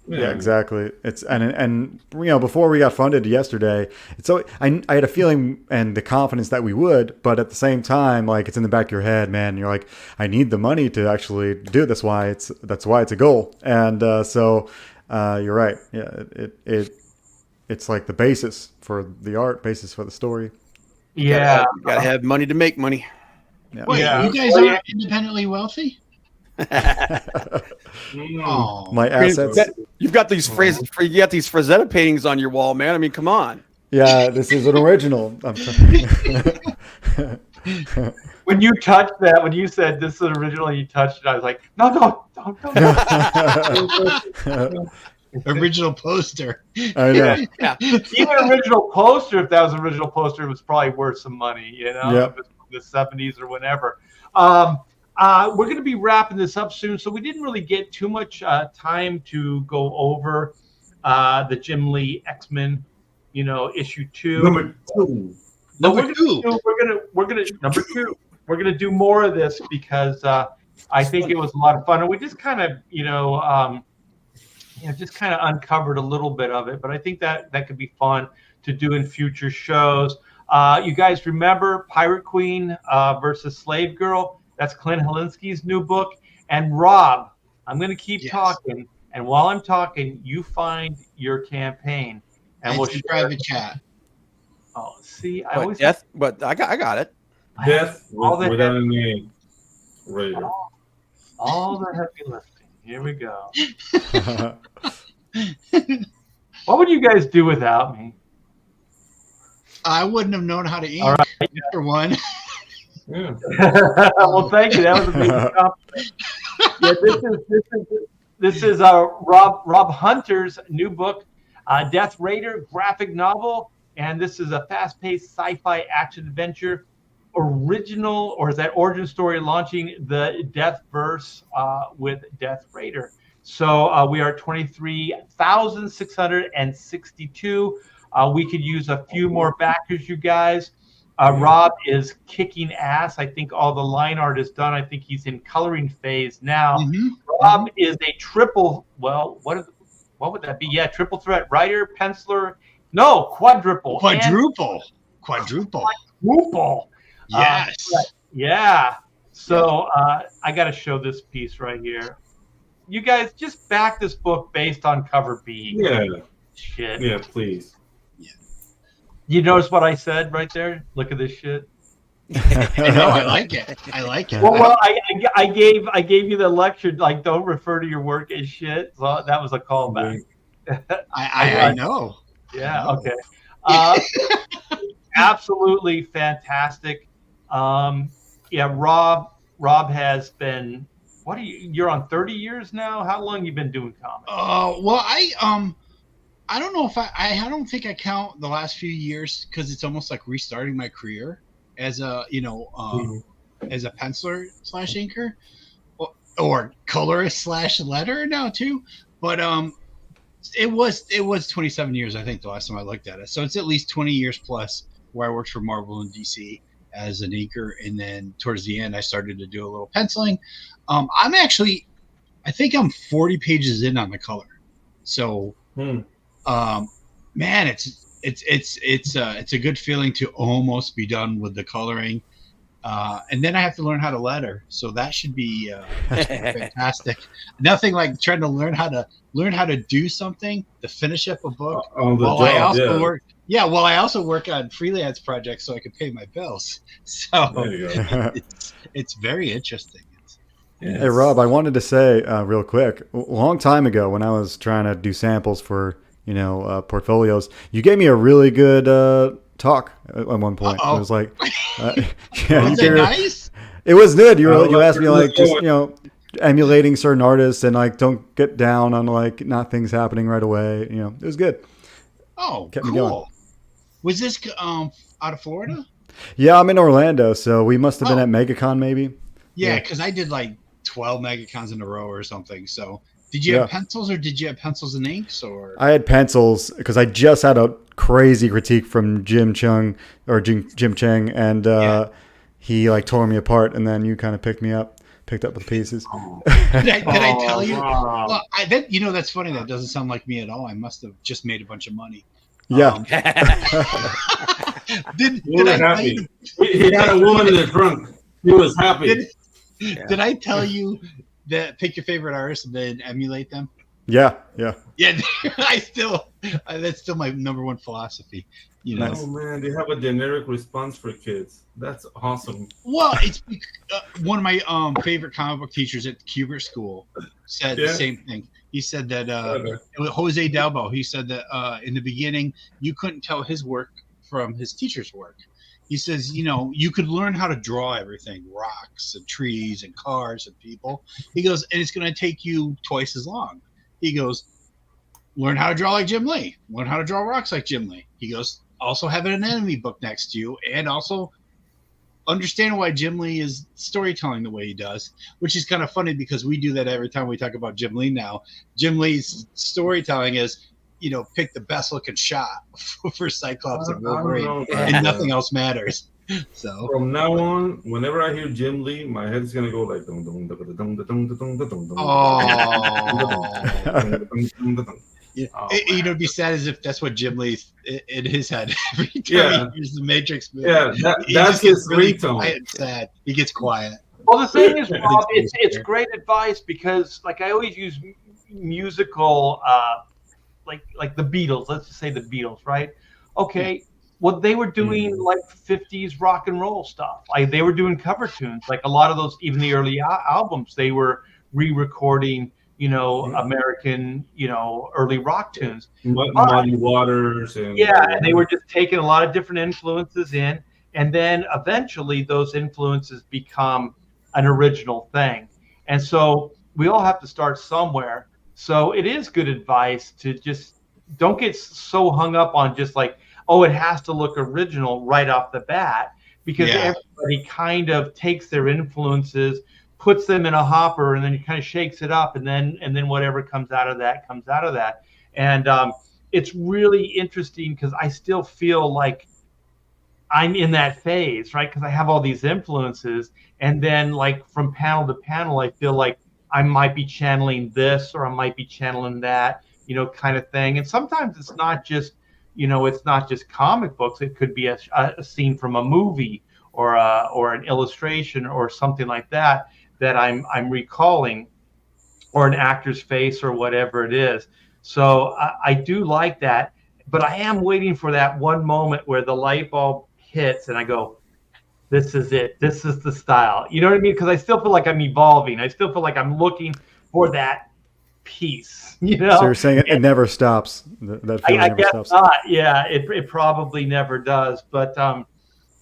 Speaker 7: Yeah, exactly. It's and before we got funded yesterday, I had a feeling and the confidence that we would, but at the same time, like it's in the back of your head, man. You're like, I need the money to actually do it. That's why it's a goal. And so you're right. Yeah, it's like the basis for the art, basis for the story.
Speaker 1: Yeah,
Speaker 6: you gotta have money to make money.
Speaker 7: Yeah.
Speaker 5: Wait, you guys aren't independently wealthy?
Speaker 7: Oh, my assets.
Speaker 6: You've got these Frazetta paintings on your wall, man. I mean, come on.
Speaker 7: Yeah, this is an original.
Speaker 1: When you touched that, when you said this is an original, you touched it. I was like, no.
Speaker 5: Original poster.
Speaker 7: I know.
Speaker 6: Yeah.
Speaker 1: Even original poster. If that was an original poster, it was probably worth some money. If it's from the 70s or whenever. We're going to be wrapping this up soon, so we didn't really get too much time to go over the Jim Lee X-Men, issue 2.
Speaker 5: Number two.
Speaker 1: We're gonna do more of this because I think it was a lot of fun, and we just kind of uncovered a little bit of it. But I think that could be fun to do in future shows. You guys remember Pirate Queen versus Slave Girl? That's Clint Helinski's new book. And Rob, I'm going to keep talking. And while I'm talking, you find your campaign. And we'll share
Speaker 5: private chat.
Speaker 1: Oh, see,
Speaker 6: I got it.
Speaker 4: Death without a name. Raider.
Speaker 1: All the heavy lifting. Here we go. What would you guys do without me?
Speaker 5: I wouldn't have known how to ink, for one.
Speaker 4: Yeah.
Speaker 1: Well, thank you. That was a big compliment. Yeah, this is Rob Hunter's new book, Death Raider graphic novel, and this is a fast-paced sci-fi action adventure original, or is that origin story launching the Death Verse with Death Raider. So we are 23,662. We could use a few more backers, you guys. Rob is kicking ass. I think all the line art is done. I think he's in coloring phase now. Rob is a triple. Well, what would that be? Yeah, triple threat writer, penciler, No, quadruple.
Speaker 5: Quadruple. Yes.
Speaker 1: Yeah. So I got to show this piece right here. You guys just back this book based on cover B.
Speaker 4: Yeah.
Speaker 1: Shit.
Speaker 4: Yeah, please.
Speaker 1: You notice what I said right there? Look at this shit.
Speaker 5: I know. I like it.
Speaker 1: Well, I gave you the lecture. Like, don't refer to your work as shit. So that was a callback.
Speaker 5: I know.
Speaker 1: Yeah. Okay. Absolutely fantastic. Yeah, Rob has been. What are you? You're on 30 years now. How long you been doing comics?
Speaker 5: Well, I don't know if I don't think I count the last few years because it's almost like restarting my career as a as a penciler / inker or colorist / letterer now too. But it was 27 years I think the last time I looked at it. So it's at least 20 years plus where I worked for Marvel and DC as an inker, and then towards the end I started to do a little penciling. I think I'm 40 pages in on the color. So man, it's a good feeling to almost be done with the coloring, and then I have to learn how to letter. So that should be fantastic. Nothing like trying to learn how to do something to finish up a book. I also work on freelance projects so I can pay my bills. So it's very interesting.
Speaker 7: Yes. Hey Rob, I wanted to say real quick, a long time ago when I was trying to do samples for portfolios, you gave me a really good talk at one point. It was like,
Speaker 5: was it nice?
Speaker 7: It was good. You asked me like just emulating certain artists and like don't get down on like not things happening right away. It was good.
Speaker 5: Oh,
Speaker 7: kept me going.
Speaker 5: Was this out of Florida?
Speaker 7: Yeah, I'm in Orlando, so we must have been at MegaCon maybe.
Speaker 5: Yeah, because I did like 12 MegaCons in a row or something. So did you have pencils or did you have pencils and inks? Or
Speaker 7: I had pencils because I just had a crazy critique from Jim Cheng, and he like tore me apart, and then you kind of picked up the pieces.
Speaker 5: Did I tell you? Well, that's funny. That doesn't sound like me at all. I must have just made a bunch of money.
Speaker 7: Yeah.
Speaker 4: Did I happy? He had a woman in the trunk. He was happy.
Speaker 5: Did I tell you that pick your favorite artist and then emulate them?
Speaker 7: Yeah.
Speaker 5: That's still my number one philosophy.
Speaker 7: Nice.
Speaker 4: Oh man, they have a generic response for kids. That's awesome.
Speaker 5: Well, it's one of my favorite comic book teachers at Kubert School said the same thing. He said that it was Jose Dalbo. He said that in the beginning you couldn't tell his work from his teacher's work. He says, you could learn how to draw everything, rocks and trees and cars and people. He goes, and it's going to take you twice as long. He goes, learn how to draw like Jim Lee. Learn how to draw rocks like Jim Lee. He goes, also have an anatomy book next to you and also understand why Jim Lee is storytelling the way he does, which is kind of funny because we do that every time we talk about Jim Lee now. Jim Lee's storytelling is, pick the best looking shot for Cyclops and Wolverine, and nothing else matters. So
Speaker 4: from now on, whenever I hear Jim Lee, my head is gonna go like
Speaker 5: it'd be sad as if that's what Jim Lee in his head every time he uses the Matrix movie.
Speaker 4: Yeah, that's his ringtone.
Speaker 5: Really sad. He gets quiet.
Speaker 1: Well, the thing is, Rob, it's great advice because, like, I always use musical, like the Beatles. Let's just say the Beatles, right? Okay, well, they were doing like 50s rock and roll stuff. Like they were doing cover tunes. Like a lot of those, even the early albums, they were re-recording, American, early rock tunes.
Speaker 4: Muddy Waters. And
Speaker 1: they were just taking a lot of different influences in, and then eventually those influences become an original thing. And so we all have to start somewhere. So it is good advice to just don't get so hung up on just like, oh, it has to look original right off the bat, because everybody kind of takes their influences, puts them in a hopper, and then he kind of shakes it up, and then whatever comes out of that comes out of that. And it's really interesting because I still feel like I'm in that phase, right? Because I have all these influences, and then like from panel to panel, I feel like I might be channeling this or I might be channeling that, kind of thing. And sometimes it's not just, it's not just comic books. It could be a scene from a movie or an illustration or something like that I'm recalling, or an actor's face or whatever it is. So I do like that, but I am waiting for that one moment where the light bulb hits and I go, this is it. This is the style. You know what I mean? Because I still feel like I'm evolving. I still feel like I'm looking for that piece.
Speaker 7: So you're saying it never stops. That feeling
Speaker 1: I
Speaker 7: never
Speaker 1: guess
Speaker 7: stops.
Speaker 1: not. Yeah, it probably never does. But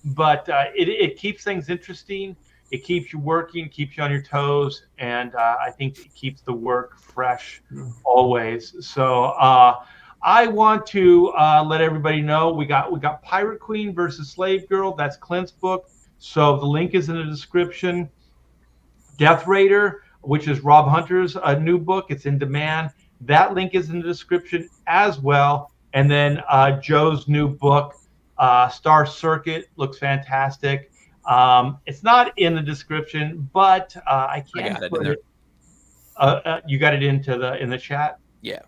Speaker 1: it keeps things interesting. It keeps you working, keeps you on your toes, and I think it keeps the work fresh always. So I want to let everybody know we got Pirate Queen versus Slave Girl. That's Clint's book. So the link is in the description. Death Raider, which is Rob Hunter's new book, it's in demand. That link is in the description as well. And then Joe's new book, Star Circuit, looks fantastic. It's not in the description, but I can put it. You got it in the chat?
Speaker 6: Yeah.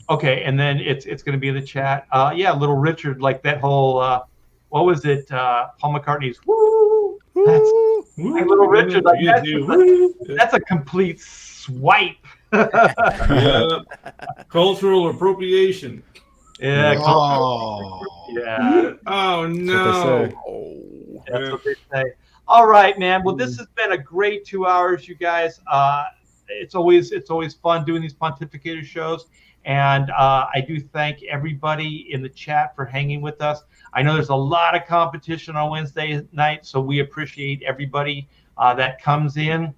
Speaker 1: Okay, and then it's going to be in the chat. Yeah, Little Richard, like that whole what was it? Paul McCartney's "Woo." That's like Little Richard. Like that's a complete swipe.
Speaker 4: Yeah. Cultural appropriation.
Speaker 1: Yeah.
Speaker 5: Oh.
Speaker 1: Yeah.
Speaker 4: Oh no.
Speaker 1: That's what they say. All right, man. Well, this has been a great 2 hours, you guys. It's always fun doing these Pontificator shows, and I do thank everybody in the chat for hanging with us. I know there's a lot of competition on Wednesday night, so we appreciate everybody that comes in,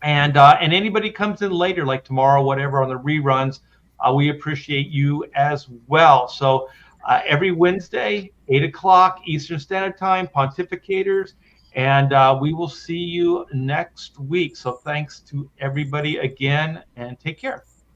Speaker 1: and anybody comes in later, like tomorrow, whatever, on the reruns. We appreciate you as well. So every Wednesday, 8 o'clock Eastern Standard Time, Pontificators, and we will see you next week. So thanks to everybody again, and take care.